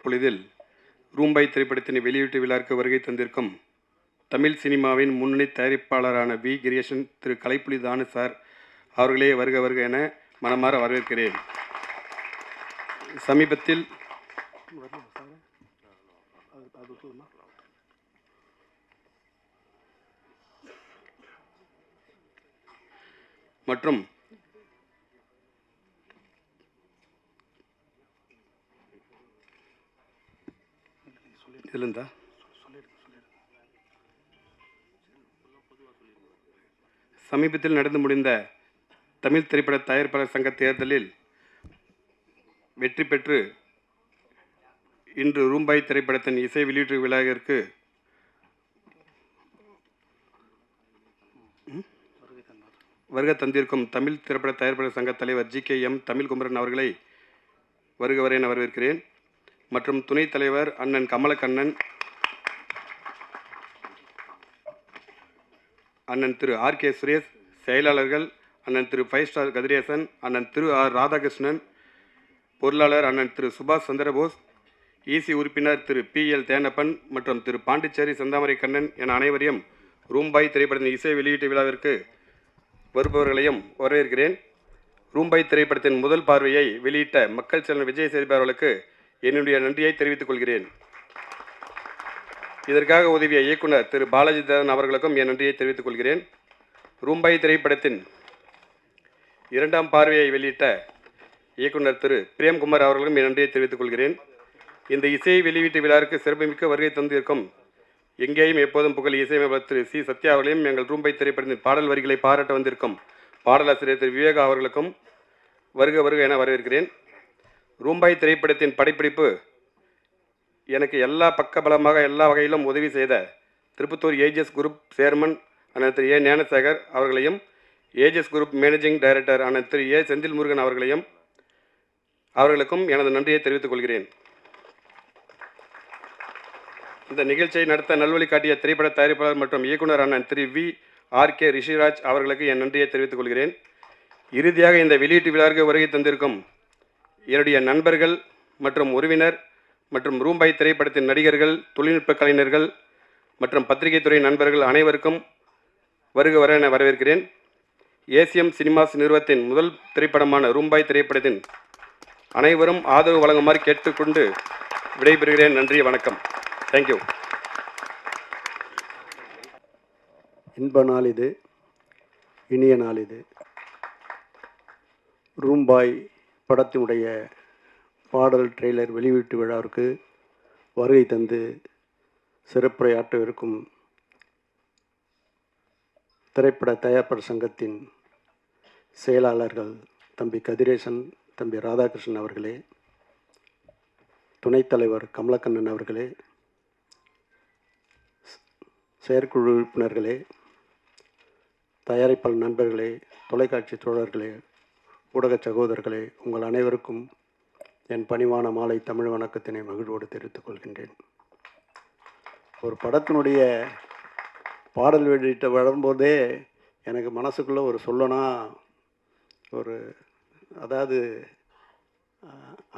நற்பொழுதில் room boy திரைப்படத்தின் வெளியீட்டு விழாவுக்கு வருகை தந்திருக்கும் தமிழ் சினிமாவின் முன்னணி தயாரிப்பாளரான we creation Thiru Kalaipuli Thanu sir அவர்களே வருக வருக என மனமாற வரவேற்கிறேன். சமீபத்தில் மற்றும் சமீபத்தில் நடந்து முடிந்த தமிழ் திரைப்பட தயாரிப்பாளர் சங்க தேர்தலில் வெற்றி பெற்று இன்று ரூம்பாய் திரைப்படத்தின் இசை வெளியீட்டு விழாவிற்கு வருகை தந்திருக்கும் தமிழ் திரைப்பட தயாரிப்பாளர் சங்க தலைவர் GKM தமிழ் குமரன் அவர்களை வருக வரை என வரவேற்கிறேன். மற்றும் துணைத் தலைவர் அண்ணன் கமலக்கண்ணன், அண்ணன் திரு RK சுரேஷ், செயலாளர்கள் அண்ணன் திரு 5 ஸ்டார் கதிரேசன், அண்ணன் திரு R ராதாகிருஷ்ணன், பொருளாளர் அண்ணன் திரு சுபாஷ் சந்திரபோஸ், EC உறுப்பினர் திரு PL தேனப்பன் மற்றும் திரு பாண்டிச்சேரி செந்தாமரை கண்ணன் என அனைவரையும் ரூம்பாய் திரைப்படத்தின் இசை வெளியீட்டு விழாவிற்கு வருபவர்களையும் வரவேற்கிறேன். ரூம்பாய் திரைப்படத்தின் முதல் பார்வையை வெளியிட்ட மக்கள் செல்வன் விஜய் சேதுபதி அவர்களுக்கு என்னுடைய நன்றியை தெரிவித்துக் கொள்கிறேன். இதற்காக உதவிய இயக்குனர் திரு பாலாஜி தேவன் அவர்களுக்கும் என் நன்றியை தெரிவித்துக் கொள்கிறேன். ரூம்பாய் திரைப்படத்தின் இரண்டாம் பார்வையை வெளியிட்ட இயக்குனர் திரு பிரேம்குமார் அவர்களுக்கும் என் நன்றியை தெரிவித்துக் கொள்கிறேன். இந்த இசை வெளியீட்டு விழாவிற்கு சிறப்புமிக்க வருகை தந்திருக்கும் எங்கேயும் எப்போதும் புகழ் இசையமைப்பாளர் திரு C சத்யா அவர்களையும் எங்கள் ரூம்பாய் திரைப்படத்தின் பாடல் வரிகளை பாராட்ட வந்திருக்கும் பாடலாசிரியர் திரு விவேகா அவர்களுக்கும் வருக வருக என வரவேற்கிறேன். ரூம்பாய் திரைப்படத்தின் படப்பிடிப்பு எனக்கு எல்லா பக்கபலமாக எல்லா வகையிலும் உதவி செய்த திருப்பத்தூர் ஏஜஸ் குரூப் சேர்மன் அண்ணன் திரு A ஞானசேகர் அவர்களையும், ஏஜஸ் குரூப் மேனேஜிங் டைரக்டர் அண்ணன் திரு A செந்தில் முருகன் அவர்களுக்கும் எனது நன்றியை தெரிவித்துக் கொள்கிறேன். இந்த நிகழ்ச்சியை நடத்த நல்வழி காட்டிய திரைப்பட தயாரிப்பாளர் மற்றும் இயக்குனர் அண்ணன் திரு VRK ரிஷிராஜ் அவர்களுக்கு என் நன்றியை தெரிவித்துக் கொள்கிறேன். இறுதியாக இந்த வெளியீட்டு விழாவிற்கு வருகை தந்திருக்கும் என்னுடைய நண்பர்கள் மற்றும் உறவினர் மற்றும் ரூம்பாய் திரைப்படத்தின் நடிகர்கள், தொழில்நுட்ப கலைஞர்கள் மற்றும் பத்திரிகை துறை நண்பர்கள் அனைவருக்கும் வருக வர என வரவேற்கிறேன். ACM சினிமாஸ் நிறுவனத்தின் முதல் திரைப்படமான ரூம்பாய் திரைப்படத்தின் அனைவரும் ஆதரவு வழங்குமாறு கேட்டுக்கொண்டு விடைபெறுகிறேன். நன்றி, வணக்கம். தேங்க்யூ. இன்ப நாள் இது, இனிய நாள் இது. ரூம்பாய் படத்தினுடைய பாடல் ட்ரெய்லர் வெளியீட்டு விழாவிற்கு வருகை தந்து சிறப்புரையாற்றவிருக்கும் திரைப்பட தயாரிப்பாளர் சங்கத்தின் செயலாளர்கள் தம்பி கதிரேசன், தம்பி ராதாகிருஷ்ணன் அவர்களே, துணைத் தலைவர் கமலக்கண்ணன் அவர்களே, செயற்குழு உறுப்பினர்களே, தயாரிப்பாளர் நண்பர்களே, தொலைக்காட்சி தோழர்களே, ஊடக சகோதரர்களே, உங்கள் அனைவருக்கும் என் பணிவான மாலை தமிழ் வணக்கத்தினை மகிழ்வோடு தெரிவித்துக் கொள்கின்றேன். ஒரு படத்தினுடைய பாடல் வெளியிட்ட வரும்போதே எனக்கு மனசுக்குள்ளே ஒரு சொல்லனா அதாவது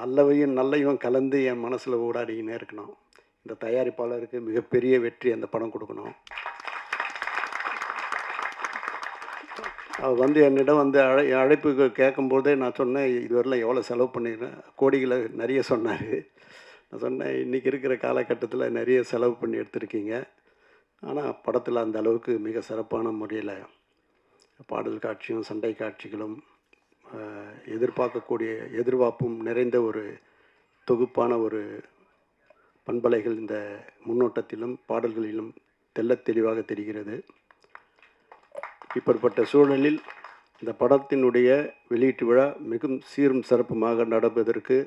அல்லவையும் நல்லையும் கலந்து என் மனசில் ஊடாடிக்கினே இருக்கணும். இந்த தயாரிப்பாளருக்கு மிகப்பெரிய வெற்றி அந்த படம் கொடுக்கணும். அவர் என்னிடம் அழைப்புக்கு கேட்கும்போதே நான் சொன்னேன், இதுவரையில் எவ்வளோ செலவு பண்ணிக்கிறேன், கோடிகளை நிறைய சொன்னார். நான் சொன்னேன், இன்றைக்கி இருக்கிற காலகட்டத்தில் நிறைய செலவு பண்ணி எடுத்திருக்கீங்க, ஆனால் படத்தில் அந்த அளவுக்கு மிக சிறப்பான முறையில் பாடல் காட்சியும் சண்டை காட்சிகளும் எதிர்பார்ப்பும் நிறைந்த ஒரு தொகுப்பான ஒரு பண்பலைகள் இந்த முன்னோட்டத்திலும் பாடல்களிலும் தெள்ளத் தெளிவாக தெரிகிறது. இப்படிப்பட்ட சூழலில் இந்த படத்தினுடைய வெளியீட்டு விழா மிகவும் சீரும் சிறப்புமாக நடப்பதற்கு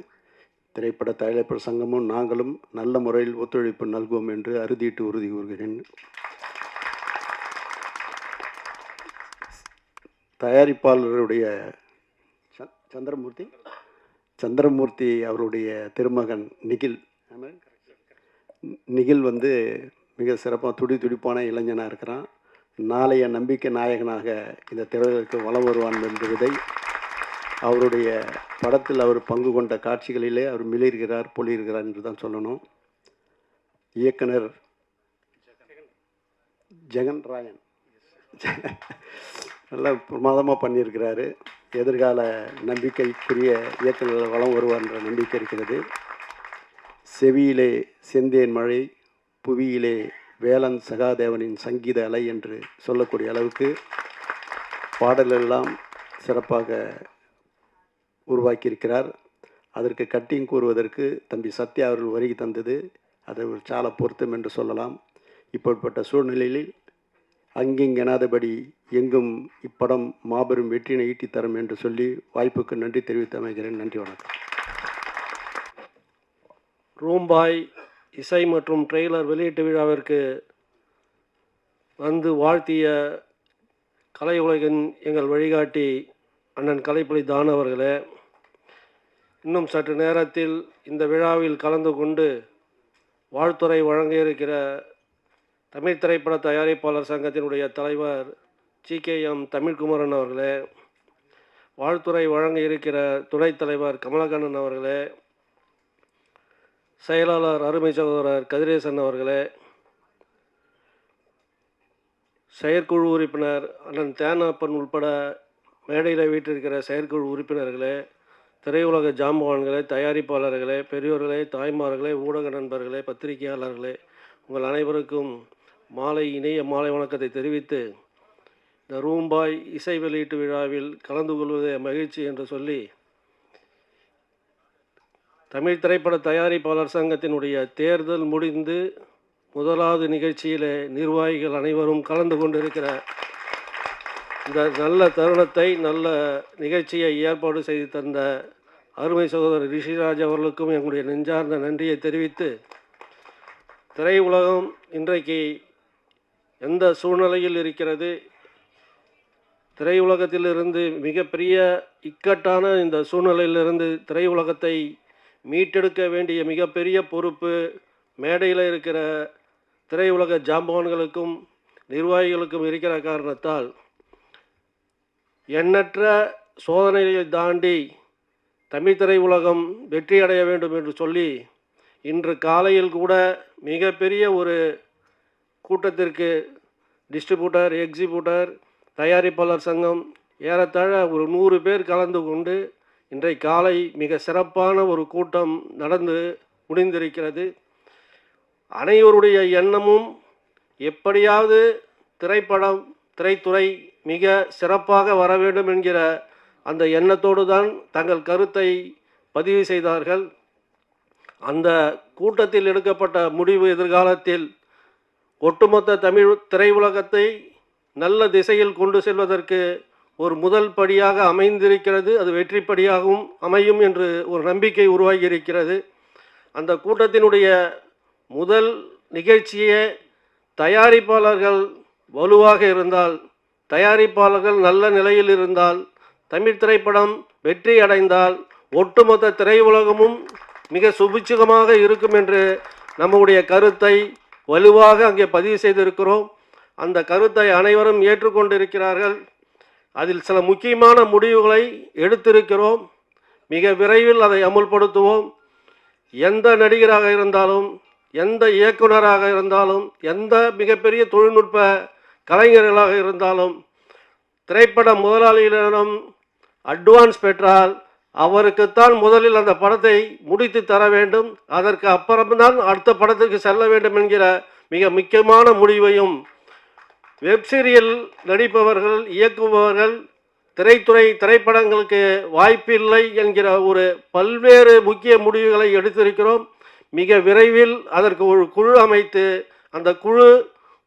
திரைப்பட தயாரிப்பாளர் சங்கமும் நாங்களும் நல்ல முறையில் ஒத்துழைப்பு நல்குவோம் என்று அறுதியிட்டு உறுதி கூறுகிறேன். தயாரிப்பாளருடைய சந்திரமூர்த்தி அவருடைய திருமகன் நிகில் மிக சிறப்பாக துடிப்பான இளைஞனாக இருக்கிறான். நாளைய நம்பிக்கை நாயகனாக இந்த திரையுலகிற்கு வலம் வருவான் என்பதை அவருடைய படத்தில் அவர் பங்கு கொண்ட காட்சிகளிலே அவர் மிளிர்கிறார், பொழிகிறார் என்று தான் சொல்லணும். இயக்குனர் ஜெகன் ராயன் நல்லா பிரமாதமாக பண்ணியிருக்கிறாரு. எதிர்கால நம்பிக்கைக்குரிய இயக்குனர் வளம் வருவார் என்ற நம்பிக்கை இருக்கிறது. செவியிலே செந்தேன் மழை, புவியிலே வேலன் சகாதேவனின் சங்கீத அலை என்று சொல்லக்கூடிய அளவுக்கு பாடலெல்லாம் சிறப்பாக உருவாக்கியிருக்கிறார். அதற்கு கட்டிங் கூறுவதற்கு தம்பி சத்யா அவர்கள் வருகை தந்தது அது ஒரு சால பொருத்தம் என்று சொல்லலாம். இப்படிப்பட்ட சூழ்நிலையில் அங்கிங்கெனாதபடி எங்கும் இப்படம் மாபெரும் வெற்றினை ஈட்டித் தரும் என்று சொல்லி வாய்ப்புக்கு நன்றி தெரிவித்து அமைகிறேன். நன்றி, வணக்கம். ரூம்பாய் இசை மற்றும் ட்ரெய்லர் வெளியீட்டு விழாவிற்கு வந்து வாழ்த்திய கலை உலகின் எங்கள் வழிகாட்டி அண்ணன் கலைப்புலி தான் அவர்களே, இன்னும் சற்று நேரத்தில் இந்த விழாவில் கலந்து கொண்டு வாழ்த்துறை வழங்க இருக்கிற தமிழ் திரைப்பட தயாரிப்பாளர் சங்கத்தினுடைய தலைவர் GKM தமிழ்குமரன் அவர்களே, வாழ்த்துறை வழங்க இருக்கிற துணைத் தலைவர் கமலக்கண்ணன் அவர்களே, செயலாளர் அருமை சகோதரர் கதிரேசன் அவர்களே, செயற்குழு உறுப்பினர் அண்ணன் தேனாப்பன் உட்பட மேடையில் வீட்டிருக்கிற செயற்குழு உறுப்பினர்களே, திரையுலக ஜாம்பவான்களே, தயாரிப்பாளர்களே, பெரியோர்களே, தாய்மார்களே, ஊடக நண்பர்களே, பத்திரிகையாளர்களே, உங்கள் அனைவருக்கும் இணைய மாலை வணக்கத்தை தெரிவித்து, இந்த ரூம்பாய் இசை வெளியீட்டு விழாவில் கலந்து கொள்வதே மகிழ்ச்சி என்று சொல்லி, தமிழ் திரைப்பட தயாரிப்பாளர் சங்கத்தினுடைய தேர்தல் முடிந்து முதலாவது நிகழ்ச்சியிலே நிர்வாகிகள் அனைவரும் கலந்து கொண்டிருக்கிற இந்த நல்ல தருணத்தை, நல்ல நிகழ்ச்சியை ஏற்பாடு செய்து தந்த அருமை சகோதரர் ரிஷிராஜ் அவர்களுக்கும் எங்களுடைய நெஞ்சார்ந்த நன்றியை தெரிவித்து, திரையுலகம் இன்றைக்கு எந்த சூழ்நிலையில் இருக்கிறது, திரையுலகத்திலிருந்து மிகப்பெரிய இக்கட்டான இந்த சூழ்நிலையிலிருந்து திரையுலகத்தை மீட்டெடுக்க வேண்டிய மிகப்பெரிய பொறுப்பு மேடையில் இருக்கிற திரையுலக ஜாம்பவான்களுக்கும் நிர்வாகிகளுக்கும் இருக்கிற காரணத்தால் எண்ணற்ற சோதனைகளை தாண்டி தமிழ் திரையுலகம் வெற்றி அடைய வேண்டும் என்று சொல்லி இன்று காலையில் கூட மிகப்பெரிய ஒரு கூட்டத்திற்கு டிஸ்ட்ரிபியூட்டர், எக்ஸிபியூட்டர், தயாரிப்பாளர் சங்கம் ஏறத்தாழ ஒரு 100 பேர் கலந்து கொண்டு இன்றை காலை மிக சிறப்பான ஒரு கூட்டம் நடந்து முடிந்திருக்கிறது. அனைவருடைய எண்ணமும் எப்படியாவது திரைத்துறை மிக சிறப்பாக வர வேண்டும் என்கிற அந்த எண்ணத்தோடு தான் தங்கள் கருத்தை பதிவு செய்தார்கள். அந்த கூட்டத்தில் எடுக்கப்பட்ட முடிவு எதிர்காலத்தில் ஒட்டுமொத்த தமிழ் திரையுலகத்தை நல்ல திசையில் கொண்டு செல்வதற்கு ஒரு முதல் படியாக அமைந்திருக்கிறது. அது வெற்றிப்படியாகவும் அமையும் என்று ஒரு நம்பிக்கை உருவாகி இருக்கிறது. அந்த கூட்டத்தினுடைய முதல் நிகழ்ச்சியே தயாரிப்பாளர்கள் வலுவாக இருந்தால், தயாரிப்பாளர்கள் நல்ல நிலையில் இருந்தால், தமிழ் திரைப்படம் வெற்றி அடைந்தால் ஒட்டுமொத்த திரையுலகமும் மிக சுபிட்சமாக இருக்கும் என்று நம்முடைய கருத்தை வலுவாக அங்கே பதிவு செய்திருக்கிறோம். அந்த கருத்தை அனைவரும் ஏற்றுக்கொண்டிருக்கிறார்கள். அதில் சில முக்கியமான முடிவுகளை எடுத்திருக்கிறோம். மிக விரைவில் அதை அமுல்படுத்துவோம். எந்த நடிகராக இருந்தாலும், எந்த இயக்குனராக இருந்தாலும், எந்த மிகப்பெரிய தொழில்நுட்ப கலைஞர்களாக இருந்தாலும், திரைப்பட முதலாளிகளிடம் அட்வான்ஸ் பெற்றால் அவருக்குத்தான் முதலில் அந்த படத்தை முடித்து தர வேண்டும். அதற்கு அப்புறம்தான் அடுத்த படத்துக்கு செல்ல வேண்டும் என்கிற மிக முக்கியமான முடிவையும், வெப்சீரியல் நடிப்பவர்கள், இயக்குபவர்கள் திரைப்படங்களுக்கு வாய்ப்பில்லை என்கிற ஒரு பல்வேறு முக்கிய முடிவுகளை எடுத்திருக்கிறோம். மிக விரைவில் அதற்கு ஒரு குழு அமைத்து, அந்த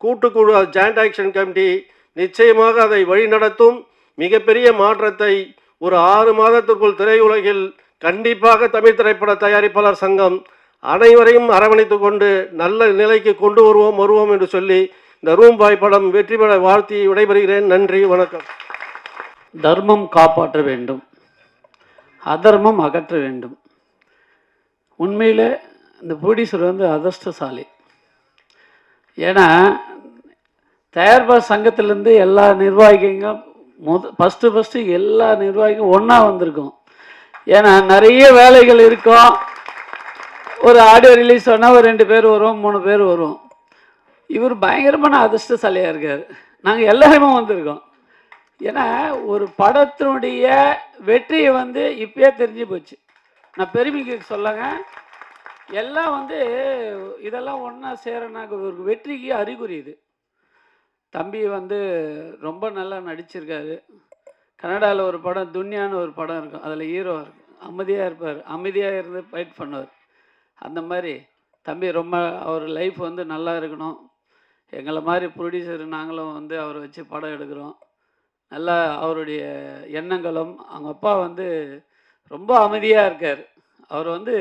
கூட்டுக்குழு ஜாயிண்ட் ஆக்ஷன் கமிட்டி நிச்சயமாக அதை வழிநடத்தும். மிகப்பெரிய மாற்றத்தை ஒரு 6 மாதத்திற்குள் திரையுலகில் கண்டிப்பாக தமிழ் திரைப்பட தயாரிப்பாளர் சங்கம் அனைவரையும் அரவணைத்து கொண்டு நல்ல நிலைக்கு கொண்டு வருவோம் என்று சொல்லி இந்த ரூம்பாய் படம் வெற்றி பெற வாழ்த்தி விடைபெறுகிறேன். நன்றி, வணக்கம். தர்மம் காப்பாற்ற வேண்டும், அதர்மம் அகற்ற வேண்டும். உண்மையில் இந்த ப்ரொடியூசர் அதிர்ஷ்டசாலி. ஏன்னா தயாரிப்பாளர் சங்கத்திலேருந்து எல்லா நிர்வாகிகளும் ஃபஸ்ட்டு எல்லா நிர்வாகிக்கும் ஒன்றா வந்திருக்கோம். ஏன்னா நிறைய வேலைகள் இருக்கும். ஒரு ஆடியோ ரிலீஸ் சொன்னால் ஒரு 2 பேர் வருவோம், 3 பேர் வருவோம். இவர் பயங்கரமான அதிர்ஷ்டசாலியாக இருக்கார். நாங்கள் எல்லாருமே வந்திருக்கோம். ஏன்னா ஒரு படத்தினுடைய வெற்றியை வந்து இப்பயே தெரிஞ்சு போச்சு. நான் பெருமைக்கு சொல்லங்க, எல்லாம் வந்து இதெல்லாம் ஒன்றா சேரனாக்க ஒரு வெற்றிக்கு அறிகுறி இது. தம்பி வந்து ரொம்ப நல்லா நடிச்சிருக்காரு. கன்னடாவில் ஒரு படம் துன்யான்னு ஒரு படம் இருக்கும், அதில் ஹீரோ இருக்கும், அமைதியாக இருப்பார், அமைதியாக இருந்து ஃபைட் பண்ணுவார். அந்த மாதிரி தம்பி ரொம்ப அவர் லைஃப் வந்து நல்லா இருக்கணும். எங்களை மாதிரி ப்ரொடியூசர் நாங்களும் வந்து அவரை வச்சு படம் எடுக்கிறோம். நல்லா அவருடைய எண்ணங்களும், அவங்க அப்பா வந்து ரொம்ப அமைதியாக இருக்கார். அவர் வந்து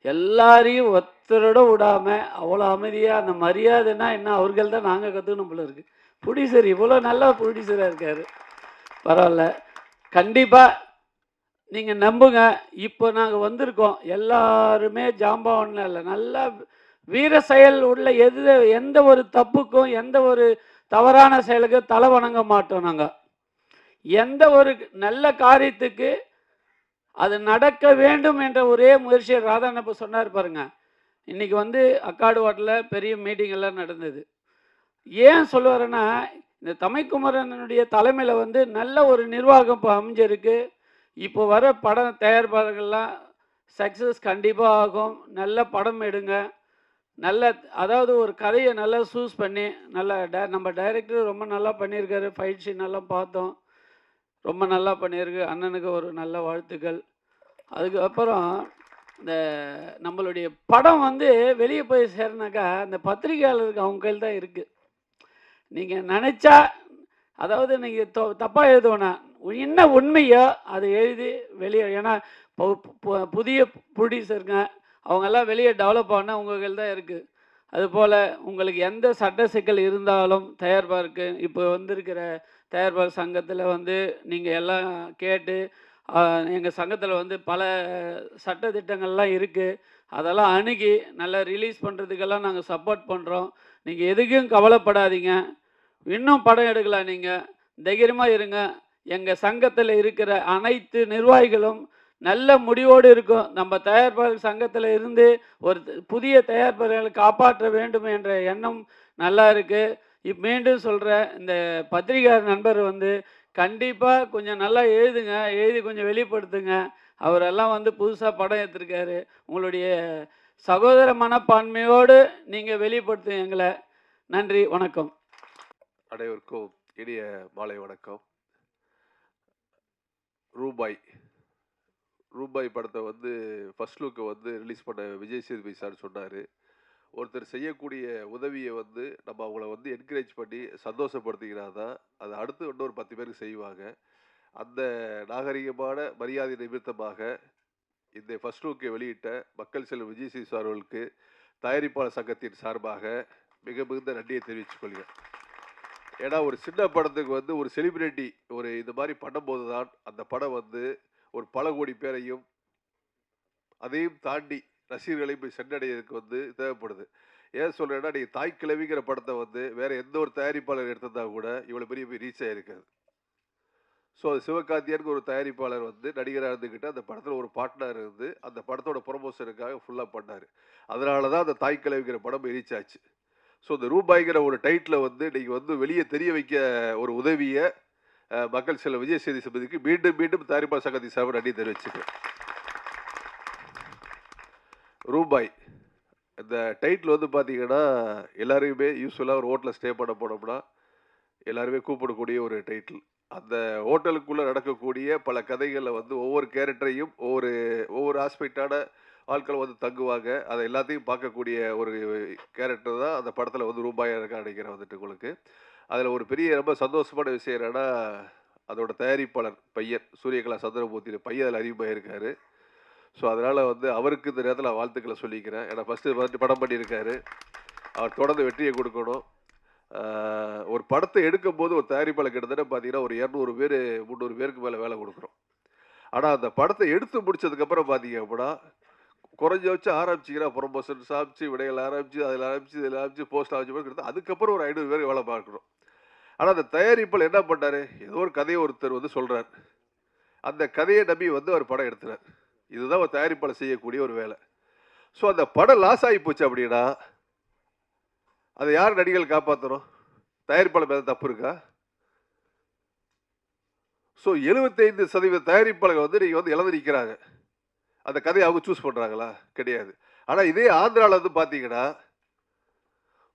எல்லாரையும் ஒருத்தரோட விடாமல் அவ்வளோ அமைதியாக, அந்த மரியாதைன்னா என்ன அவர்கள் தான் நாங்கள் கற்றுக்கணும் போல இருக்குது. ப்ரொடியூசர் இவ்வளோ நல்ல ப்ரொடியூசராக இருக்கார். பரவாயில்ல, கண்டிப்பாக நீங்கள் நம்புங்க. இப்போ நாங்கள் வந்திருக்கோம், எல்லாருமே ஜாம்பவான்லாம் இல்லை, நல்லா வீர செயல் உள்ள எந்த ஒரு தப்புக்கும் எந்த ஒரு தவறான செயலுக்கும் தலை வணங்க மாட்டோம். நாங்கள் எந்த ஒரு நல்ல காரியத்துக்கு அது நடக்க வேண்டும் என்ற ஒரே முயற்சியை ராதாண்ணப்ப சொன்னார் பாருங்க. இன்னைக்கு வந்து அக்காடு வாட்டில் பெரிய மீட்டிங் எல்லாம் நடந்தது. ஏன் சொல்லுவாருன்னா, இந்த தமிழ்குமரனுடைய தலைமையில் வந்து நல்ல ஒரு நிர்வாகம் இப்போ அமைஞ்சிருக்கு. இப்போ வர படம் தயாரிப்பாளர்கள்லாம் சக்ஸஸ் கண்டிப்பாக ஆகும். நல்ல படம் எடுங்க, நல்ல அதாவது ஒரு கதையை நல்லா சூஸ் பண்ணி நம்ம டைரக்டர் ரொம்ப நல்லா பண்ணியிருக்காரு. ஃபைட் சீன் எல்லாம் பார்த்தோம், ரொம்ப நல்லா பண்ணியிருக்கு. அண்ணனுக்கு ஒரு நல்ல வாழ்த்துக்கள். அதுக்கப்புறம் இந்த நம்மளுடைய படம் வந்து வெளியே போய் சேரனாக்கா இந்த பத்திரிகையாளருக்கு அவங்க கையில் தான் இருக்குது. நீங்கள் நினச்சா, அதாவது நீங்கள் தப்பாக எழுதுவோன்னா என்ன உண்மையோ அதை எழுதி வெளியே, ஏன்னா புதிய ப்ரொடியூசருங்க அவங்கெல்லாம் வெளியே டெவலப் ஆனால் உங்கள் கையில் தான் இருக்குது. அதுபோல் உங்களுக்கு எந்த சட்ட சிக்கல் இருந்தாலும் தயாரிப்பாருக்கு இப்போ வந்திருக்கிற தயாரிப்பாளர் சங்கத்தில் வந்து நீங்கள் எல்லாம் கேட்டு, எங்கள் சங்கத்தில் வந்து பல சட்ட திட்டங்கள்லாம் இருக்குது, அதெல்லாம் அணுகி நல்லா ரிலீஸ் பண்ணுறதுக்கெல்லாம் நாங்கள் சப்போர்ட் பண்ணுறோம். நீங்கள் எதுக்கும் கவலைப்படாதீங்க, இன்னும் படம் எடுக்கலாம், நீங்கள் தைரியமாக இருங்க. எங்கள் சங்கத்தில் இருக்கிற அனைத்து நிர்வாகிகளும் நல்ல முடிவோடு இருக்கும். நம்ம தயாரிப்பாளர் சங்கத்தில் இருந்து ஒரு புதிய தயாரிப்பாளர்களை காப்பாற்ற வேண்டும் என்ற எண்ணம் நல்லா இருக்குது. மீண்டும் சொல்கிறேன், இந்த பத்திரிகை நண்பர் வந்து கண்டிப்பாக கொஞ்சம் நல்லா எழுதுங்க, எழுதி கொஞ்சம் வெளிப்படுத்துங்க. அவரெல்லாம் வந்து புதுசாக படம் எடுத்திருக்காரு. உங்களுடைய சகோதர மனப்பான்மையோடு நீங்கள் வெளிப்படுத்துங்க எங்களை. நன்றி, வணக்கம். அனைவருக்கும் இனிய மாலை வணக்கம். ரூபாய் படத்தை வந்து ஃபர்ஸ்ட் லுக்கை வந்து ரிலீஸ் பண்ண விஜய் சேதுபதி சார் சொன்னார், ஒருத்தர் செய்யக்கூடிய உதவியை வந்து நம்ம அவங்கள வந்து என்கரேஜ் பண்ணி சந்தோஷப்படுத்திக்கினா தான் அது அடுத்து இன்னொரு 10 பேருக்கு செய்வாங்க. அந்த நாகரிகமான மரியாதை நிமித்தமாக இந்த ஃபர்ஸ்ட் லுக்கை வெளியிட்ட மக்கள் செல்வம் விஜய் சேதுபதி சார் அவர்களுக்கு தயாரிப்பாளர் சங்கத்தின் சார்பாக மிக மிகுந்த நன்றியை தெரிவித்துக் கொள்கிறேன். ஏன்னா ஒரு சின்ன படத்துக்கு வந்து ஒரு செலிபிரிட்டி ஒரு இந்த மாதிரி பண்ணும்போது தான் அந்த படம் வந்து ஒரு பல கோடி பேரையும் அதையும் தாண்டி ரசிகர்களையும் போய் சென்றடைகிறதுக்கு வந்து தேவைப்படுது. ஏன் சொல்கிறேன்னா, நீங்கள் தாய் கிழவிங்கிற படத்தை வந்து வேறு எந்த ஒரு தயாரிப்பாளர் எடுத்திருந்தா கூட இவ்வளோ பெரிய போய் ரீச் ஆகிருக்காது. ஸோ அது சிவகார்த்தியானுக்கு ஒரு தயாரிப்பாளர் வந்து நடிகராக இருந்துக்கிட்டு அந்த படத்தில் ஒரு பார்ட்னர் இருந்து அந்த படத்தோட ப்ரொமோஷனுக்காக ஃபுல்லாக பண்ணார். அதனால தான் அந்த தாய் கிழவிங்கிற படம் ரீச் ஆச்சு. ஸோ இந்த ரூபாய்ங்கிற ஒரு டைட்டில் வந்து நீங்கள் வந்து வெளியே தெரிய வைக்க ஒரு உதவியை மக்கள் செல்வம் விஜய் சேதுபதிக்கு மீண்டும் மீண்டும் தயாரிப்பாளர் சங்கத்தின் சார்பாக நன்றி தெரிவிச்சுக்கிறேன். ரூபாய் இந்த டைட்டில் வந்து பார்த்தீங்கன்னா எல்லாருமே யூஸ்வலாக ஒரு ஹோட்டலில் ஸ்டே பண்ண போனோம்னா எல்லாருமே கூப்பிடக்கூடிய ஒரு டைட்டில். அந்த ஹோட்டலுக்குள்ளே நடக்கக்கூடிய பல கதைகளில் வந்து ஒவ்வொரு கேரக்டரையும் ஒவ்வொரு ஆஸ்பெக்டான ஆட்கள் வந்து தங்குவாங்க. அதை எல்லாத்தையும் பார்க்கக்கூடிய ஒரு கேரக்டர் தான் அந்த படத்தில் வந்து ரூபாயாக இருக்க நினைக்கிறேன் வந்துட்டு உங்களுக்கு. அதில் ஒரு பெரிய ரொம்ப சந்தோஷமான விஷயம் என்னென்னா, அதோட தயாரிப்பாளர் பையன் சூரியகலா சந்திரமூர்த்தி பையன் அதில் அறிமுகமாக இருக்கார். ஸோ அதனால் வந்து அவருக்கு இந்த நேரத்தில் நான் வாழ்த்துக்களை சொல்லிக்கிறேன். ஏன்னா ஃபஸ்ட்டு படம் பண்ணியிருக்காரு, அவர் தொடர்ந்து வெற்றியை கொடுக்கணும். ஒரு படத்தை எடுக்கும் போது ஒரு தயாரிப்பாளர் கிட்டத்தட்ட பார்த்தீங்கன்னா ஒரு 200 பேர் 300 பேருக்கு மேலே வேலை கொடுக்குறோம். ஆனால் அந்த படத்தை எடுத்து முடிச்சதுக்கப்புறம் பார்த்தீங்க அப்படின்னா குறைஞ்ச வச்சு ஆரம்பிச்சிங்கன்னா ப்ரொமோஷன்ஸ் ஆரம்பிச்சு, விடைகள் ஆரம்பிச்சு, அதில் ஆரம்பிச்சு, இதில் ஆரம்பிச்சு, போஸ்ட் ஆரம்பிச்சு கிட்ட அதுக்கப்புறம் ஒரு 500 பேர் வேலை பார்க்குறோம். ஆனால் அந்த தயாரிப்பாளர் என்ன பண்ணாரு, ஏதோ ஒரு கதையை ஒருத்தர் வந்து சொல்கிறார், அந்த கதையை நம்பி வந்து அவர் படம் எடுத்துறார். இதுதான் ஒரு தயாரிப்பாளர் செய்யக்கூடிய ஒரு வேலை. ஸோ அந்த படம் லாஸ் ஆகி போச்சு அப்படின்னா அதை யார் நடிகர்கள் காப்பாற்றணும்? தயாரிப்பாளர் மேலே தப்பு இருக்கா? ஸோ 75% தயாரிப்பாளர்கள் வந்து நீங்கள் வந்து இழந்து நிற்கிறாங்க. அந்த கதையை அவங்க சூஸ் பண்ணுறாங்களா? கிடையாது. ஆனால் இதே ஆந்திராவில் வந்து பார்த்தீங்கன்னா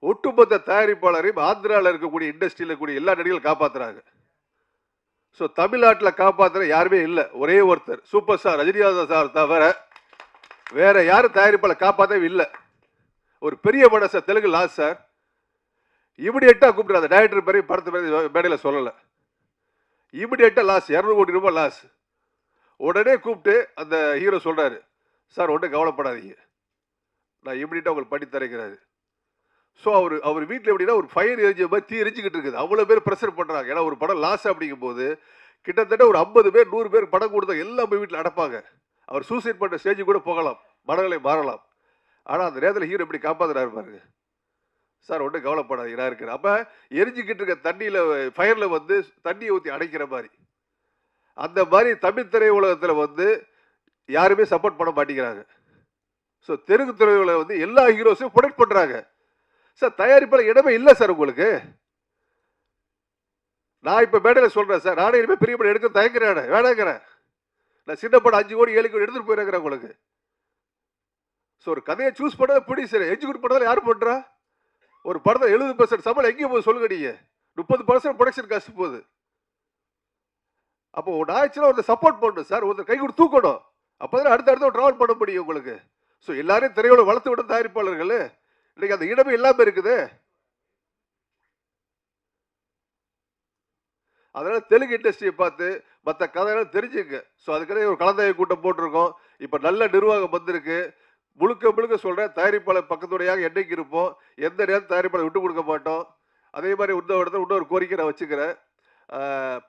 ஒட்டுமொத்த தயாரிப்பாளரையும் ஆந்திராவில் இருக்கக்கூடிய இண்டஸ்ட்ரியில் இருக்கக்கூடிய எல்லா நடிகர்களும் காப்பாற்றுறாங்க. ஸோ தமிழ்நாட்டில் காப்பாற்றுற யாருமே இல்லை. ஒரே ஒருத்தர் சூப்பர் ஸ்டார் ரஜினிகாந்த் சார் தவிர வேற யாரும் தயாரிப்பாளர் காப்பாற்றவே இல்லை. ஒரு பெரிய படம் சார், தெலுங்கு லாஸ் சார், இமிடியேட்டாக கூப்பிட்டு அந்த டைரக்டர் பேரையும் படத்து பேரையும் மேடையில் சொல்லலை. இமிடியேட்டாக லாஸ், 200 கோடி ரூபாய் லாஸ். உடனே கூப்பிட்டு அந்த ஹீரோ சொல்கிறாரு, சார் ஒன்றும் கவலைப்படாதீங்க, நான் இமிடியேட்டாக உங்களுக்கு பண்ணி தரேங்கிறாரு. ஸோ அவர் வீட்டில் எப்படின்னா ஒரு ஃபயர் எரிஞ்ச மாதிரி தீ எரிஞ்சிக்கிட்டு இருக்குது. அவ்வளோ பேர் ப்ரெஷர் பண்ணுறாங்க. ஏன்னா ஒரு படம் லாஸ் அப்படிங்கும் போது கிட்டத்தட்ட ஒரு 50 பேர் 100 பேர் படம் கொடுத்தா எல்லாம் போய் வீட்டில் அடப்பாங்க. அவர் சூசைட் பண்ணுற ஸ்டேஜ் கூட போகலாம், மனநிலை மாறலாம். ஆனால் அந்த நேரத்தில் ஹீரோ எப்படி காப்பாற்றுறாரு பாருங்க. சார் ஒன்றும் கவலைப்படாதீங்க, நான் இருக்கிறேன். அப்போ எரிஞ்சிக்கிட்டு இருக்க தண்ணியில் ஃபயரில் வந்து தண்ணியை ஊற்றி அடைக்கிற மாதிரி, அந்த மாதிரி தமிழ் திரையுலகத்தில் வந்து யாருமே சப்போர்ட் பண்ண மாட்டேங்கிறாங்க. ஸோ தெலுங்கு திரையுலகம் வந்து எல்லா ஹீரோஸையும் ப்ரொடெக்ட் பண்ணுறாங்க. சார் தயாரிப்பாளர் இடமே இல்லை சார் உங்களுக்கு. நான் இப்போ மேடையில் சொல்கிறேன் சார், நானே இனிமேல் பெரிய படம் எடுக்க தயங்குறேன், வேணாங்கிறேன். நான் சின்ன படம் 5 கோடி 7 கோடி எடுத்துகிட்டு போயிருக்கிறேன் உங்களுக்கு. ஸோ ஒரு கதையை சூஸ் பண்ண ப்ரொடியூசர், எக்ஸிக்யூட் பண்ணதால் யார் பண்ணுறா? ஒரு படத்தை 70% சம்பளம் எங்கேயும் போகுது சொல்லுங்க நீங்கள்? 30% ப்ரொடக்ஷன் காஸ்ட் போகுது. அப்போ ஒரு ஆச்சுன்னா ஒருத்தர் சப்போர்ட் பண்ணணும் சார், ஒருத்தர் கை கொடுத்து தூக்கணும். அப்போ தான் அடுத்த ட்ராவல் பண்ண முடியும் உங்களுக்கு. ஸோ எல்லாரையும் திரையோட வளர்த்து விட தயாரிப்பாளர்கள் இன்னைக்கு அந்த இடமே இல்லாமல் இருக்குது. அதனால தெலுங்கு இண்டஸ்ட்ரியை பார்த்து மற்ற கதையெல்லாம் தெரிஞ்சுங்க. ஸோ அதுக்காக ஒரு கலந்தாய்வு கூட்டம் போட்டிருக்கோம். இப்போ நல்ல நிர்வாகம் வந்திருக்கு. முழுக்க சொல்கிறேன், தயாரிப்பாளர் பக்கத்துடையாக என்னைக்கு இருப்போம், எந்த நேரம் தயாரிப்பாளர் விட்டு கொடுக்க மாட்டோம். அதே மாதிரி இன்னொரு கோரிக்கை நான் வச்சுக்கிறேன்.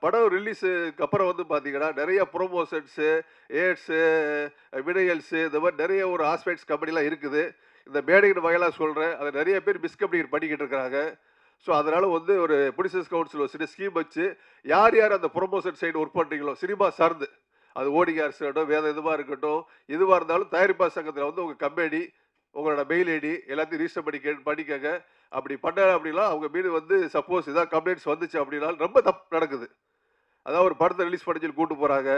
படம் ரிலீஸுக்கு அப்புறம் வந்து பார்த்தீங்கன்னா நிறைய ப்ரொமோஷன்ஸு, ஏட்ஸு, வினையல்ஸு, இந்த மாதிரி நிறைய ஒரு ஆஸ்பெக்ட்ஸ் கம்பெனிலாம் இருக்குது. இந்த மேடையின் வகையெல்லாம் சொல்கிறேன், அதை நிறைய பேர் மிஸ்கம்யூனிகேட் பண்ணிக்கிட்டு இருக்கிறாங்க. ஸோ அதனால் வந்து ஒரு ப்ரொடியூசர்ஸ் கவுன்சில் ஒரு சின்ன ஸ்கீம் வச்சு யார் அந்த ப்ரொமோஷன் சைடு ஒர்க் பண்ணுறீங்களோ, சினிமா சார்ந்து, அது ஓடிகார்ஸ் இருக்கட்டும், வேறு எதுவாக இருக்கட்டும், எதுவாக இருந்தாலும் தயாரிப்பாளர் சங்கத்தில் வந்து உங்கள் கம்பெனி, உங்களோட மெயில் ஐடி எல்லாத்தையும் ரிஜிஸ்டர் பண்ணிக்கங்க. அப்படி பண்ண அப்படின்னா அவங்க மீது வந்து சப்போஸ் ஏதாவது கம்ப்ளைண்ட்ஸ் வந்துச்சு அப்படின்னா ரொம்ப தப்பு நடக்குது. அதாவது ஒரு படத்தை ரிலீஸ் பண்ணி சொல்லி கூப்பிட்டு போகிறாங்க,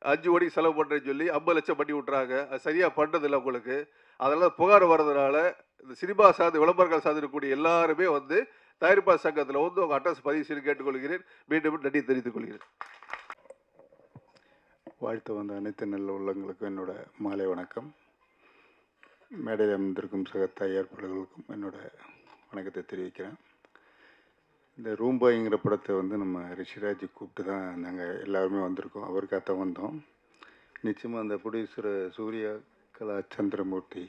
5 கோடி செலவு பண்ணுறேன்னு சொல்லி 50 லட்சம் பண்ணி விட்றாங்க. அது சரியாக பண்ணுறதில்லை உங்களுக்கு. அதனால் புகார் வர்றதுனால இந்த சினிமா சார்ந்து விளம்பரங்கள் சார்ந்து இருக்கக்கூடிய எல்லாருமே வந்து தயாரிப்பாளர் சங்கத்தில் வந்து உங்கள் அட்ரஸ் பதிவு செய்து கேட்டுக்கொள்கிறேன். மீண்டும் நன்றி தெரிவித்துக் கொள்கிறேன். வாழ்த்து வந்த அனைத்து நல்ல உள்ளங்களுக்கும் என்னோட மாலை வணக்கம். மேடையில் அமர்ந்திருக்கும் சக தயாரிப்பாளர்களுக்கும் என்னோட வணக்கத்தை தெரிவிக்கிறேன். இந்த ரூம்பாய்ங்கிற படத்தை வந்து நம்ம ரிஷிராஜ் கூப்பிட்டு தான் நாங்கள் எல்லாருமே வந்திருக்கோம். அவருக்காகத்தான் வந்தோம். நிச்சயமாக அந்த ப்ரொடியூசர் சூர்யா கலா சந்திரமூர்த்தி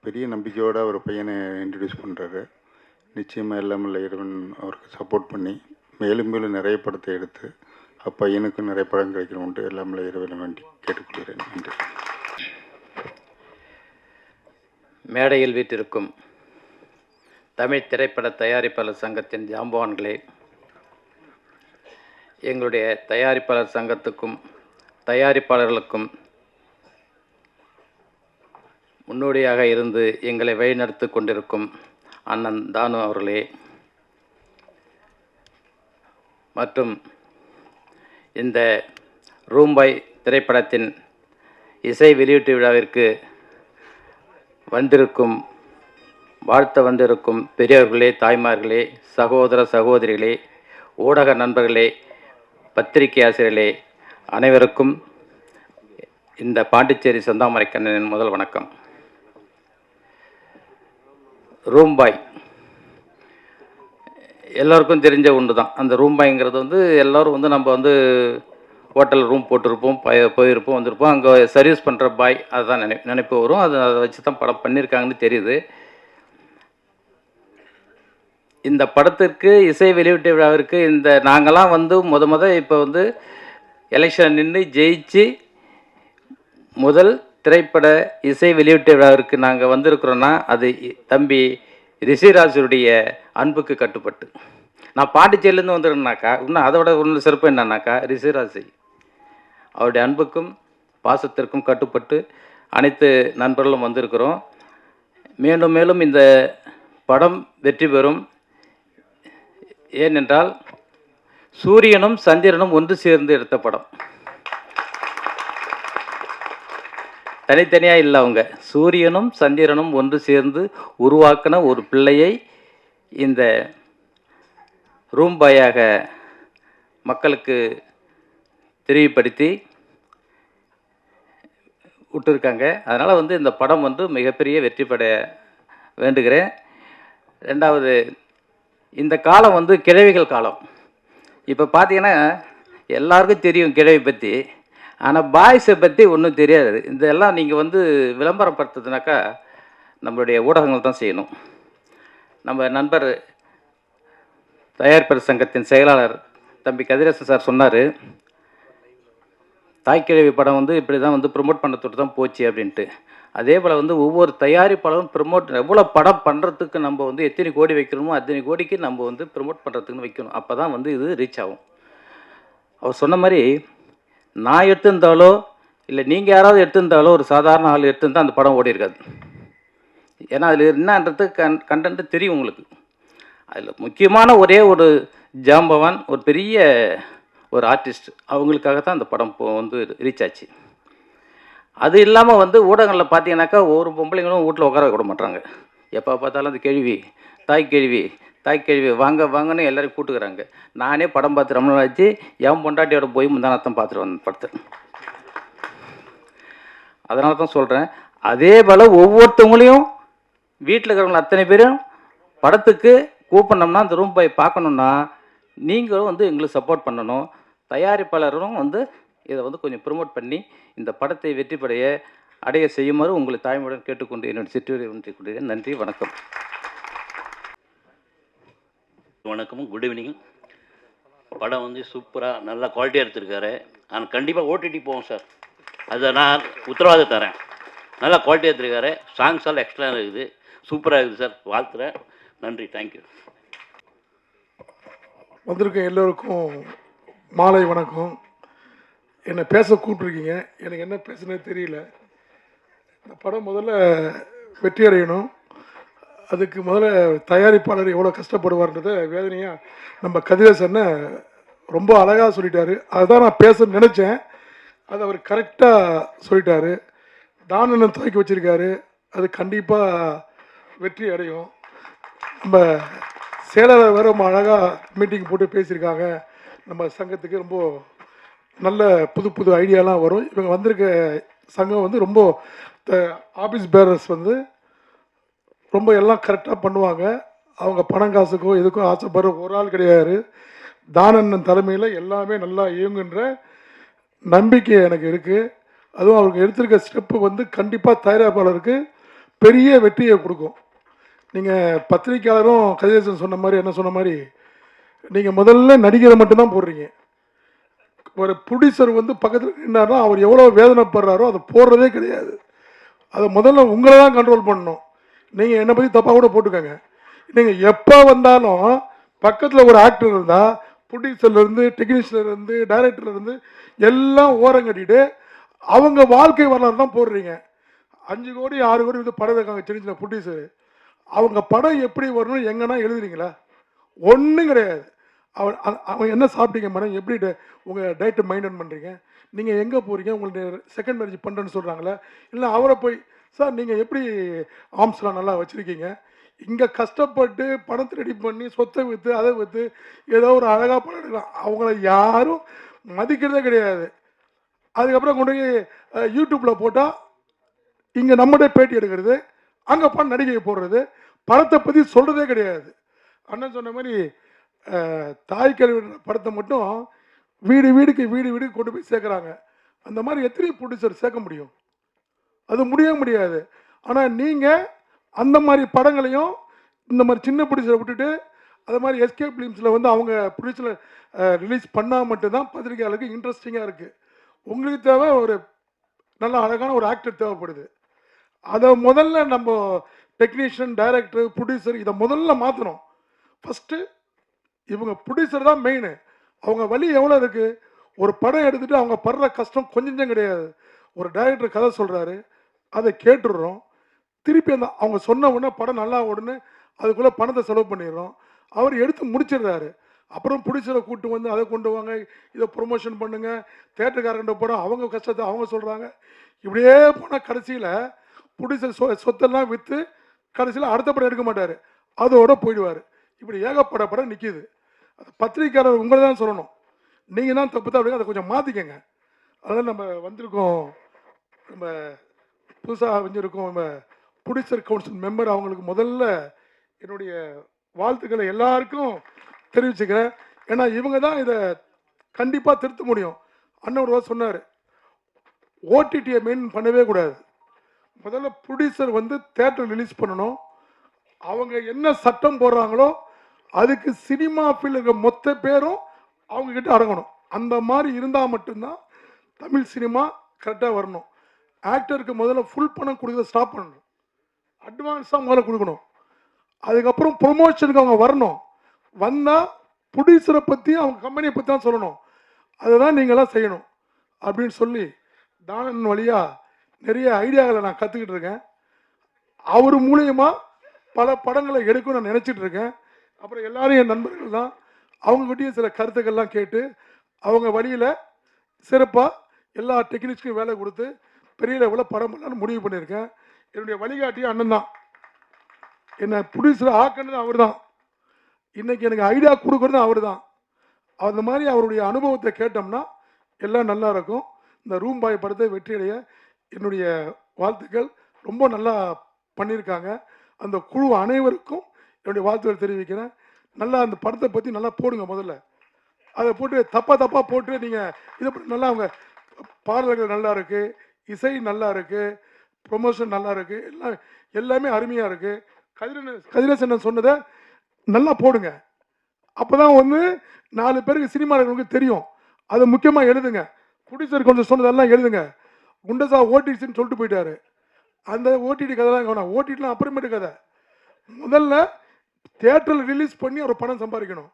பெரிய நம்பிக்கையோடு அவர் பையனை இன்ட்ரடியூஸ் பண்ணுறாரு. நிச்சயமாக எல்லாமே இறைவன் அவருக்கு சப்போர்ட் பண்ணி மேலும் நிறைய படத்தை எடுத்து அப்பையனுக்கும் நிறைய படம் கிடைக்கணும்ட்டு எல்லாமே இறைவனை வேண்டி கேட்டுக்கொள்கிறேன். நன்றி. மேடையில் வீட்டிருக்கும் தமிழ் திரைப்பட தயாரிப்பாளர் சங்கத்தின் ஜாம்பவான்களே, எங்களுடைய தயாரிப்பாளர் சங்கத்துக்கும் தயாரிப்பாளர்களுக்கும் முன்னோடியாக இருந்து எங்களை வழிநடத்தி கொண்டிருக்கும் அண்ணன் தானு அவர்களே, மற்றும் இந்த ரூம்பாய் திரைப்படத்தின் இசை வெளியீட்டு விழாவிற்கு வாழ்த்த வந்திருக்கும் பெரியவர்களே, தாய்மார்களே, சகோதர சகோதரிகளே, ஊடக நண்பர்களே, பத்திரிகை ஆசிரியர்களே, அனைவருக்கும் இந்த பாண்டிச்சேரி செந்தாமரைக்கண்ணனின் முதல் வணக்கம். ரூம்பாய் எல்லோருக்கும் தெரிஞ்ச ஒன்று தான். அந்த ரூம்பாய்ங்கிறது வந்து எல்லோரும் வந்து நம்ம வந்து ஹோட்டல் ரூம் போட்டிருப்போம், போயிருப்போம், வந்திருப்போம். அங்கே சர்வீஸ் பண்ணுற பாய் அதுதான் நினைப்பு வரும். அதை வச்சு தான் படம் பண்ணியிருக்காங்கன்னு தெரியுது. இந்த படத்திற்கு இசை வெளியீட்டு விழாவிற்கு நாங்களாம் வந்து இப்போ வந்து எலெக்ஷன் நின்று ஜெயிச்சு முதல் திரைப்பட இசை வெளியீட்டு விழாவிற்கு நாங்கள் வந்திருக்கிறோன்னா அது தம்பி ரிஷிராஜுடைய அன்புக்கு கட்டுப்பட்டு. நான் பாண்டிச்சேரியிலேருந்து வந்துருக்கேன்னாக்கா இன்னும் அதோட ஒன்று சிறப்பு என்னன்னாக்கா ரிஷிராஜ் அவருடைய அன்புக்கும் பாசத்திற்கும் கட்டுப்பட்டு அனைத்து நண்பர்களும் வந்திருக்கிறோம். மேலும் மேலும் இந்த படம் வெற்றி பெறும். ஏனென்றால் சூரியனும் சந்திரனும் ஒன்று சேர்ந்து எடுத்த படம், தனித்தனியாக இல்லை. அவங்க சூரியனும் சந்திரனும் ஒன்று சேர்ந்து உருவாக்கின ஒரு பிள்ளையை இந்த ரூம்பாயாக மக்களுக்கு தெரியப்படுத்தி விட்டுருக்காங்க. அதனால் வந்து இந்த படம் வந்து மிகப்பெரிய வெற்றி பெற வேண்டுகிறேன். ரெண்டாவது, இந்த காலம் வந்து கிழவிகள் காலம். இப்போ பார்த்தீங்கன்னா எல்லாருக்கும் தெரியும் கிழவி பற்றி, ஆனால் பாய்ஸை பற்றி ஒன்றும் தெரியாது. இதெல்லாம் நீங்கள் வந்து விளம்பரப்படுத்துறதுனாக்கா நம்மளுடைய ஊடகங்கள் தான் செய்யணும். நம்ம நண்பர் தயாரிப்பாளர் சங்கத்தின் செயலாளர் தம்பி கதிரேசன் சார் சொன்னார், தாய்க்கிழவி படம் வந்து இப்படி தான் வந்து ப்ரொமோட் பண்ண தான் போச்சு அப்படின்ட்டு. அதே போல் வந்து ஒவ்வொரு தயாரிப்பாளரும் ப்ரொமோட் எவ்வளோ படம் பண்ணுறதுக்கு நம்ம வந்து எத்தனை கோடி வைக்கணுமோ அத்தனை கோடிக்கு நம்ம வந்து ப்ரொமோட் பண்ணுறதுக்குன்னு வைக்கணும். அப்போ தான் வந்து இது ரீச் ஆகும். அவர் சொன்ன மாதிரி நான் எடுத்திருந்தாலோ இல்லை நீங்கள் யாராவது எடுத்திருந்தாலோ ஒரு சாதாரண ஆள் எடுத்திருந்தால் அந்த படம் ஓடி இருக்காது. ஏன்னா அதில் என்னன்றது கண்டென்ட்டு தெரியும் உங்களுக்கு. அதில் முக்கியமான ஒரே ஒரு ஜாம்பவான் ஒரு பெரிய ஒரு ஆர்டிஸ்ட், அவங்களுக்காக தான் அந்த படம் வந்து ரீச் ஆச்சு. அது இல்லாமல் வந்து ஊடகங்களில் பார்த்தீங்கன்னாக்கா ஒரு பொம்பளைங்களும் வீட்டில் உட்கார விட மாட்டாங்க. எப்போ பார்த்தாலும் அந்த கேள்வி தாய் கேள்வி வாங்க வாங்கன்னு எல்லோரும் கூட்டுக்கிறாங்க. நானே படம் பார்த்து ரொம்ப நாள் ஆச்சு. என் பொண்டாட்டியோட போய் முந்தானத்தான் பார்த்துட்டு வந்தேன் படத்தை. அதனால தான் சொல்கிறேன். அதே போல் ஒவ்வொருத்தவங்களையும் வீட்டில் இருக்கிறவங்க அத்தனை பேரும் படத்துக்கு கூப்பிடணும்னா அந்த ரூம் போய் பார்க்கணுன்னா நீங்களும் வந்து எங்களுக்கு சப்போர்ட் பண்ணணும். தயாரிப்பாளரும் வந்து இதை வந்து கொஞ்சம் ப்ரொமோட் பண்ணி இந்த படத்தை வெற்றி அடைய செய்யுமாறு உங்களை தாய்மையுடன் கேட்டுக்கொண்டு என்னுடைய சிற்றுரை ஒன்றை கொண்டேன். நன்றி, வணக்கம். வணக்கம், குட் ஈவினிங். படம் வந்து சூப்பராக நல்லா குவாலிட்டியாக எடுத்திருக்காரு. ஆனால் கண்டிப்பாக ஓடிடி போவோம் சார், அதை நான் உத்தரவாதம் தரேன். நல்லா குவாலிட்டியாக எடுத்திருக்காரு. சாங்ஸ் எல்லாம் எக்ஸ்ட்ரா இருக்குது, சூப்பராக இருக்குது சார். வாழ்த்துறேன். நன்றி, தேங்க்யூ. வந்திருக்க எல்லோருக்கும் மாலை வணக்கம். என்னை பேச கூப்பிட்ருக்கீங்க, எனக்கு என்ன பேசுனே தெரியல. இந்த படம் முதல்ல வெற்றி அடையணும். அதுக்கு முதல்ல தயாரிப்பாளர் எவ்வளோ கஷ்டப்படுவார்ன்றதை வேதனையாக நம்ம கதிரேசனை ரொம்ப அழகாக சொல்லிட்டாரு. அதுதான் நான் பேச நினச்சேன், அதை அவர் கரெக்டாக சொல்லிட்டாரு. தானண்ணன் துவக்கி வச்சுருக்காரு, அது கண்டிப்பாக வெற்றி அடையும். நம்ம செயலாளர் வேறு ரொம்ப அழகாக மீட்டிங் போட்டு பேசியிருக்காங்க. நம்ம சங்கத்துக்கு ரொம்ப நல்ல புது புது ஐடியாலாம் வரும். இவங்க வந்திருக்க சங்கம் வந்து ரொம்ப ஆஃபீஸ் பேரர்ஸ் வந்து ரொம்ப எல்லாம் கரெக்டாக பண்ணுவாங்க. அவங்க பணம் காசுக்கோ எதுக்கோ ஆசைப்படுற ஒரு ஆள் கிடையாது. தானண்ணன் தலைமையில் எல்லாமே நல்லா இயங்குன்ற நம்பிக்கை எனக்கு இருக்குது. அதுவும் அவங்க எடுத்திருக்க ஸ்டெப்பு வந்து கண்டிப்பாக தயாரிப்பாளருக்கு பெரிய வெற்றியை கொடுக்கும். நீங்கள் பத்திரிக்கையாளரும் கதிரேசன் சொன்ன மாதிரி என்ன சொன்ன மாதிரி நீங்கள் முதல்ல நடிகரை மட்டும்தான் போடுறீங்க. ஒரு ப்ரொடியூசர் வந்து பக்கத்தில் நின்னார்னா அவர் எவ்வளோ வேதனைப்படுறாரோ அதை போடுறதே கிடையாது. அதை முதல்ல உங்களை தான் கண்ட்ரோல் பண்ணணும். நீங்கள் என்னை பற்றி தப்பாக கூட போட்டுக்கோங்க. நீங்கள் எப்போ வந்தாலும் பக்கத்தில் ஒரு ஆக்டர் இருந்தால் ப்ரொடியூசர்லேருந்து டெக்னீஷியன்லேருந்து டைரக்டர்லேருந்து எல்லாம் ஓரம் கட்டிட்டு அவங்க வாழ்க்கை வரலாறு தான் போடுறீங்க. 5 கோடி 6 கோடி வந்து படம் இருக்காங்க சின்ன சின்ன ப்ரொடியூசர். அவங்க படம் எப்படி வரணும்னு எங்கன்னா எழுதுறீங்களா? ஒன்றும் கிடையாது. அவங்க என்ன சாப்பிட்டீங்க மேடம், எப்படி உங்கள் டயட்டை மெயின்டைன் பண்ணுறீங்க, நீங்கள் எங்கே போகிறீங்க, உங்களுக்கு செகண்ட் மேரேஜ் பண்ணுறேன்னு சொல்கிறாங்களே, இல்லை அவரை போய் சார் நீங்கள் எப்படி ஆர்ம்ஸ்லாம் நல்லா வச்சுருக்கீங்க, இங்கே கஷ்டப்பட்டு பணத்தை ரெடி பண்ணி சொத்தை விற்று அதை விற்று ஏதோ ஒரு அழகாக படம் எடுக்கலாம். அவங்கள யாரும் மதிக்கிறதே கிடையாது. அதுக்கப்புறம் கொண்டு போய் யூடியூப்பில் போட்டால் இங்கே நம்மகிட்ட பேட்டி எடுக்கிறது, அங்கே பணம் நடிகை போடுறது, படத்தை பற்றி சொல்கிறதே கிடையாது. அண்ணன் சொன்ன மாதிரி தாய் கல்வி படத்தை மட்டும் வீடு வீடுக்கு கொண்டு போய் சேர்க்குறாங்க. அந்த மாதிரி எத்தனை ப்ரொடியூசர் சேர்க்க முடியும்? அது முடியாது. ஆனால் நீங்கள் அந்த மாதிரி படங்களையும் இந்த மாதிரி சின்ன ப்ரொடியூசரை விட்டுட்டு அது மாதிரி எஸ்கேப் ஃபிலிம்ஸில் வந்து அவங்க ப்ரொடியூசரை ரிலீஸ் பண்ணால் மட்டும்தான் பத்திரிகையாளருக்கு இன்ட்ரெஸ்டிங்காக இருக்குது. உங்களுக்கு தேவை ஒரு நல்ல அழகான ஒரு ஆக்டர் தேவைப்படுது. அதை முதல்ல நம்ம டெக்னீஷியன், டைரக்டர், ப்ரொடியூசர் இதை முதல்ல மாற்றணும். ஃபஸ்ட்டு இவங்க ப்ரொடியூசர் தான் மெயின். அவங்க வலி எவ்வளோ இருக்குது, ஒரு படம் எடுத்துகிட்டு அவங்க படுற கஷ்டம் கொஞ்சம் கிடையாது. ஒரு டைரக்டர் கதை சொல்கிறாரு, அதை கேட்டுடுறோம், திருப்பி அந்த அவங்க சொன்ன உடனே படம் நல்லா ஓடுன்னு அதுக்குள்ளே பணத்தை செலவு பண்ணிடுறோம். அவர் எடுத்து முடிச்சிடுறாரு. அப்புறம் ப்ரொடியூசரை கூப்பிட்டு வந்து அதை கொண்டு வாங்க, இதை ப்ரொமோஷன் பண்ணுங்கள், தேட்டருக்காரங்கிட்ட போனால் அவங்க கஷ்டத்தை அவங்க சொல்கிறாங்க. இப்படியே போனால் கடைசியில் ப்ரொடியூசர் சொத்தெல்லாம் விற்று கடைசியில் அடுத்த படம் எடுக்க மாட்டார், அதோட போயிடுவார். இப்படி ஏகப்பட படம் நிற்கிது. அது பத்திரிக்கையாளர் உங்களை தான் சொல்லணும், நீங்கள் தான் தப்பு தான் அப்படிங்க, அதை கொஞ்சம் மாற்றிக்கங்க. அதனால் நம்ம வந்திருக்கோம், நம்ம புதுசாக அமைஞ்சிருக்கோம் நம்ம ப்ரொடியூசர் கவுன்சில் மெம்பர், அவங்களுக்கு முதல்ல என்னுடைய வாழ்த்துக்களை எல்லாருக்கும் தெரிவிச்சுக்கிறேன். ஏன்னா இவங்க தான் இதை கண்டிப்பாக திருத்த முடியும். அண்ணன் ஒரு சொன்னார், ஓடிடியை மெயின் பண்ணவே கூடாது. முதல்ல ப்ரொடியூசர் வந்து தேட்டர் ரிலீஸ் பண்ணணும். அவங்க என்ன சட்டம் போடுறாங்களோ அதுக்கு சினிமா ஃபீல்டு இருக்க மொத்த பேரும் அவங்கக்கிட்ட அடங்கணும். அந்த மாதிரி இருந்தால் மட்டும்தான் தமிழ் சினிமா கரெக்டாக வரணும். ஆக்டருக்கு முதல்ல ஃபுல் பணம் கொடுக்குறத ஸ்டாப் பண்ணணும், அட்வான்ஸாக முதல்ல கொடுக்கணும். அதுக்கப்புறம் ப்ரொமோஷனுக்கு அவங்க வரணும். வந்தால் ப்ரொடியூசரை பற்றி அவங்க கம்பெனியை பற்றி தான் சொல்லணும். அதை தான் நீங்களாம் செய்யணும் அப்படின்னு சொல்லி தானன் வழியாக நிறைய ஐடியாக்களை நான் கற்றுக்கிட்டு இருக்கேன். அவர் மூலியமா பல படங்களை எடுக்கணும்னு நான் நினச்சிட்டு இருக்கேன். அப்புறம் எல்லாரும் என் நண்பர்கள் தான், அவங்ககிட்டயும் சில கருத்துக்கள்லாம் கேட்டு அவங்க வழியில் சிறப்பாக எல்லா டெக்னிக்ஸ்க்கும் வேலை கொடுத்து பெரிய லெவலில் படம் பண்ணலான்னு முடிவு பண்ணியிருக்கேன். என்னுடைய வழிகாட்டியும் அண்ணன் தான், என்னை ப்ரொடியூசர் ஆக்கினது அவர் தான், இன்றைக்கி எனக்கு ஐடியா கொடுக்குறது அவர் தான். அந்த மாதிரி அவருடைய அனுபவத்தை கேட்டோம்னா எல்லாம் நல்லா இருக்கும். இந்த ரூம் பாய் படத்தை வெற்றியடைய என்னுடைய வாழ்த்துக்கள். ரொம்ப நல்லா பண்ணியிருக்காங்க. அந்த குழு அனைவருக்கும் என்னுடைய வாழ்த்துக்கள் தெரிவிக்கிறேன். நல்லா அந்த படத்தை பற்றி நல்லா போடுங்க. முதல்ல அதை போட்டு தப்பாக போட்டு நீங்கள் இதை நல்லா அவங்க பாடல்கள் நல்லா இருக்குது, இசை நல்லா இருக்குது, ப்ரொமோஷன் நல்லா இருக்குது, எல்லாமே அருமையாக இருக்குது. கதிரேசன் சொன்னதை நல்லா போடுங்க. அப்போ தான் வந்து 4 பேருக்கு சினிமாவுக்கு தெரியும். அதை முக்கியமாக எழுதுங்க. ப்ரொடியூசர் கொஞ்சம் சொன்னதெல்லாம் எழுதுங்க. குண்டசா ஓடிடின்னு சொல்லிட்டு போயிட்டாரு. அந்த ஓடிடி கதைலாம் வேணாம், ஓடிடிலாம் அப்புறமேட்டு கதை. முதல்ல தியேட்டரில் ரிலீஸ் பண்ணி ஒரு பணம் சம்பாதிக்கணும்.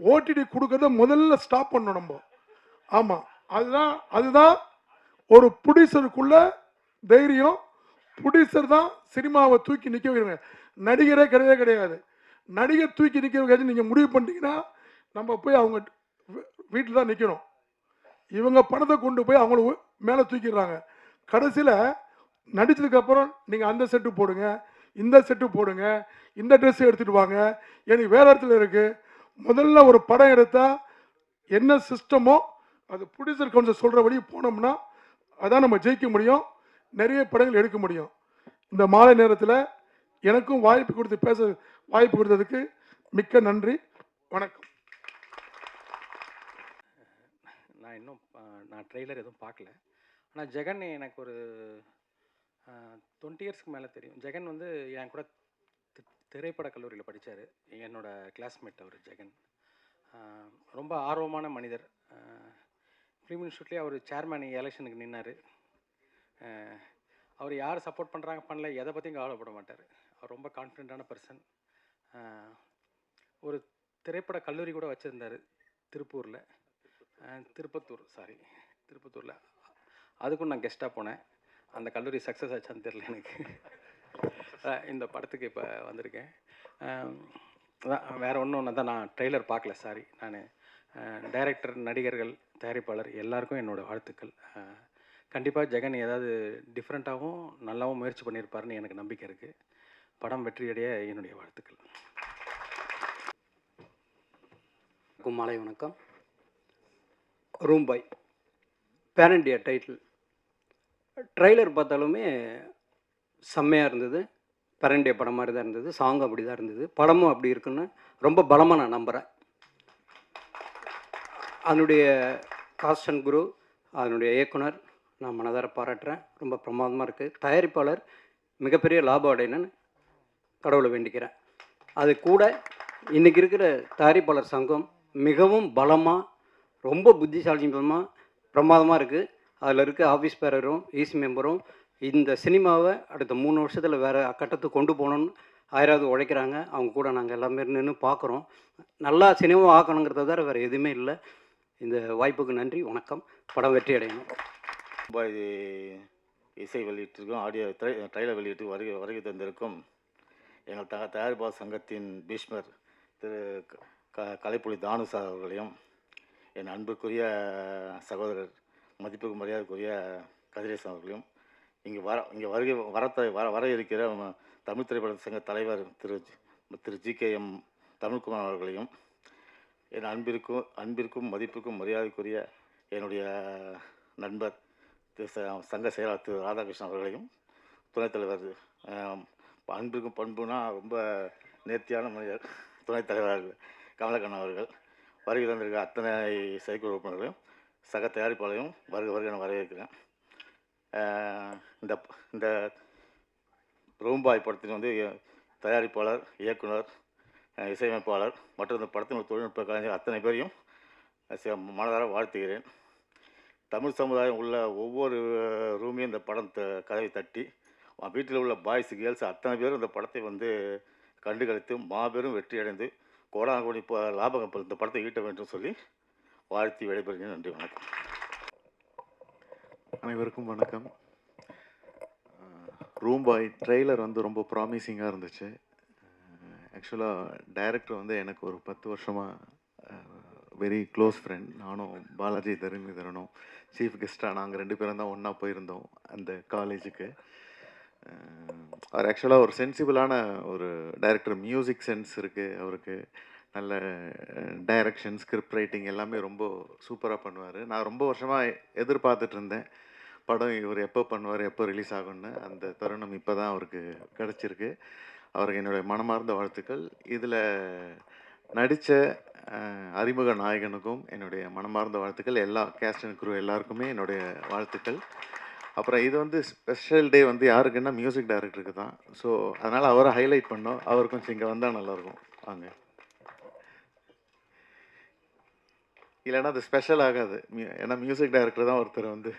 ஓடிடி கொடுக்கறத முதல்ல ஸ்டாப் பண்ணணும் நம்ம. ஆமாம், அதுதான் ஒரு ப்ரொடியூசருக்குள்ள தைரியம். ப்ரொடியூசர் தான் சினிமாவை தூக்கி நிற்க வைக்கிறவங்க, நடிகரே கிடையவே கிடையாது. நடிகர் தூக்கி நிற்க வைக்காது நீங்கள் முடிவு பண்ணிட்டீங்கன்னா நம்ம போய் அவங்க வீட்டில் தான் நிற்கணும். இவங்க பணத்தை கொண்டு போய் அவங்கள மேலே தூக்கிடுறாங்க. கடைசியில் நடித்ததுக்கப்புறம் நீங்கள் அந்த செட்டு போடுங்க, இந்த செட்டு போடுங்க, இந்த ட்ரெஸ் எடுத்துகிட்டு வாங்க, எனக்கு வேறு இடத்துல இருக்குது. முதல்ல ஒரு படம் எடுத்தால் என்ன சிஸ்டமோ அது ப்ரொடியூசர் கவுன்சில் சொல்கிற வழி போனோம்னா அதான் நம்ம ஜெயிக்க முடியும், நிறைய படங்கள் எடுக்க முடியும். இந்த மாலை நேரத்தில் எனக்கும் வாய்ப்பு கொடுத்ததுக்கு மிக்க நன்றி. வணக்கம். நான் ட்ரெய்லர் எதுவும் பார்க்கல. ஆனால் ஜெகன் எனக்கு ஒரு 20 இயர்ஸ்க்கு மேலே தெரியும். ஜெகன் வந்து என் கூட திரைப்பட கல்லூரியில் படித்தார். என்னோட கிளாஸ்மேட் அவர் ஜெகன். ரொம்ப ஆர்வமான மனிதர். ஃபிலிம் இன்ஸ்டியூட்லேயே அவர் சேர்மேன் எலெக்ஷனுக்கு நின்னார். அவர் யார் சப்போர்ட் பண்ணுறாங்க பண்ணல எதை பற்றியும் கவலைப்பட மாட்டார். அவர் ரொம்ப கான்ஃபிடென்ட்டான பர்சன். ஒரு திரைப்பட கல்லூரி கூட வச்சுருந்தார் திருப்பத்தூரில். அதுக்கும் நான் கெஸ்ட்டாக போனேன். அந்த கல்லூரி சக்ஸஸ் ஆச்சான்னு தெரில எனக்கு. இந்த படத்துக்கு இப்போ வந்திருக்கேன். வேறு ஒன்றும் தான், நான் ட்ரெய்லர் பார்க்கல, சாரி. நான் டைரக்டர், நடிகர்கள், தயாரிப்பாளர் எல்லாருக்கும் என்னோடய வாழ்த்துக்கள். கண்டிப்பாக ஜெகன் ஏதாவது டிஃப்ரெண்ட்டாகவும் நல்லாவும் முயற்சி பண்ணியிருப்பாருன்னு எனக்கு நம்பிக்கை இருக்குது. படம் வெற்றியடைய என்னுடைய வாழ்த்துக்கள். மாலை வணக்கம். Room boy pan India title. Trailer பார்த்தாலுமே செம்மையாக இருந்தது. பேன் இண்டியா படம் மாதிரி தான் இருந்தது. சாங் அப்படி தான் இருந்தது. படமும் அப்படி இருக்குன்னு ரொம்ப பலமாக நான் நம்புகிறேன். அதனுடைய காஸ்ட் அண்ட் குரு, அதனுடைய இயக்குனர் நான் மனதார பாராட்டுறேன். ரொம்ப பிரமாதமாக இருக்குது. தயாரிப்பாளர் மிகப்பெரிய லாபம் அடையணுன்னு கடவுளை வேண்டிக்கிறேன். அது கூட இன்றைக்கி இருக்கிற தயாரிப்பாளர் சங்கம் மிகவும் பலமாக, ரொம்ப புத்திசாலித்தனமாக, பிரமாதமாக இருக்குது. அதில் இருக்க ஆஃபீஸ் பேரரும், ஈசி மெம்பரும் இந்த சினிமாவை அடுத்த 3 வருஷத்தில் வேறு கட்டத்துக்கு கொண்டு போகணுன்னு 1000வது உழைக்கிறாங்க. அவங்க கூட நாங்கள் எல்லாமே நின்று பார்க்குறோம். நல்லா சினிமா ஆக்கணுங்கிறத தவிர வேறு எதுவுமே இல்லை. இந்த வாய்ப்புக்கு நன்றி, வணக்கம். படம் வெற்றி அடையணும். இசை வெளியீட்டிற்கும் ஆடியோ ட்ரைலர் வெளியீட்டு வருகை தந்திருக்கும் எங்கள் தயாரிப்பாளர் சங்கத்தின் பீஷ்மர் திரு கலைப்புலி தானு சார் அவர்களையும், என் அன்புக்குரிய சகோதரர் மதிப்புக்கு மரியாதைக்குரிய கதிரேசன் அவர்களையும், இங்கே வர இருக்கிற தமிழ் திரைப்பட சங்க தலைவர் திரு ஜிகேஎம் தமிழ்குமார் அவர்களையும், என் அன்பிற்கும் மதிப்புக்கும் மரியாதைக்குரிய என்னுடைய நண்பர் சங்க செயலாளர் திரு ராதாகிருஷ்ணன் அவர்களையும், துணைத் தலைவர் அன்பிற்கும் பண்புனா ரொம்ப நேர்த்தியான மனிதர் துணைத் தலைவர் கமலக்கண்ணன் அவர்கள், வருகை தந்திருக்க அத்தனை செயற்குழு உறுப்பினர்களையும் சக தயாரிப்பாளையும் வருக நான் வரவேற்கிறேன். இந்த ரூம்பாய் படத்தின் வந்து தயாரிப்பாளர், இயக்குனர், இசையமைப்பாளர் மற்றும் இந்த படத்தின் தொழில்நுட்ப கலைஞர் அத்தனை பேரையும் மனதார வாழ்த்துகிறேன். தமிழ் சமுதாயம் உள்ள ஒவ்வொரு ரூமையும் இந்த படம் கதவை தட்டி வீட்டில் உள்ள பாய்ஸ் கேர்ள்ஸ் அத்தனை பேரும் இந்த படத்தை வந்து கண்டுகளித்து மாபெரும் வெற்றி அடைந்து கோடாங்கோடி லாபம் இந்த படத்தை ஈட்ட வேண்டும் சொல்லி வாழ்த்தி விடைபெறுகிறேன். நன்றி, வணக்கம். அனைவருக்கும் வணக்கம். ரூம்பாய் ட்ரெய்லர் வந்து ரொம்ப ப்ராமிசிங்காக இருந்துச்சு. ஆக்சுவலாக டைரக்டர் வந்து எனக்கு ஒரு 10 வருஷமாக வெரி க்ளோஸ் ஃப்ரெண்ட். நானும் பாலாஜி தரணும் சீஃப் கெஸ்ட்டாக நாங்கள் 2 பேரும் தான் ஒன்றா போயிருந்தோம் அந்த காலேஜுக்கு. அவர் ஆக்சுவலாக ஒரு சென்சிபிளான ஒரு டைரக்டர், மியூசிக் சென்ஸ் இருக்குது அவருக்கு, நல்ல டைரக்ஷன், ஸ்கிரிப்ட் ரைட்டிங் எல்லாமே ரொம்ப சூப்பராக பண்ணுவார். நான் ரொம்ப வருஷமாக எதிர்பார்த்துட்டு இருந்தேன் படம் இவர் எப்போ பண்ணுவார், எப்போ ரிலீஸ் ஆகும்னு. அந்த தருணம் இப்போ தான் அவருக்கு கிடச்சிருக்கு. அவருக்கு என்னுடைய மனமார்ந்த வாழ்த்துக்கள். இதில் நடித்த அறிமுக நாயகனுக்கும் என்னுடைய மனமார்ந்த வாழ்த்துக்கள். எல்லா கேஸ்ட் அண்ட் க்ரூ எல்லாருக்குமே என்னுடைய வாழ்த்துக்கள். அப்புறம் இது வந்து ஸ்பெஷல் டே வந்து யாருக்குன்னா மியூசிக் டைரக்டருக்கு தான். ஸோ அதனால் அவரை ஹைலைட் பண்ணோம். அவர் கொஞ்சம் இங்கே வந்தால் நல்லாயிருக்கும். வாங்க, இல்லைன்னா அது ஸ்பெஷல் ஆகாது. ஏன்னா மியூசிக் டைரக்டர் தான் ஒருத்தர் வந்து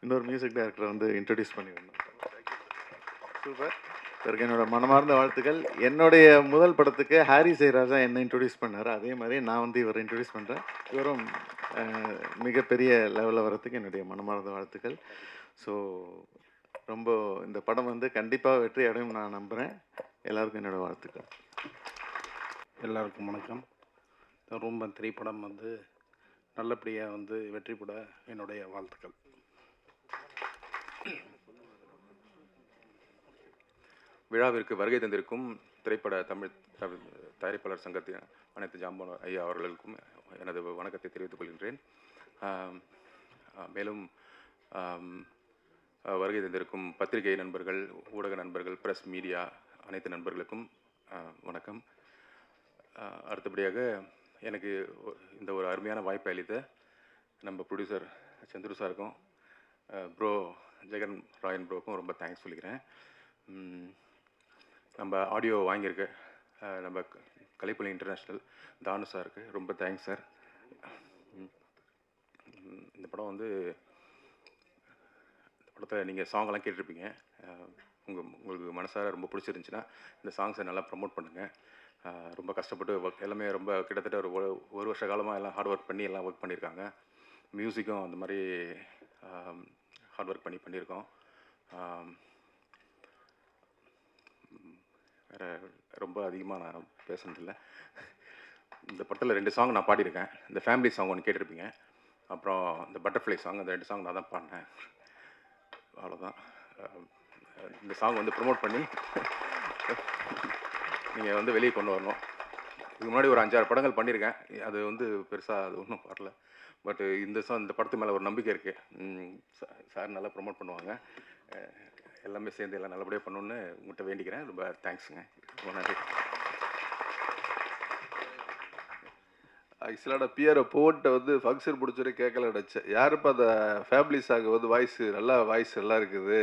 இன்னொரு மியூசிக் டைரக்டரை வந்து இன்ட்ரடியூஸ் பண்ணியிருந்தோம். சூப்பர். இவருக்கு என்னோட மனமார்ந்த வாழ்த்துக்கள். என்னுடைய முதல் படத்துக்கு ஹாரி ஜெயராஜா என்னை இன்ட்ரடியூஸ் பண்ணார். அதே மாதிரி நான் வந்து இவரை இன்ட்ரடியூஸ் பண்ணுறேன். இவரும் மிகப்பெரிய லெவலில் வரத்துக்கு என்னுடைய மனமார்ந்த வாழ்த்துக்கள். ஸோ ரொம்ப இந்த படம் வந்து கண்டிப்பாக வெற்றி அடையும் நான் நம்புகிறேன். எல்லாருக்கும் என்னோடய வாழ்த்துக்கள். எல்லாருக்கும் வணக்கம். ரொம்ப திரைப்படம் வந்து நல்லபடியாக வந்து வெற்றி பெற என்னுடைய வாழ்த்துக்கள். விழாவிற்கு வருகை தந்திருக்கும் திரைப்பட தமிழ் தயாரிப்பாளர் சங்கத்தின் அனைத்து ஜாம்பன் ஐயா அவர்களுக்கும் எனது வணக்கத்தை தெரிவித்துக் கொள்கின்றேன். மேலும் வருகை தந்திருக்கும் பத்திரிகை நண்பர்கள், ஊடக நண்பர்கள், பிரஸ் மீடியா அனைத்து நண்பர்களுக்கும் வணக்கம். அடுத்தபடியாக எனக்கு இந்த ஒரு அருமையான வாய்ப்பை அளித்த நம்ம ப்ரொடியூசர் சந்துரு சாருக்கும் ப்ரோ ஜெகன் ராயன் ப்ரோக்கும் ரொம்ப தேங்க்ஸ் சொல்லிக்கிறேன். நம்ம ஆடியோ வாங்கியிருக்க நம்ம கலைப்புலி இன்டர்நேஷ்னல் தானு சாருக்கு ரொம்ப தேங்க்ஸ் சார். இந்த படம் வந்து இந்த படத்தை நீங்கள் சாங்கெல்லாம் கேட்டிருப்பீங்க. உங்களுக்கு மனசார ரொம்ப பிடிச்சிருந்துச்சின்னா இந்த சாங்ஸை நல்லா ப்ரமோட் பண்ணுங்கள். ரொம்ப கஷ்டப்பட்டு எல்லாமே ரொம்ப கிட்டத்தட்ட ஒரு வருஷ காலமாக எல்லாம் ஹார்ட் ஒர்க் பண்ணி எல்லாம் ஒர்க் பண்ணியிருக்காங்க. மியூசிக்கும் அந்த மாதிரி ஹார்ட் ஒர்க் பண்ணியிருக்கோம். வேறு ரொம்ப அதிகமாக நான் பேசுனதில்லை. இந்த படத்தில் 2 சாங் நான் பாடியிருக்கேன். இந்த ஃபேமிலி சாங் ஒன்று கேட்டிருப்பீங்க, அப்புறம் இந்த பட்டர்ஃப்ளை சாங், அந்த 2 சாங் நான் தான் பாடினேன். அவ்வளோதான். இந்த சாங் வந்து ப்ரமோட் பண்ணி நீங்கள் வந்து வெளியே கொண்டு வரணும். இதுக்கு முன்னாடி ஒரு 5-6 படங்கள் பண்ணியிருக்கேன். அது வந்து பெருசாக அது ஒன்றும் வரல. பட் இந்த படத்து மேலே ஒரு நம்பிக்கை இருக்குது. சார் நல்லா ப்ரமோட் பண்ணுவாங்க. எல்லாமே சேர்ந்து எல்லாம் நல்லபடியாக பண்ணணுன்னு உங்கள்கிட்ட வேண்டிக்கிறேன். ரொம்ப தேங்க்ஸுங்க. ரொம்ப நன்றி. ஆக்சுவலாக பிஆரை போட்ட வந்து ஃபங்க்ஷன் முடிச்சோடனே கேட்கல நினச்சேன். யாருப்பா அந்த ஃபேமிலி சாங் வந்து வாய்ஸ் நல்லா இருக்குது,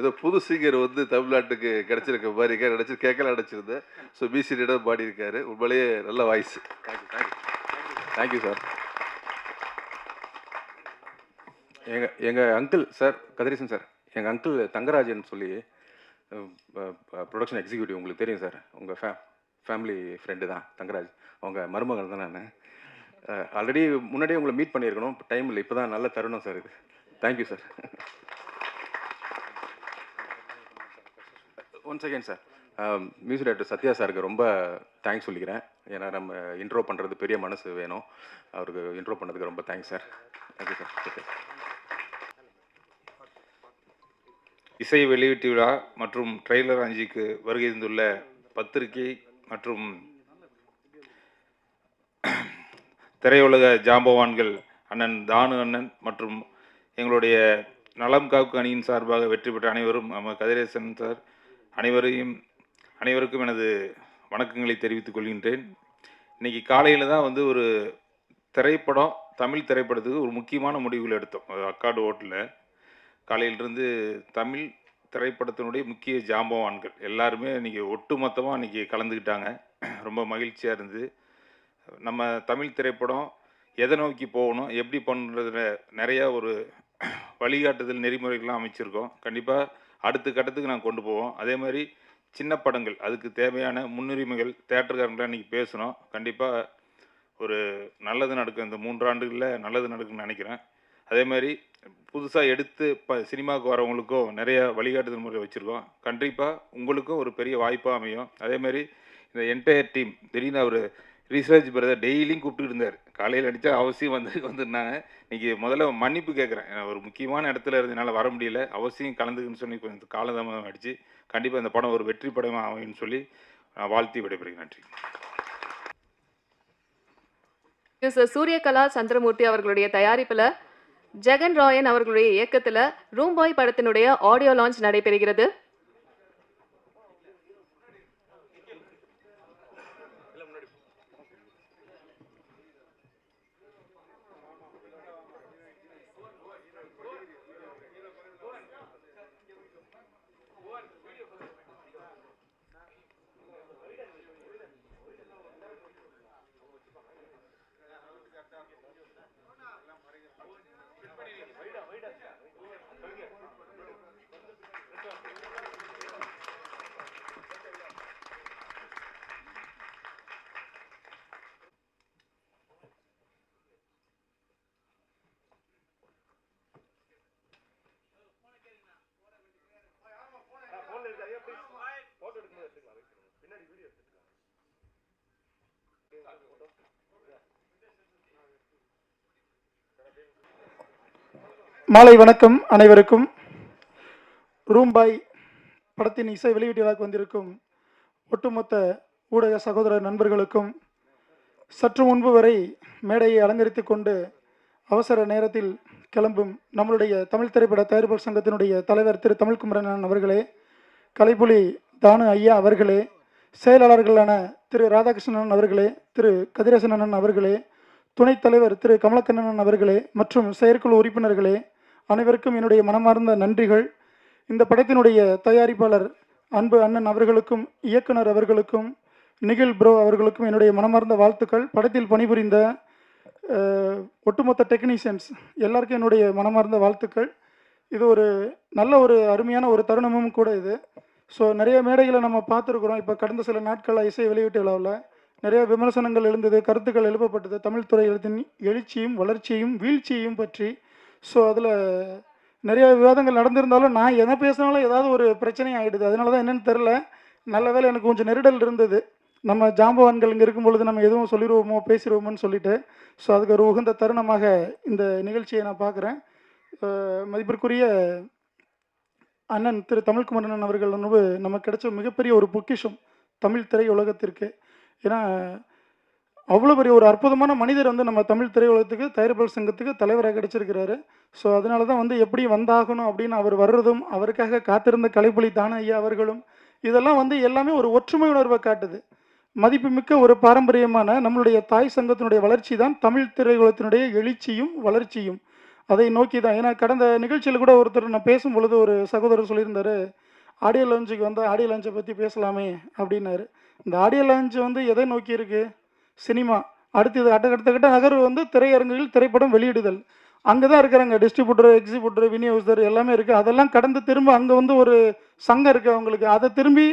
ஏதோ புது சிங்கர் வந்து தமிழ்நாட்டுக்கு கிடச்சிருக்க மாதிரி நினச்சி கேட்கல நினச்சிருந்தேன். ஸோ பிசிடியிடம் பாடியிருக்காரு. உண்மையிலேயே நல்ல வாய்ஸ். Thank you sir. எங்கள் அங்கிள் சார் கதிரேசன் சார் எங்கள் அங்கிள் தங்கராஜன் சொல்லி ப்ரொடக்ஷன் எக்ஸிக்யூட்டிவ் உங்களுக்கு தெரியும் சார், உங்கள் ஃபேமிலி ஃப்ரெண்டு தான் தங்கராஜ், அவங்க மருமகள் தான் நான். ஆல்ரெடி முன்னாடியே உங்களை மீட் பண்ணியிருக்கணும், டைம் இல்லை, இப்போ தான் நல்ல தருணம் சார் இது. Thank you sir. One second sir, music director Sathya சாருக்கு ரொம்ப தேங்க்ஸ் சொல்லிக்கிறேன். ஏன்னா நம்ம இன்ட்ரோ பண்ணுறது பெரிய மனசு வேணும், அவருக்கு இன்ட்ரோ பண்ணதுக்கு ரொம்ப thanks sir. Thank you sir. Okay. இசை வெளியீட்டு விழா மற்றும் ட்ரெய்லர் அஞ்சுக்கு வருகை தந்துள்ள பத்திரிகை மற்றும் திரையுலக ஜாம்பவான்கள் அண்ணன் தானு அண்ணன் மற்றும் எங்களுடைய நலம் காக்கு அணியின் சார்பாக வெற்றி பெற்ற அனைவரும், நம்ம கதிரேசன் சார், அனைவருக்கும் எனது வணக்கங்களை தெரிவித்துக் கொள்கின்றேன். இன்றைக்கி காலையில் தான் வந்து ஒரு திரைப்படம், தமிழ் திரைப்படத்துக்கு ஒரு முக்கியமான முடிவுகள் எடுத்தோம். அக்காடு ஓட்டில் காலையிலிருந்து தமிழ் திரைப்படத்தினுடைய முக்கிய ஜாம்பவான்கள் எல்லாருமே இன்றைக்கி ஒட்டுமொத்தமாக இன்றைக்கி கலந்துக்கிட்டாங்க. ரொம்ப மகிழ்ச்சியாக இருந்தது. நம்ம தமிழ் திரைப்படம் எதை நோக்கி போகணும், எப்படி பண்ணுறதுல நிறையா ஒரு வழிகாட்டுதல் நெறிமுறைகள்லாம் அமைச்சிருக்கோம். கண்டிப்பாக அடுத்த கட்டத்துக்கு நான் கொண்டு போவோம். அதே மாதிரி சின்ன படங்கள் அதுக்கு தேவையான முன்னுரிமைகள் தேட்டருக்காரங்களாம் இன்றைக்கி பேசணும். கண்டிப்பாக ஒரு நல்லது நடக்கும், இந்த 3 ஆண்டுகளில் நல்லது நடக்குன்னு நினைக்கிறேன். அதே மாதிரி புதுசாக எடுத்து சினிமாவுக்கு வரவங்களுக்கும் நிறைய வழிகாட்டுதல் முறை வச்சுருக்கோம். கண்டிப்பாக உங்களுக்கும் ஒரு பெரிய வாய்ப்பாக அமையும். அதேமாதிரி இந்த என்டையர் டீம், திடீர்னு அவர் ரிசர்ச் பிரதர் டெய்லியும் கூப்பிட்டு இருந்தார், காலையில் அடித்தா அவசியம் வந்துருந்தாங்க. இன்றைக்கி முதல்ல மன்னிப்பு கேட்குறேன், ஒரு முக்கியமான இடத்துல இருந்ததுனால வர முடியல, அவசியம் கலந்துக்குன்னு சொல்லி கொஞ்சம் காலதாமதம் அடித்து கண்டிப்பாக இந்த படம் ஒரு வெற்றி படமாக அமையும்னு சொல்லி நான் வாழ்த்தி விடைபெறுகிறேன். நன்றி. சூரியகலா சந்திரமூர்த்தி அவர்களுடைய தயாரிப்பில் ஜெகன் ராயன் அவர்களுடைய இயக்கத்தில் ரூம்பாய் படத்தினுடைய ஆடியோ லான்ச் நடைபெறுகிறது. மாலை வணக்கம் அனைவருக்கும். ரூம்பாய் படத்தின் இசை வெளியீட்டு விழாக்கு வந்திருக்கும் ஒட்டுமொத்த ஊடக சகோதர நண்பர்களுக்கும், சற்று முன்பு வரை மேடையை அலங்கரித்து கொண்டு அவசர நேரத்தில் கிளம்பும் நம்மளுடைய தமிழ் திரைப்பட தயாரிப்பாளர் சங்கத்தினுடைய தலைவர் திரு தமிழ்குமரன் அவர்களே, கலைப்புலி தானு ஐயா அவர்களே, செயலாளர்களான திரு ராதாகிருஷ்ணன் அவர்களே, திரு கதிரேசன் அண்ணன் அவர்களே, துணைத் தலைவர் திரு கமலக்கண்ணன் அவர்களே மற்றும் செயற்குழு உறுப்பினர்களே, அனைவருக்கும் என்னுடைய மனமார்ந்த நன்றிகள். இந்த படத்தினுடைய தயாரிப்பாளர் அன்பு அண்ணன் அவர்களுக்கும், இயக்குனர் அவர்களுக்கும், நிகில் ப்ரோ அவர்களுக்கும் என்னுடைய மனமார்ந்த வாழ்த்துக்கள். படத்தில் பணிபுரிந்த ஒட்டுமொத்த டெக்னீஷியன்ஸ் எல்லாருக்கும் என்னுடைய மனமார்ந்த வாழ்த்துக்கள். இது ஒரு நல்ல ஒரு அருமையான ஒரு தருணமும் கூட இது. ஸோ நிறைய மேடைகளை நம்ம பார்த்துருக்குறோம். இப்போ கடந்த சில நாட்களாக இசை வெளியீட்டு விழாவில் நிறைய விமர்சனங்கள் எழுந்தது, கருத்துக்கள் எழுப்பப்பட்டது தமிழ் துறையின் எழுச்சியும் வளர்ச்சியையும் வீழ்ச்சியையும் பற்றி. ஸோ அதில் நிறைய விவாதங்கள் நடந்திருந்தாலும் நான் எதை பேசினாலும் ஏதாவது ஒரு பிரச்சனை ஆகிடுது. அதனால தான் என்னென்னு தெரில, நல்ல வேளை எனக்கு கொஞ்சம் நெருடல் இருந்தது. நம்ம ஜாம்பவான்கள் இங்கே இருக்கும் பொழுது நம்ம எதுவும் சொல்லிடுவோமோ பேசிடுவோமோன்னு சொல்லிட்டு. ஸோ அதுக்கு ஒரு உகந்த தருணமாக இந்த நிகழ்ச்சியை நான் பார்க்குறேன். மதிப்பிற்குரிய அண்ணன் திரு தமிழ்குமரன் அவர்கள் நமக்கு கிடைச்ச மிகப்பெரிய ஒரு பொக்கிஷம் தமிழ் திரையுலகத்திற்கு. ஏன்னா அவ்வளோ பெரிய ஒரு அற்புதமான மனிதர் நம்ம தமிழ் திரையுலகத்துக்கு தயாரிப்பாளர் சங்கத்துக்கு தலைவராக கிடைச்சிருக்கிறாரு. ஸோ அதனால தான் எப்படி வந்தாகணும் அப்படின்னு அவர் வர்றதும், அவருக்காக காத்திருந்த கலைப்புலி தானு ஐயா அவர்களும், இதெல்லாம் எல்லாமே ஒரு ஒற்றுமை உணர்வை காட்டுது. மதிப்புமிக்க ஒரு பாரம்பரியமான நம்மளுடைய தாய் சங்கத்தினுடைய வளர்ச்சி தான் தமிழ் திரையுலகத்தினுடைய எழுச்சியும் வளர்ச்சியும். அதை நோக்கி தான். ஏன்னா கடந்த நிகழ்ச்சியில் கூட ஒருத்தர் நான் பேசும் பொழுது ஒரு சகோதரர் சொல்லியிருந்தார், ஆடியோ லான்ச்சுக்கு ஆடியோ லான்ச்சை பற்றி பேசலாமே அப்படின்னாரு. இந்த ஆடியோ லான்ச் எதை நோக்கி இருக்குது? சினிமா. அடுத்தது அடுத்த கட்ட நகர்வு திரையரங்குகளில் திரைப்படம் வெளியிடுதல். அங்கே தான் இருக்கிறாங்க டிஸ்ட்ரிபியூட்டர், எக்ஸிபியூட்டர், விநியோகஸ்தர் எல்லாமே இருக்குது. அதெல்லாம் கடந்து திரும்ப அங்கே வந்து ஒரு சங்கம் இருக்குது அவங்களுக்கு. அதை திரும்பி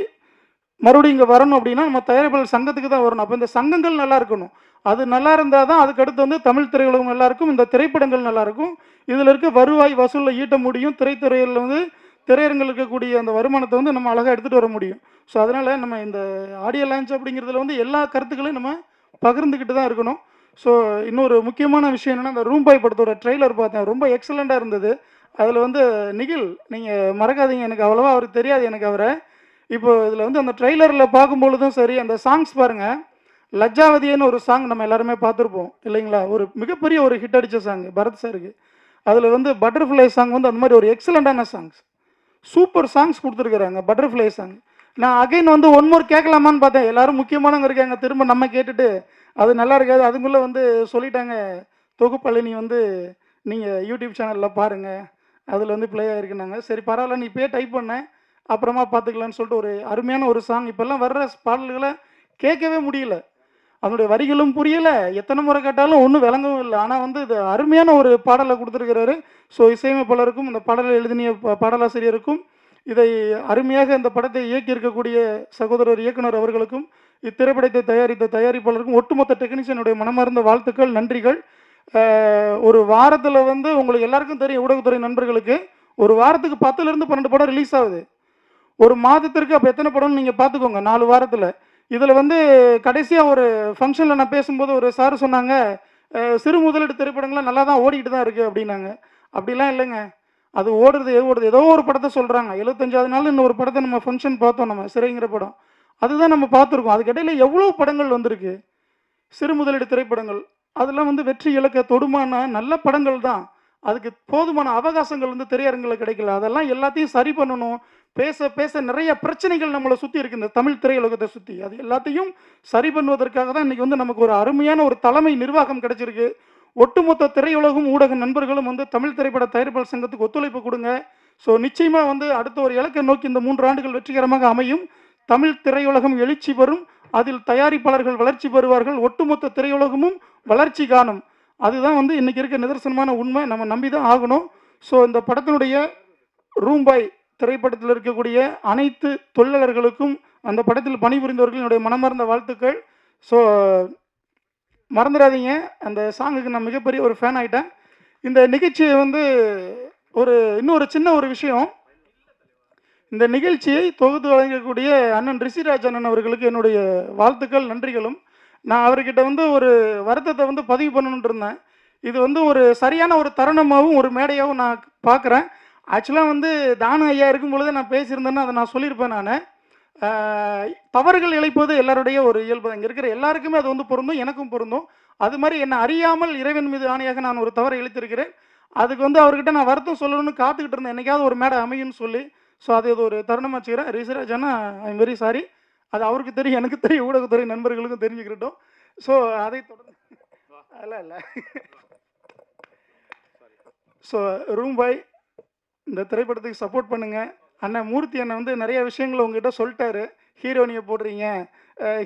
மறுபடியும் இங்கே வரணும் அப்படின்னா நம்ம தயாரிப்பாளர் சங்கத்துக்கு தான் வரணும். அப்போ இந்த சங்கங்கள் நல்லா இருக்கணும். அது நல்லா இருந்தால் தான் அதுக்கடுத்து வந்து தமிழ் திரையுலகம் நல்லா இருக்கும், இந்த திரைப்படங்கள் நல்லா இருக்கும். இதில் இருக்க வருவாய் வசூலில் ஈட்ட முடியும். திரைத்துறையில் வந்து திரையரங்கில் இருக்கக்கூடிய அந்த வருமானத்தை வந்து நம்ம அழகாக எடுத்துகிட்டு வர முடியும். ஸோ அதனால் நம்ம இந்த ஆடியோ லான்ச் அப்படிங்கிறதுல வந்து எல்லா கருத்துக்களையும் நம்ம பகிர்ந்துக்கிட்டு தான் இருக்கணும். ஸோ இன்னொரு முக்கியமான விஷயம் என்னென்னா, அந்த ரூம் பாய் படத்தோட ட்ரெய்லர் பார்த்தேன், ரொம்ப எக்ஸலண்ட்டாக இருந்தது. அதில் வந்து நிகில், நீங்கள் மறக்காதீங்க, எனக்கு அவ்வளோவா அவருக்கு தெரியாது எனக்கு அவரை. இப்போ இதில் வந்து அந்த ட்ரெய்லரில் பார்க்கும்பொழுதும் சரி, அந்த சாங்ஸ் பாருங்கள். லஜ்ஜாவதியன்னு ஒரு சாங் நம்ம எல்லாருமே பார்த்துருப்போம் இல்லைங்களா? ஒரு மிகப்பெரிய ஒரு ஹிட் அடித்த சாங் பரத் சாருக்கு. அதில் வந்து பட்டர்ஃப்ளை சாங் வந்து அந்த மாதிரி ஒரு எக்ஸலண்ட்டான சாங்ஸ், சூப்பர் சாங்ஸ் கொடுத்துருக்குறாங்க. பட்டர்ஃப்ளை சாங் நான் அகைன் வந்து ஒன் மோர் கேட்கலாமான்னு பார்த்தேன். எல்லாரும் முக்கியமானவங்க இருக்காங்க, திரும்ப நம்ம கேட்டுட்டு அது நல்லா இருக்காது. அதுக்குள்ளே வந்து சொல்லிட்டாங்க, தொகுப்பாளி நீ வந்து நீங்கள் யூடியூப் சேனலில் பாருங்கள், அதில் வந்து ப்ளே ஆகிருக்குனாங்க. சரி பரவாயில்ல, நீ இப்போயே டைப் பண்ணேன், அப்புறமா பார்த்துக்கலான்னு சொல்லிட்டு ஒரு அருமையான ஒரு சாங். இப்போல்லாம் வர்ற பாடல்களை கேட்கவே முடியல, அதனுடைய வரிகளும் புரியலை, எத்தனை முறை கேட்டாலும் ஒன்றும் விளங்கவும் இல்லை. ஆனால் வந்து இது அருமையான ஒரு பாடலை கொடுத்துருக்கிறாரு. ஸோ இசையமைப்பாளருக்கும் இந்த பாடலை எழுதினிய பாடலாசிரியருக்கும் இதை அருமையாக இந்த படத்தை இயக்கியிருக்கக்கூடிய சகோதரர் இயக்குனர் அவர்களுக்கும் இத்திரைப்படத்தை தயாரித்த தயாரிப்பாளருக்கும் ஒட்டுமொத்த டெக்னீஷியனுடைய மனமார்ந்த வாழ்த்துக்கள், நன்றிகள். ஒரு வாரத்தில் வந்து உங்களுக்கு எல்லாருக்கும் தெரியும், ஊடகத்துறை நண்பர்களுக்கு ஒரு வாரத்துக்கு 10லேருந்து 12 படம் ரிலீஸ் ஆகுது. ஒரு மாதத்திற்கு அப்போ எத்தனை படம்னு நீங்கள் பார்த்துக்கோங்க, 4 வாரத்தில். இதில் வந்து கடைசியாக ஒரு ஃபங்க்ஷனில் நான் பேசும்போது ஒரு சார் சொன்னாங்க, சிறு முதலீடு திரைப்படங்கள்லாம் நல்லா தான் ஓடிக்கிட்டு தான் இருக்குது அப்படின்னாங்க. அப்படிலாம் இல்லைங்க, அது ஓடுறது ஏதோ ஒரு படத்தை சொல்கிறாங்க. 75வது நாள் இன்னொரு படத்தை நம்ம ஃபங்க்ஷன் பார்த்தோம், நம்ம சிறைங்கிற படம், அதுதான் நம்ம பார்த்துருக்கோம். அதுக்கிடையில் எவ்வளோ படங்கள் வந்திருக்கு சிறு முதலீடு திரைப்படங்கள். அதெல்லாம் வந்து வெற்றி இலக்க தொடுமான நல்ல படங்கள் தான். அதுக்கு போதுமான அவகாசங்கள் வந்து திரையரங்கில் கிடைக்கல. அதெல்லாம் எல்லாத்தையும் சரி பண்ணணும். பேச பேச நிறைய பிரச்சனைகள் நம்மளை சுற்றி இருக்குது, இந்த தமிழ் திரையுலகத்தை சுற்றி. அது எல்லாத்தையும் சரி பண்ணுவதற்காக தான் இன்றைக்கி வந்து நமக்கு ஒரு அருமையான ஒரு தலைமை நிர்வாகம் கிடைச்சிருக்கு. ஒட்டுமொத்த திரையுலகும் ஊடக நண்பர்களும் வந்து தமிழ் திரைப்பட தயாரிப்பாளர் சங்கத்துக்கு ஒத்துழைப்பு கொடுங்க. ஸோ நிச்சயமாக வந்து அடுத்த ஒரு இலக்கை நோக்கி இந்த 3 ஆண்டுகள் வெற்றிகரமாக அமையும். தமிழ் திரையுலகம் எழுச்சி பெறும், அதில் தயாரிப்பாளர்கள் வளர்ச்சி பெறுவார்கள், ஒட்டுமொத்த திரையுலகமும் வளர்ச்சி காணும். அதுதான் வந்து இன்றைக்கி இருக்க நிதர்சனமான உண்மை, நம்ம நம்பி தான் ஆகணும். ஸோ இந்த படத்தினுடைய ரூம்பாய் திரைப்படத்தில் இருக்கக்கூடிய அனைத்து தொழிலாளர்களுக்கும், அந்த படத்தில் பணிபுரிந்தவர்களுடைய மனமார்ந்த வாழ்த்துக்கள். ஸோ மறந்துடாதீங்க, அந்த சாங்குக்கு நான் மிகப்பெரிய ஒரு ஃபேன் ஆகிட்டேன். இந்த நிகழ்ச்சியை வந்து இன்னொரு சின்ன ஒரு விஷயம், இந்த நிகழ்ச்சியை தொகுத்து வழங்கக்கூடிய அண்ணன் ரிஷிராஜ் அண்ணன் அவர்களுக்கு என்னுடைய வாழ்த்துக்கள், நன்றிகளும். நான் அவர்கிட்ட வந்து ஒரு வருத்தத்தை வந்து பதிவு பண்ணணுன்ட்டு இருந்தேன். இது வந்து ஒரு சரியான ஒரு தருணமாகவும் ஒரு மேடையாகவும் நான் பார்க்குறேன். ஆக்சுவலாக வந்து தானு ஐயா இருக்கும் பொழுது நான் பேசியிருந்தேன்னு அதை நான் சொல்லியிருப்பேன். நான் தவறுகள் இழைப்பது எல்லாருடைய ஒரு இயல்பு, இங்கே இருக்கிற எல்லாருக்குமே அது வந்து பொருந்தும், எனக்கும் பொருந்தும். அது மாதிரி என்னை அறியாமல் இறைவன் மீது ஆணையாக நான் ஒரு தவறை இழைத்திருக்கிறேன். அதுக்கு வந்து அவர்கிட்ட நான் வருத்தம் சொல்லணும்னு காத்துக்கிட்டு இருந்தேன், என்னைக்காவது ஒரு மேடை அமையும்னு சொல்லி. ஸோ அது ஒரு தருணமாக வச்சுக்கிறேன். ரிஷிராஜானா ஐ எம் வெரி சாரி, அது அவருக்கு தெரியும், எனக்கு தெரியும், ஊடகத்துறை நண்பர்களுக்கும் தெரிஞ்சுக்கிட்டோம். ஸோ அதை தொடர்ந்து இல்லை ஸோ ரூம்பாய் இந்த திரைப்படத்துக்கு சப்போர்ட் பண்ணுங்கள். அண்ணன் மூர்த்தி அண்ணன் வந்து நிறைய விஷயங்கள் உங்ககிட்ட சொல்லிட்டாரு. ஹீரோனியை போடுறீங்க,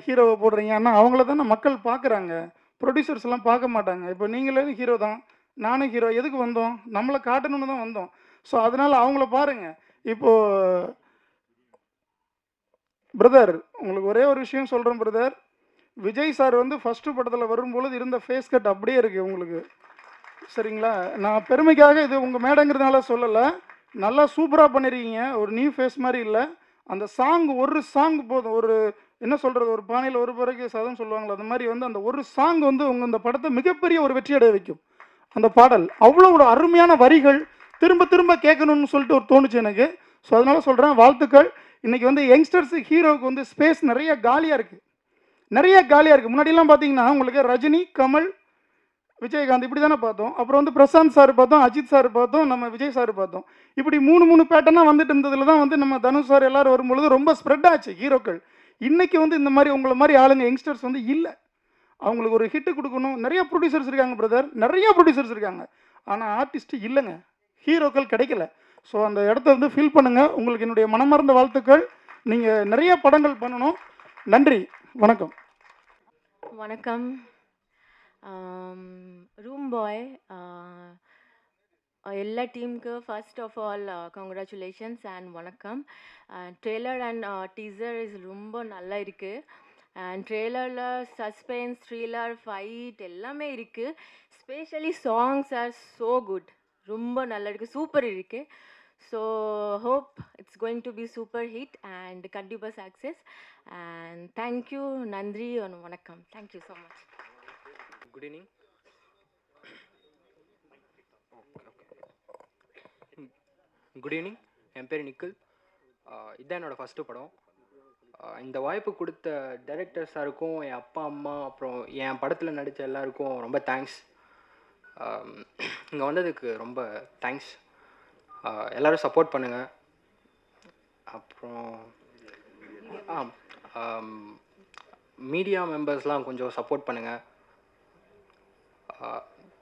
ஹீரோவை போடுறீங்க, ஆனால் அவங்கள தானே மக்கள் பார்க்குறாங்க, ப்ரொடியூசர்ஸ் எல்லாம் பார்க்க மாட்டாங்க. இப்போ நீங்களே ஹீரோ தான், நானும் ஹீரோ, எதுக்கு வந்தோம், நம்மளை காட்டணும்னு தான் வந்தோம். ஸோ அதனால் அவங்கள பாருங்கள். இப்போது பிரதர், உங்களுக்கு ஒரே ஒரு விஷயம் சொல்கிறேன் பிரதர், விஜய் சார் வந்து ஃபஸ்ட்டு படத்தில் வரும்பொழுது இருந்த ஃபேஸ் கட் அப்படியே இருக்குது உங்களுக்கு, சரிங்களா? நான் பெருமைக்காக இது உங்கள் மேடைங்கிறதுனால சொல்லலை, நல்லா சூப்பராக பண்ணியிருக்கீங்க, ஒரு நியூ ஃபேஸ் மாதிரி இல்லை. அந்த ஒரு சாங் போதும், ஒரு என்ன சொல்கிறது, ஒரு பானையில் ஒரு பிறகு சதம் சொல்லுவாங்களோ அந்த மாதிரி வந்து அந்த ஒரு சாங் வந்து உங்கள் இந்த படத்தை மிகப்பெரிய ஒரு வெற்றி அடைய வைக்கும். அந்த பாடல் அவ்வளோ ஒரு அருமையான வரிகள், திரும்ப திரும்ப கேட்கணும்னு சொல்லிட்டு ஒரு தோணுச்சு எனக்கு. ஸோ அதனால் சொல்கிறேன், வாழ்த்துக்கள். இன்றைக்கி வந்து யங்ஸ்டர்ஸ் ஹீரோவுக்கு வந்து ஸ்பேஸ் நிறைய காலியாக இருக்குது. முன்னாடிலாம் பார்த்தீங்கன்னா உங்களுக்கு ரஜினி, கமல், விஜயகாந்த் இப்படி தானே பார்த்தோம். அப்புறம் வந்து பிரசாந்த் சார் பார்த்தோம், அஜித் சார் பார்த்தோம், நம்ம விஜய் சார் பார்த்தோம். இப்படி 3 பேட்டர்னாக வந்துட்டு இருந்ததில் தான் வந்து நம்ம தனுஷ் சார் எல்லோரும் வரும்பொழுது ரொம்ப ஸ்ப்ரெட் ஆச்சு ஹீரோக்கள். இன்றைக்கி வந்து இந்த மாதிரி உங்களை மாதிரி ஆளுங்க யங்ஸ்டர்ஸ் வந்து இல்லை, அவங்களுக்கு ஒரு ஹிட்டு கொடுக்கணும். நிறைய ப்ரொடியூசர்ஸ் இருக்காங்க பிரதர், நிறைய ப்ரொடியூசர்ஸ் இருக்காங்க, ஆனால் ஆர்டிஸ்ட்டு இல்லைங்க, ஹீரோக்கள் கிடைக்கல. ஸோ அந்த இடத்த வந்து ஃபில் பண்ணுங்கள். உங்களுக்கு என்னுடைய மனமார்ந்த வாழ்த்துக்கள். நீங்கள் நிறைய படங்கள் பண்ணணும். நன்றி, வணக்கம். வணக்கம். ரூம் பாய் எல்லா டீமுக்கு first of all congratulations and வணக்கம். ட்ரெய்லர் அண்ட் டீசர் இஸ் ரொம்ப நல்லா இருக்குது. அண்ட் ட்ரெய்லரில் சஸ்பென்ஸ், த்ரில்லர், ஃபைட் எல்லாமே இருக்குது. Specially songs are so good. ரொம்ப நல்லா இருக்குது, சூப்பர் இருக்குது. So hope it's going to be super hit and கண்டிப்பாக சக்ஸஸ். அண்ட் தேங்க்யூ, நன்றி, வணக்கம். Thank you so much. Good evening. Good evening. என் பேர் நிக்கில். இதுதான் என்னோடய ஃபஸ்ட்டு படம். இந்த வாய்ப்பு கொடுத்த டைரக்டர் சாருக்கும், என் அப்பா அம்மா, அப்புறம் என் படத்தில் நடித்த எல்லாருக்கும் ரொம்ப தேங்க்ஸ். இங்கே வந்ததுக்கு ரொம்ப தேங்க்ஸ். எல்லோரும் சப்போர்ட் பண்ணுங்கள். அப்புறம் மீடியா மெம்பர்ஸ்லாம் கொஞ்சம் சப்போர்ட் பண்ணுங்கள்.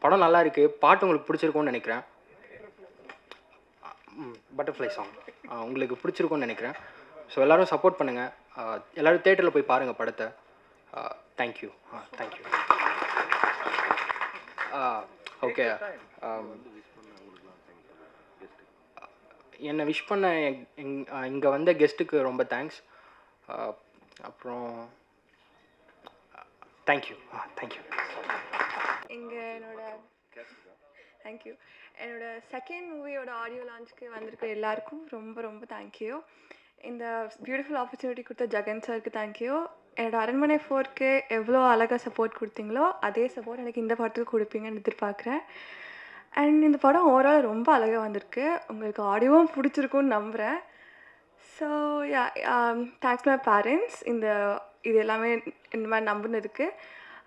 படம் நல்லா இருக்குது. பாட்டு உங்களுக்கு பிடிச்சிருக்கும்னு நினைக்கிறேன். பட்டர்ஃப்ளை சாங் உங்களுக்கு பிடிச்சிருக்கும்னு நினைக்கிறேன். ஸோ எல்லோரும் சப்போர்ட் பண்ணுங்கள். எல்லோரும் தேட்டரில் போய் பாருங்கள் படத்தை. தேங்க்யூ. தேங்க்யூ. ஓகே. என்னை விஷ் பண்ண இங்கே வந்த கெஸ்ட்டுக்கு ரொம்ப தேங்க்ஸ். அப்புறம் தேங்க்யூ. தேங்க்யூ. தேங்க்யூ. என்னோட செகண்ட் மூவியோட ஆடியோ லான்ச்சுக்கு வந்திருக்க எல்லாருக்கும் ரொம்ப ரொம்ப தேங்க்யூ. இந்த பியூட்டிஃபுல் ஆப்பர்ச்சுனிட்டி கொடுத்த ஜெகன் சாருக்கு தேங்க்யூ. என்னோடய அரண்மனை 4க்கு எவ்வளோ அழகாக சப்போர்ட் கொடுத்தீங்களோ அதே சப்போர்ட் எனக்கு இந்த படத்துக்கு கொடுப்பீங்கன்னு எதிர்பார்க்குறேன். அண்ட் இந்த படம் ஓவரால் ரொம்ப அழகாக வந்திருக்கு. உங்களுக்கு ஆடியோவும் பிடிச்சிருக்குன்னு நம்புகிறேன். ஸோ தேங்க்ஸ் மை பேரண்ட்ஸ் இது எல்லாமே இந்த மாதிரி நம்பினதுக்கு.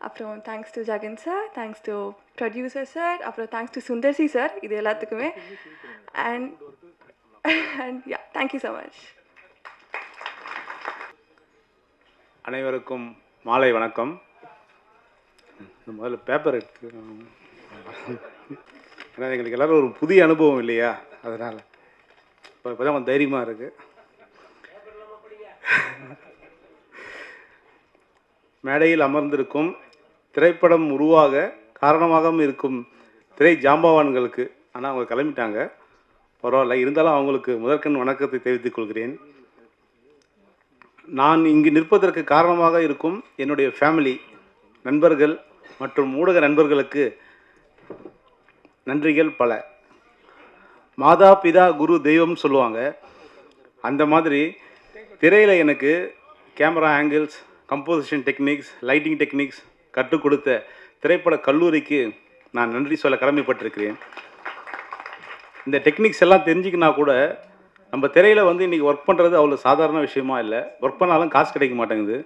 அப்புறம் thanks to Jagan sir, thanks to producer sir, அப்புறம் தேங்க்ஸ் டு சுந்தர்சி சார், இது எல்லாத்துக்குமே. And thank you so much. அனைவருக்கும் மாலை வணக்கம். முதல்ல பேப்பர் எடுத்து, ஏன்னா எங்களுக்கு எல்லோரும் ஒரு புதிய அனுபவம் இல்லையா, அதனால் இப்போ தான் கொஞ்சம் தைரியமாக இருக்குது. மேடையில் அமர்ந்திருக்கும் திரைப்படம் உருவாக காரணமாகவும் இருக்கும் திரை ஜாம்பவான்களுக்கு, ஆனால் அவங்க கிளம்பிட்டாங்க, பரவாயில்ல, இருந்தாலும் அவங்களுக்கு முதற்கண் வணக்கத்தை தெரிவித்துக் கொள்கிறேன். நான் இங்கு நிற்பதற்கு காரணமாக இருக்கும் என்னுடைய ஃபேமிலி, நண்பர்கள் மற்றும் ஊடக நண்பர்களுக்கு நன்றிகள் பல. மாதா பிதா குரு தெய்வம்னு சொல்லுவாங்க. அந்த மாதிரி திரையில் எனக்கு camera angles, composition techniques, lighting techniques கற்றுக் கொடுத்த திரைப்பட கல்லூரிக்கு நான் நன்றி சொல்ல கடமைப்பட்டிருக்கிறேன். இந்த டெக்னிக்ஸ் எல்லாம் தெரிஞ்சுக்கினா கூட நம்ம திரையில் இன்றைக்கி ஒர்க் பண்ணுறது அவ்வளோ சாதாரண விஷயமா இல்லை. ஒர்க் பண்ணாலும் காசு கிடைக்க மாட்டேங்குது.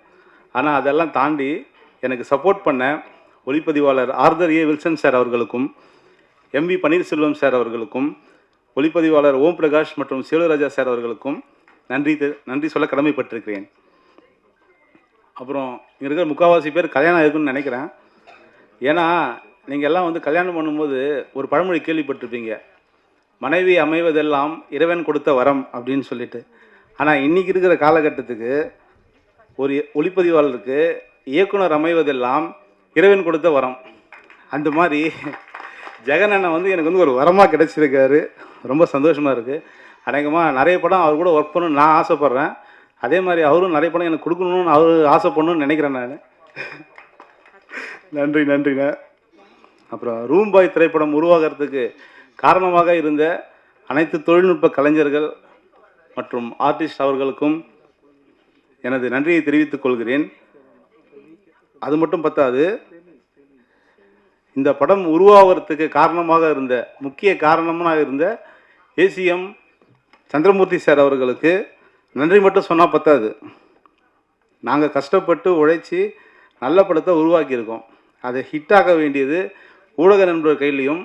ஆனால் அதெல்லாம் தாண்டி எனக்கு சப்போர்ட் பண்ண ஒளிப்பதிவாளர் ஆர்தர் ஏ வில்சன் சார் அவர்களுக்கும், எம்பி பன்னீர்செல்வம் சார் அவர்களுக்கும், ஒளிப்பதிவாளர் ஓம் பிரகாஷ் மற்றும் சேலுராஜா சார் அவர்களுக்கும் நன்றி சொல்ல கடமைப்பட்டிருக்கிறேன். அப்புறம் இங்கே இருக்கிற முக்கால்வாசி பேர் கல்யாணம் ஆயிருக்குன்னு நினைக்கிறேன். ஏன்னா நீங்கள் எல்லாம் கல்யாணம் பண்ணும்போது ஒரு பழமொழி கேள்விப்பட்டிருப்பீங்க, மனைவி அமைவதெல்லாம் இறைவன் கொடுத்த வரம் அப்படின்னு சொல்லிட்டு. ஆனால் இன்றைக்கி இருக்கிற காலகட்டத்துக்கு ஒரு ஒளிப்பதிவாளருக்கு இயக்குனர் அமைவதெல்லாம் இறைவன் கொடுத்த வரம். அந்த மாதிரி ஜெகன் அண்ணன் எனக்கு ஒரு வரமாக கிடைச்சிருக்காரு. ரொம்ப சந்தோஷமாக இருக்குது. அநேகமாக நிறைய படம் அவர் கூட ஒர்க் பண்ணணும்னு நான் ஆசைப்பட்றேன். அதே மாதிரி அவரும் நிறைய படம் எனக்கு கொடுக்கணும்னு அவர் ஆசைப்படணும்னு நினைக்கிறேன் நான். நன்றிண்ணே. அப்புறம் ரூம் பாய் திரைப்படம் உருவாகிறதுக்கு காரணமாக இருந்த அனைத்து தொழில்நுட்ப கலைஞர்கள் மற்றும் ஆர்டிஸ்ட் அவர்களுக்கும் எனது நன்றியை தெரிவித்துக் கொள்கிறேன். அது மட்டும் பத்தாது, இந்த படம் உருவாகிறதுக்கு காரணமாக இருந்த முக்கிய காரணமாக இருந்த ஏசிஎம் சந்திரமூர்த்தி சார் அவர்களுக்கு நன்றி மட்டும் சொன்னால் பத்தாது. நாங்கள் கஷ்டப்பட்டு உழைச்சி நல்ல படத்தை உருவாக்கியிருக்கோம். அதை ஹிட்டாக வேண்டியது ஊடக நண்பர்கள் கையிலையும்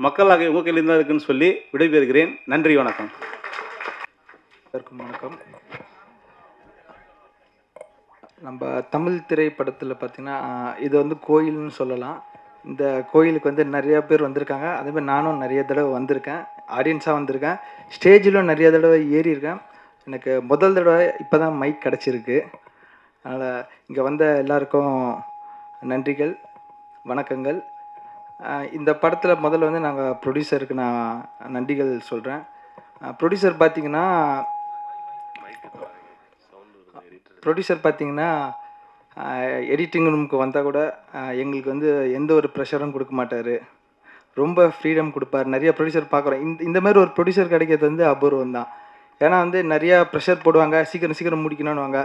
மக்களாக உங்கள் கையிலையும் தான் இருக்குன்னு சொல்லி விடைபெறுகிறேன். நன்றி, வணக்கம். வணக்கம். நம்ம தமிழ் திரைப்படத்தில் பார்த்திங்கன்னா இது கோயில்னு சொல்லலாம். இந்த கோயிலுக்கு நிறைய பேர் வந்திருக்காங்க. அதேமாதிரி நானும் நிறைய தடவை வந்திருக்கேன், ஆடியன்ஸாக வந்திருக்கேன், ஸ்டேஜிலும் நிறைய தடவை ஏறியிருக்கேன். எனக்கு முதல் தடவை இப்போ தான் மைக் கிடச்சிருக்கு. அதனால் இங்கே வந்த எல்லாருக்கும் நன்றிகள், வணக்கங்கள். இந்த படத்தில் முதல்ல வந்து நாங்கள் ப்ரொடியூசருக்கு நான் நன்றிகள் சொல்கிறேன். ப்ரொடியூசர் பார்த்தீங்கன்னா எடிட்டிங் ரூமுக்கு வந்தால் கூட எங்களுக்கு வந்து எந்த ஒரு ப்ரெஷரும் கொடுக்க மாட்டார். ரொம்ப ஃப்ரீடம் கொடுப்பார். நிறைய ப்ரொடியூசர் பார்க்குறோம். இந்த மாதிரி ஒரு ப்ரொடியூசர் கிடைக்கிறது வந்து அபூர்வம் தான். ஏன்னா வந்து நிறையா ப்ரெஷர் போடுவாங்க, சீக்கிரம் சீக்கிரம் முடிக்கணும்னுவாங்க.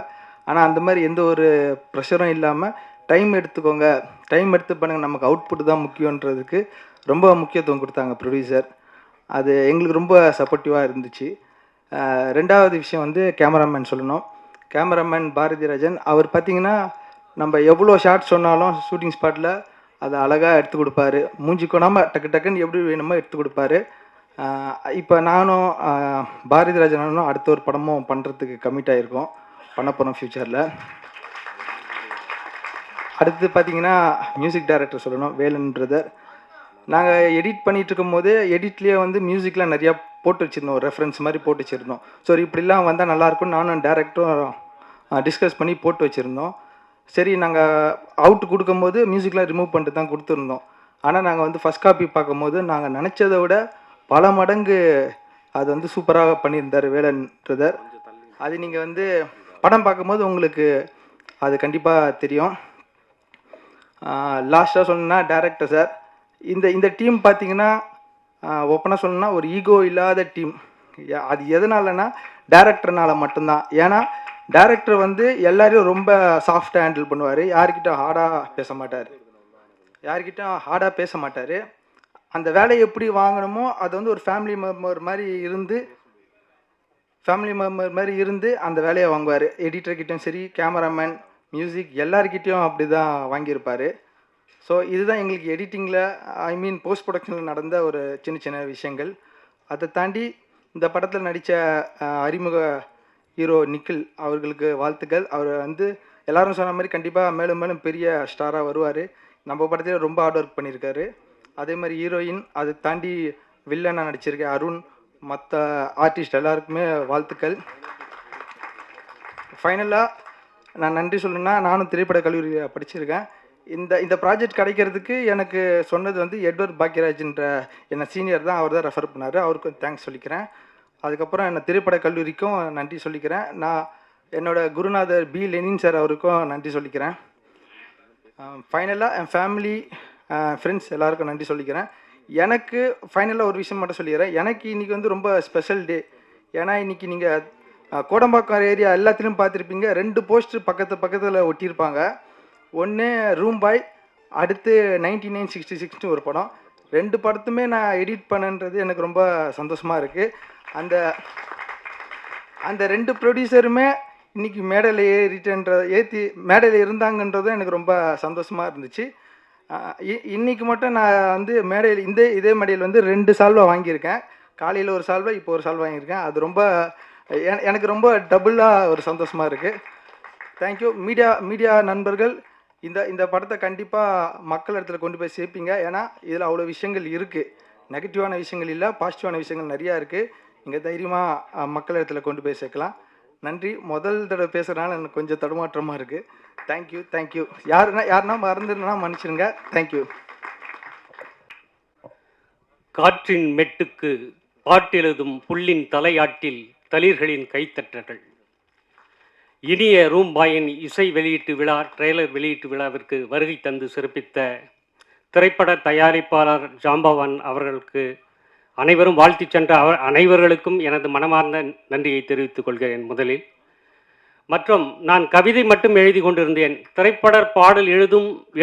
ஆனால் அந்த மாதிரி எந்த ஒரு ப்ரெஷரும் இல்லாமல் டைம் எடுத்துக்கோங்க, டைம் எடுத்து பண்ணுங்கள், நமக்கு அவுட்புட் தான் முக்கியன்றதுக்கு ரொம்ப முக்கியத்துவம் கொடுத்தாங்க ப்ரொடியூசர். அது எங்களுக்கு ரொம்ப சப்போர்ட்டிவாக இருந்துச்சு. ரெண்டாவது விஷயம் வந்து கேமராமேன் சொல்லணும். கேமராமேன் பாரதிராஜன் அவர் பார்த்திங்கன்னா நம்ம எவ்வளோ ஷார்ட் சொன்னாலும் ஷூட்டிங் ஸ்பாட்டில் அதை அழகாக எடுத்து கொடுப்பாரு. மூஞ்சி கொடாமல் டக்கு டக்குன்னு எப்படி வேணுமோ எடுத்து கொடுப்பாரு. இப்போ நானும் பாரதிராஜனும் அடுத்த ஒரு படமும் பண்ணுறதுக்கு கமிட் ஆகிருக்கோம், பண்ண போகிறோம் ஃப்யூச்சரில். அடுத்து பார்த்திங்கன்னா மியூசிக் டைரக்டர் சொல்லணும், வேலன் பிரதர். நாங்கள் எடிட் பண்ணிகிட்டு இருக்கும்போது எடிட்லேயே வந்து மியூசிக்லாம் நிறையா போட்டு வச்சுருந்தோம், ரெஃபரன்ஸ் மாதிரி போட்டு வச்சுருந்தோம். ஸோ இப்படிலாம் வந்தால் நல்லாயிருக்கும்னு நானும் டேரக்டரும் டிஸ்கஸ் பண்ணி போட்டு வச்சுருந்தோம். சரி, நாங்கள் அவுட் கொடுக்கும்போது மியூசிக்லாம் ரிமூவ் பண்ணிட்டு தான் கொடுத்துருந்தோம். ஆனால் நாங்கள் வந்து ஃபஸ்ட் காப்பி பார்க்கும்போது நாங்கள் நினச்சதை விட பல மடங்கு அது வந்து சூப்பராக பண்ணியிருந்தார் வேலன் பிரதர். அது நீங்கள் வந்து படம் பார்க்கும்போது உங்களுக்கு அது கண்டிப்பாக தெரியும். லாஸ்ட்டாக சொன்னா டேரக்டர் சார், இந்த டீம் பார்த்தீங்கன்னா ஓப்பனாக சொல்லணும்னா ஒரு ஈகோ இல்லாத டீம். அது எதனாலனா டேரக்டர்னால மட்டும்தான். ஏன்னா டேரக்டர் வந்து எல்லாரையும் ரொம்ப சாஃப்டாக ஹேண்டில் பண்ணுவார். யார்கிட்டும் ஹார்டாக பேச மாட்டார். அந்த வேலையை எப்படி வாங்கணுமோ அது வந்து ஒரு ஃபேமிலி மெம்பர் மாதிரி இருந்து அந்த வேலையை வாங்குவார். எடிட்டர்கிட்டையும் சரி, கேமராமேன், மியூசிக் எல்லாருக்கிட்டையும் அப்படி தான் வாங்கியிருப்பார். ஸோ இதுதான் எங்களுக்கு எடிட்டிங்கில் போஸ்ட் ப்ரொடக்ஷனில் நடந்த ஒரு சின்ன சின்ன விஷயங்கள். அதை தாண்டி இந்த படத்தில் நடித்த அறிமுக ஹீரோ நிக்கில் அவர்களுக்கு வாழ்த்துக்கள். அவர் வந்து எல்லாரும் சொன்ன மாதிரி கண்டிப்பாக மேலும் மேலும் பெரிய ஸ்டாராக வருவார். நம்ம படத்தில் ரொம்ப ஹார்ட் ஒர்க் பண்ணியிருக்காரு. அதே மாதிரி ஹீரோயின், அதை தாண்டி வில்லனாக நடிச்சிருக்கேன் அருண், மற்ற ஆர்டிஸ்ட் எல்லாருக்குமே வாழ்த்துக்கள். ஃபைனலாக நான் நன்றி சொல்லணுன்னா, நானும் திரைப்பட கல்லூரியில் படிச்சிருக்கேன். இந்த ப்ராஜெக்ட் கிடைக்கிறதுக்கு எனக்கு சொன்னது வந்து எட்வர்ட் பாக்யராஜ்ன்ற என்னை சீனியர் தான், அவர் தான் ரெஃபர் பண்ணார். அவருக்கும் தேங்க்ஸ் சொல்லிக்கிறேன். அதுக்கப்புறம் என்னை திரைப்பட கல்லூரிக்கும் நன்றி சொல்லிக்கிறேன். நான் என்னோட குருநாதர் பி லெனின் சார் அவருக்கும் நன்றி சொல்லிக்கிறேன். ஃபைனலாக என் ஃபேமிலி, ஃப்ரெண்ட்ஸ் எல்லாருக்கும் நன்றி சொல்லிக்கிறேன். எனக்கு ஃபைனலாக ஒரு விஷயம் மட்டும் சொல்லிக்கிறேன். எனக்கு இன்றைக்கி வந்து ரொம்ப ஸ்பெஷல் டே. ஏன்னா இன்றைக்கி நீங்கள் கோடம்பாக்கம் ஏரியா எல்லாத்துலேயும் பார்த்துருப்பீங்க, 2 போஸ்டர் பக்கத்தில் ஒட்டியிருப்பாங்க. ஒன்று ரூம் பாய், அடுத்து 9966 ஒரு படம். 2 படத்துமே நான் எடிட் பண்ணன்றது எனக்கு ரொம்ப சந்தோஷமாக இருக்குது. அந்த 2 ப்ரொடியூசருமே இன்றைக்கி மேடையில் மேடையில் இருந்தாங்கன்றதும் எனக்கு ரொம்ப சந்தோஷமாக இருந்துச்சு. இன்றைக்கி மட்டும் நான் வந்து மேடையில் இதே மேடையில் வந்து 2 சால்வை வாங்கியிருக்கேன். காலையில் ஒரு சால்வை, இப்போ ஒரு சால்வை வாங்கியிருக்கேன். அது ரொம்ப எனக்கு ரொம்ப டபுளாக ஒரு சந்தோஷமாக இருக்குது. தேங்க்யூ. மீடியா நண்பர்கள், இந்த படத்தை கண்டிப்பாக மக்கள் இடத்துல கொண்டு போய் சேர்ப்பீங்க. ஏன்னா இதில் அவ்வளோ விஷயங்கள் இருக்குது. நெகட்டிவான விஷயங்கள் இல்லை, பாசிட்டிவான விஷயங்கள் நிறையா இருக்குது. நீங்கள் தைரியமாக மக்கள் இடத்துல கொண்டு போய் சேர்க்கலாம். நன்றி. முதல் தடவை பேசுகிறனால எனக்கு கொஞ்சம் தடுமாற்றமாக இருக்குது. தேங்க்யூ. யாருன்னா மறந்துருந்தா மன்னிச்சிடுங்க. தேங்க்யூ. காற்றின் மெட்டுக்கு பாட்டெழுதும் புல்லின் தலையாட்டில் தளிர்களின் கைத்தட்டல்கள். இனிய ரூம்பாயின் இசை வெளியீட்டு விழா, ட்ரெய்லர் வெளியீட்டு விழாவிற்கு வருகை தந்து சிறப்பித்த திரைப்பட தயாரிப்பாளர் ஜாம்பவான் அவர்களுக்கு அனைவரும் வாழ்த்தி சென்ற அனைவர்களுக்கும் எனது மனமார்ந்த நன்றியை தெரிவித்துக் கொள்கிறேன் முதலில். மற்றும் நான் கவிதை மட்டும் எழுதி கொண்டிருந்தேன். திரைப்பட பாடல்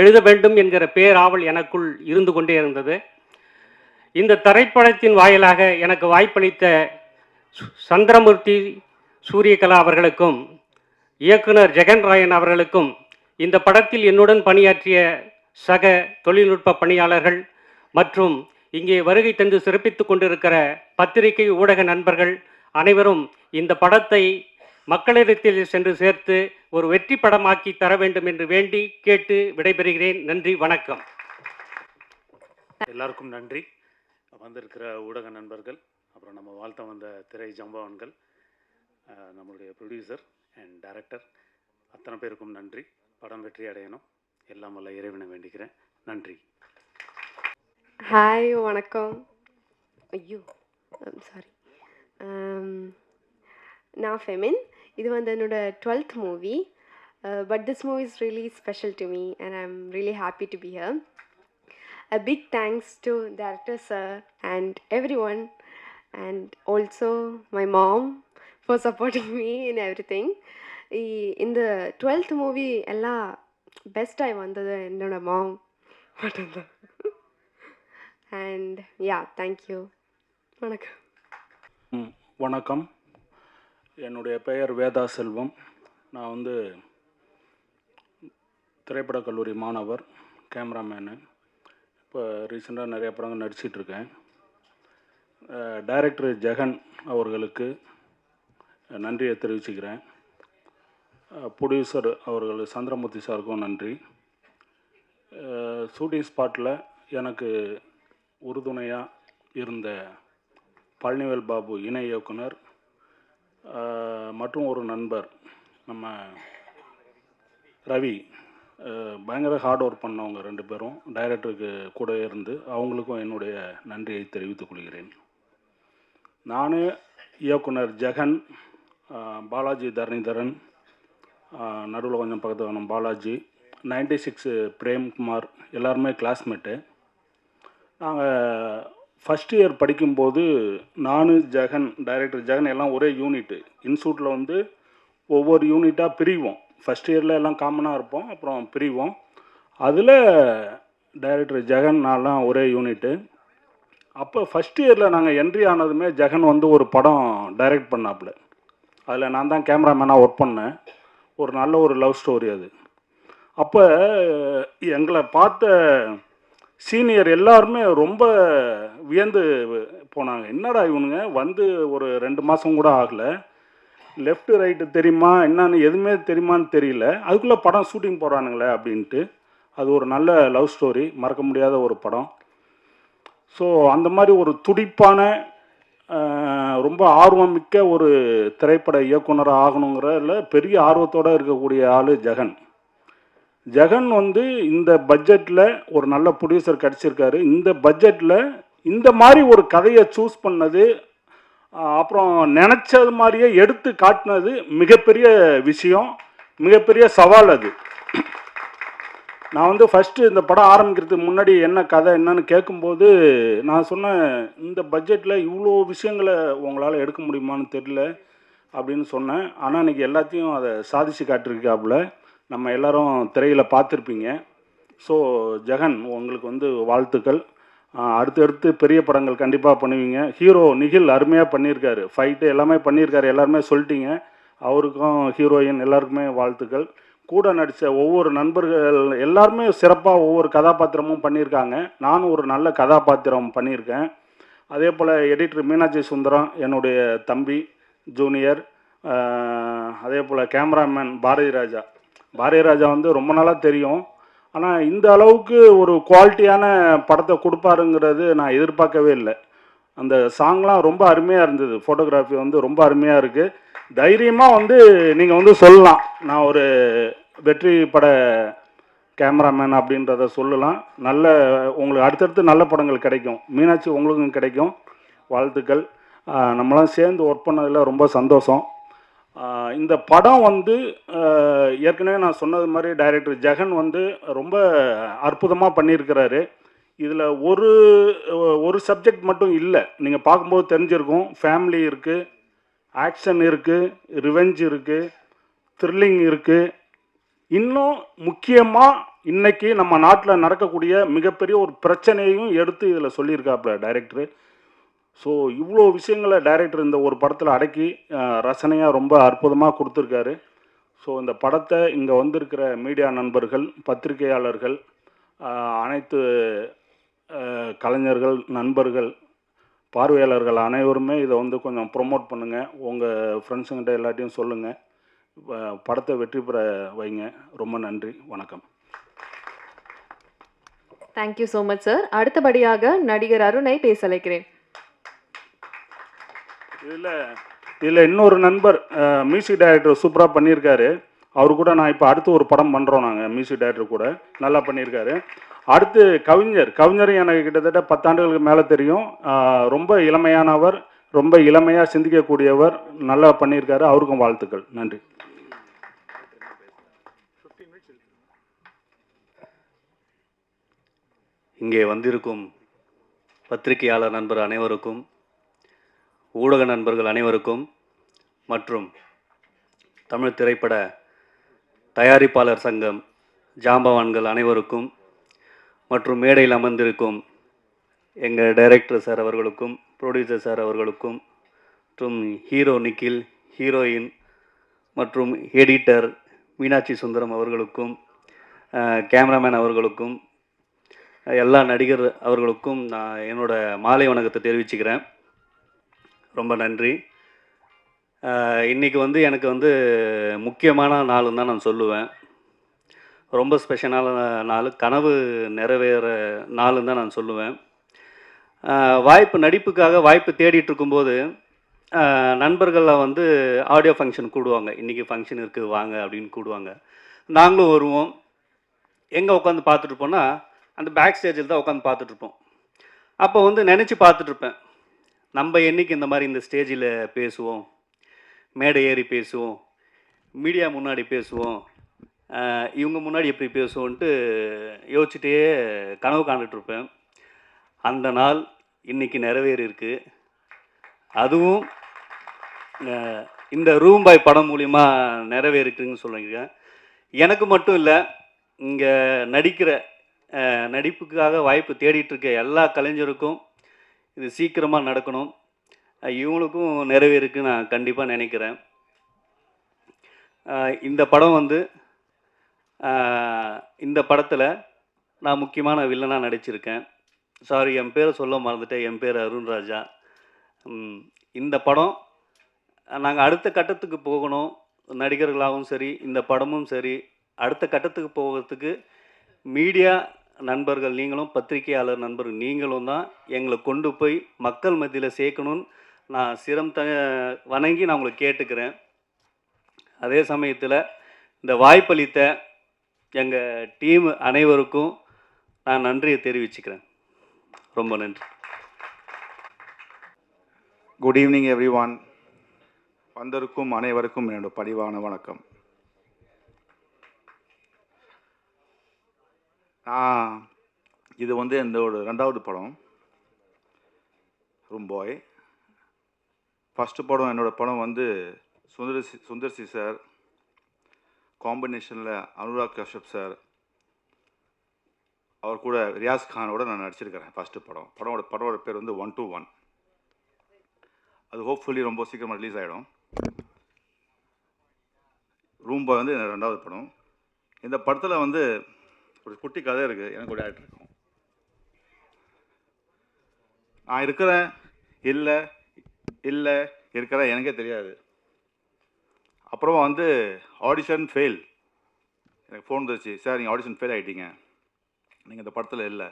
எழுத வேண்டும் என்கிற பேராவல் எனக்குள் இருந்து கொண்டே இருந்தது. இந்த திரைப்படத்தின் வாயிலாக எனக்கு வாய்ப்பளித்த சந்திரமூர்த்தி, சூரியகலா அவர்களுக்கும் இயக்குனர் ஜெகன் ராயன் அவர்களுக்கும், இந்த படத்தில் என்னுடன் பணியாற்றிய சக தொழில்நுட்ப பணியாளர்கள் மற்றும் இங்கே வருகை தந்து சிறப்பித்துக் கொண்டிருக்கிற பத்திரிகை ஊடக நண்பர்கள் அனைவரும் இந்த படத்தை மக்களிடத்தில் சென்று சேர்த்து ஒரு வெற்றி படமாக்கி தர வேண்டும் என்று வேண்டி கேட்டு விடைபெறுகிறேன். நன்றி, வணக்கம். எல்லாருக்கும் நன்றி. வந்திருக்கிற ஊடக நண்பர்கள், அப்புறம் நம்ம வாழ்த்த வந்த திரை ஜாம்பவான்கள், நம்மளுடைய ப்ரொடியூசர் அண்ட் டைரக்டர், அத்தனை பேருக்கும் நன்றி. படம் வெற்றி அடையணும், எல்லாம் வல்ல இறைவனை வேண்டிக்கிறேன். நன்றி. ஹாய் வணக்கம். ஐயோ சாரி. நான் ஃபெமின். இது வந்து என்னோட 12th movie. But this movie is really special to me and I am really happy to be here. A big thanks to director sir and everyone, and also my mom for supporting me in everything. இந்த 12th movie எல்லாம் பெஸ்ட்டாக வந்தது என்னோட மாம் மட்டும்தான். And yeah thank you. வணக்கம். வணக்கம். என்னுடைய பெயர் வேதா செல்வம். நான் வந்து திரைப்படக் கல்லூரி மாணவர், கேமராமேனு. இப்போ ரீசெண்டாக நிறைய படங்கள் நடிச்சிட்ருக்கேன். டைரக்டர் ஜெகன் அவர்களுக்கு நன்றியை தெரிவிச்சுக்கிறேன். ப்ரொடியூசர் அவர்கள் சந்திரமூர்த்தி சாருக்கும் நன்றி. ஷூட்டிங் ஸ்பாட்டில் எனக்கு உறுதுணையாக இருந்த பழனிவேல் பாபு இணை இயக்குனர் மற்றும் ஒரு நண்பர் நம்ம ரவி, பயங்கர ஹார்ட் ஒர்க் பண்ணவங்க 2 பேரும் டைரக்டருக்கு கூட இருந்து அவங்களுக்கும் என்னுடைய நன்றியை தெரிவித்துக் கொள்கிறேன். நான் இயக்குனர் ஜெகன், பாலாஜி தரணிதரன், நடுவில் கொஞ்சம் பக்கத்து வேணும் பாலாஜி, 96 பிரேம்குமார் எல்லாருமே கிளாஸ்மேட்டு. நாங்கள் ஃபஸ்ட் இயர் படிக்கும்போது நான் ஜெகன், டைரக்டர் ஜெகன் எல்லாம் ஒரே யூனிட்டு. இன்ஸ்டியூட்டில் வந்து ஒவ்வொரு யூனிட்டாக பிரிவோம். ஃபஸ்ட் இயரில் எல்லாம் காமனாக இருப்போம், அப்புறம் பிரிவோம். அதில் டைரக்டர் ஜெகன் நான்லாம் ஒரே யூனிட்டு. அப்போ ஃபஸ்ட் இயரில் நாங்கள் என்ட்ரி ஆனதுமே ஜெகன் வந்து ஒரு படம் டைரக்ட் பண்ணாப்புல. அதில் நான் தான் கேமராமேனாக ஒர்க் பண்ணேன். ஒரு நல்ல ஒரு லவ் ஸ்டோரி அது. அப்போ எங்களை பார்த்த சீனியர் எல்லாருமே ரொம்ப வியந்து போனாங்க. என்னடா இவனுங்க வந்து ஒரு 2 மாதம் கூட ஆகலை, லெஃப்ட்டு ரைட்டு தெரியுமா என்னன்னு எதுவுமே தெரியுமான்னு தெரியல, அதுக்குள்ளே படம் ஷூட்டிங் போகிறானுங்களே அப்படின்ட்டு. அது ஒரு நல்ல லவ் ஸ்டோரி, மறக்க முடியாத ஒரு படம். ஸோ அந்த மாதிரி ஒரு துடிப்பான ரொம்ப ஆர்வமிக்க ஒரு திரைப்பட இயக்குனராக ஆகணுங்கிறதுல பெரிய ஆர்வத்தோடு இருக்கக்கூடிய ஆள் ஜெகன். ஜெகன் வந்து இந்த பட்ஜெட்டில் ஒரு நல்ல ப்ரொடியூசர் கிடச்சிருக்காரு. இந்த பட்ஜெட்டில் இந்த மாதிரி ஒரு கதையை சூஸ் பண்ணது, அப்புறம் நினச்சது மாதிரியே எடுத்து காட்டினது மிகப்பெரிய விஷயம், மிகப்பெரிய சவால் அது. நான் வந்து ஃபஸ்ட்டு இந்த படம் ஆரம்பிக்கிறதுக்கு முன்னாடி என்ன கதை என்னன்னு கேட்கும்போது நான் சொன்னேன், இந்த பட்ஜெட்டில் இவ்வளோ விஷயங்களை உங்களால் எடுக்க முடியுமான்னு தெரியல அப்படின்னு சொன்னேன். ஆனால் இன்றைக்கி எல்லாத்தையும் அதை சாதிச்சு காட்டிருக்காப்புல. நம்ம எல்லோரும் திரையில் பார்த்துருப்பீங்க. ஸோ ஜெகன் உங்களுக்கு வந்து வாழ்த்துக்கள். அடுத்தடுத்து பெரிய படங்கள் கண்டிப்பாக பண்ணுவீங்க. ஹீரோ நிகில் அருமையாக பண்ணியிருக்காரு, ஃபைட்டு எல்லாமே பண்ணியிருக்காரு, எல்லாருமே சொல்லிட்டீங்க. அவருக்கும் ஹீரோயின் எல்லாருக்குமே வாழ்த்துக்கள். கூட நடித்த ஒவ்வொரு நண்பர்கள் எல்லாருமே சிறப்பாக ஒவ்வொரு கதாபாத்திரமும் பண்ணியிருக்காங்க. நானும் ஒரு நல்ல கதாபாத்திரம் பண்ணியிருக்கேன். அதே போல் எடிட்டர் மீனாட்சி சுந்தரம் என்னுடைய தம்பி ஜூனியர். அதே போல் கேமராமேன் பாரதி ராஜா. பாரதி ராஜா வந்து ரொம்ப நாளாக தெரியும், ஆனால் இந்த அளவுக்கு ஒரு குவாலிட்டியான படத்தை கொடுப்பாருங்கிறது நான் எதிர்பார்க்கவே இல்லை. அந்த சாங்லாம் ரொம்ப அருமையாக இருந்தது, ஃபோட்டோகிராஃபி வந்து ரொம்ப அருமையாக இருக்குது. தைரியமாக வந்து நீங்கள் வந்து சொல்லலாம், நான் ஒரு வெற்றி பட கேமராமேன் அப்படின்றத சொல்லலாம். நல்ல உங்களுக்கு அடுத்தடுத்து நல்ல படங்கள் கிடைக்கும். மீனாட்சி உங்களுக்கும் கிடைக்கும். வாழ்த்துக்கள். நம்மளாம் சேர்ந்து ஒர்க் பண்ணதில் ரொம்ப சந்தோஷம். இந்த படம் வந்து ஏற்கனவே நான் சொன்னது மாதிரி டைரக்டர் ஜெகன் வந்து ரொம்ப அற்புதமாக பண்ணியிருக்கிறாரு. இதில் ஒரு சப்ஜெக்ட் மட்டும் இல்லை, நீங்கள் பார்க்கும்போது தெரிஞ்சிருக்கும். ஃபேமிலி இருக்குது, ஆக்ஷன் இருக்குது, ரிவெஞ்ச் இருக்குது, த்ரில்லிங் இருக்குது. இன்னும் முக்கியமாக இன்றைக்கி நம்ம நாட்டில் நடக்கக்கூடிய மிகப்பெரிய ஒரு பிரச்சனையும் எடுத்து இதில் சொல்லியிருக்காப்புல டைரக்டரு. ஸோ இவ்வளோ விஷயங்களை டைரக்டர் இந்த ஒரு படத்தில் அடக்கி ரசனையாக ரொம்ப அற்புதமாக கொடுத்துருக்காரு. ஸோ இந்த படத்தை இங்கே வந்திருக்கிற மீடியா நண்பர்கள், பத்திரிகையாளர்கள், அனைத்து கலைஞர்கள், நண்பர்கள், பார்வையாளர்கள் அனைவருமே இதை வந்து கொஞ்சம் ப்ரொமோட் பண்ணுங்கள். உங்கள் ஃப்ரெண்ட்ஸுங்கிட்ட எல்லாத்தையும் சொல்லுங்கள். படத்தை வெற்றி பெற வைங்க. ரொம்ப நன்றி, வணக்கம். Thank you so much sir. அடுத்தபடியாக நடிகர் அருணை பேச அழைக்கிறேன். இதில் இன்னொரு நண்பர் மியூசிக் டைரக்டர் சூப்பராக பண்ணியிருக்காரு. அவர் கூட நான் இப்போ அடுத்து ஒரு படம் பண்ணுறோம் நாங்கள் மியூசிக் டைரக்டர் கூட, நல்லா பண்ணியிருக்காரு. அடுத்து கவிஞரும் எனக்கு கிட்டத்தட்ட 10 ஆண்டுகளுக்கு மேலே தெரியும். ரொம்ப இளமையானவர், ரொம்ப இளமையாக சிந்திக்கக்கூடியவர், நல்லா பண்ணியிருக்காரு. அவருக்கும் வாழ்த்துக்கள். நன்றி. இங்கே வந்திருக்கும் பத்திரிகையாளர் நண்பர் அனைவருக்கும், ஊடக நண்பர்கள் அனைவருக்கும் மற்றும் தமிழ் திரைப்பட தயாரிப்பாளர் சங்கம் ஜாம்பவான்கள் அனைவருக்கும் மற்றும் மேடையில் அமர்ந்திருக்கும் எங்கள் டைரக்டர் சார் அவர்களுக்கும், ப்ரொடியூசர் சார் அவர்களுக்கும், மற்றும் ஹீரோ நிக்கில், ஹீரோயின் மற்றும் எடிட்டர் மீனாட்சி சுந்தரம் அவர்களுக்கும், கேமராமேன் அவர்களுக்கும், எல்லா நடிகர் அவர்களுக்கும் நான் என்னோட மாலை வணக்கத்தை தெரிவிச்சுக்கிறேன். ரொம்ப நன்றி. இன்றைக்கி எனக்கு முக்கியமான நாளுன்னு தான் நான் சொல்லுவேன். ரொம்ப ஸ்பெஷலான நாள், கனவு நிறைவேற நாளுன்னு தான் நான் சொல்லுவேன். நடிப்புக்காக வாய்ப்பு தேடிட்டு இருக்கும்போது நண்பர்களில் ஆடியோ ஃபங்க்ஷன் கூடுவாங்க. இன்றைக்கி ஃபங்க்ஷன் இருக்குது வாங்க அப்படின்னு கூடுவாங்க. நாங்களும் வருவோம். எங்கே உட்காந்து பார்த்துட்ருப்போன்னா அந்த பேக் ஸ்டேஜில் தான் உட்காந்து பார்த்துட்ருப்போம். அப்போ நினச்சி பார்த்துட்ருப்பேன், நம்ம என்றைக்கு இந்த மாதிரி இந்த ஸ்டேஜில் பேசுவோம், மேடை ஏறி பேசுவோம், மீடியா முன்னாடி பேசுவோம், இவங்க முன்னாடி எப்படி பேசுவோன்ட்டு யோசிச்சுட்டே கனவு காண்டுட்ருப்பேன். அந்த நாள் இன்றைக்கி நிறைவேறியிருக்கு. அதுவும் இந்த ரூம் பாய் படம் மூலிமா நிறைவேறிக்குன்னு சொல்லுங்க. எனக்கு மட்டும் இல்லை, இங்கே நடிப்புக்காக வாய்ப்பு தேடிட்டுருக்க எல்லா கலைஞருக்கும் இது சீக்கிரமாக நடக்கணும். இவங்களுக்கும் நிறைவேறுக்கு நான் கண்டிப்பாக நினைக்கிறேன். இந்த படம் இந்த படத்தில் நான் முக்கியமான வில்லனாக நடிச்சிருக்கேன். சாரி, என் பேரை சொல்ல மறந்துட்டேன். என் பேர் அருண் ராஜா. இந்த படம் நாங்கள் அடுத்த கட்டத்துக்கு போகணும், நடிகர்களாகவும் சரி, இந்த படமும் சரி, அடுத்த கட்டத்துக்கு போகிறதுக்கு மீடியா நண்பர்கள் நீங்களும், பத்திரிகையாளர் நண்பர்கள் நீங்களும் தான் எங்களை கொண்டு போய் மக்கள் மத்தியில் சேர்க்கணும்னு நான் வணங்கி நான் உங்களை கேட்டுக்கிறேன். அதே சமயத்தில் இந்த வாய்ப்பளித்த எங்கள் டீம் அனைவருக்கும் நான் நன்றியை தெரிவிச்சுக்கிறேன். ரொம்ப நன்றி. Good evening everyone. வந்திருக்கும் அனைவருக்கும் என்னோட பணிவான வணக்கம். இது என்னோட 2வது படம் ரூம் பாய். ஃபஸ்ட்டு படம் என்னோட படம் சுந்தர்சி சார் காம்பினேஷனில் அனுராக் கஷ்யப் சார் அவர் கூட ரியாஸ் கானோட நான் நடிச்சிருக்கிறேன். ஃபஸ்ட்டு படத்தோட பேர் 121. அது ஹோப்ஃபுல்லி ரொம்ப சீக்கிரமாக ரிலீஸ் ஆகிடும். ரூம் பாய் என்னோட 2வது படம். இந்த படத்தில் ஒரு குட்டி கதை இருக்குது. எனக்கு ஒரு ஆக்டர் இருக்கும். நான் இருக்கிறேன் இல்லை இருக்கிறேன் எனக்கே தெரியாது. அப்புறம் ஆடிஷன் ஃபெயில். எனக்கு ஃபோன் வந்துச்சு, சார் நீங்கள் ஆடிஷன் ஃபெயில் ஆகிட்டீங்க, நீங்கள் இந்த படத்தில் இல்லை.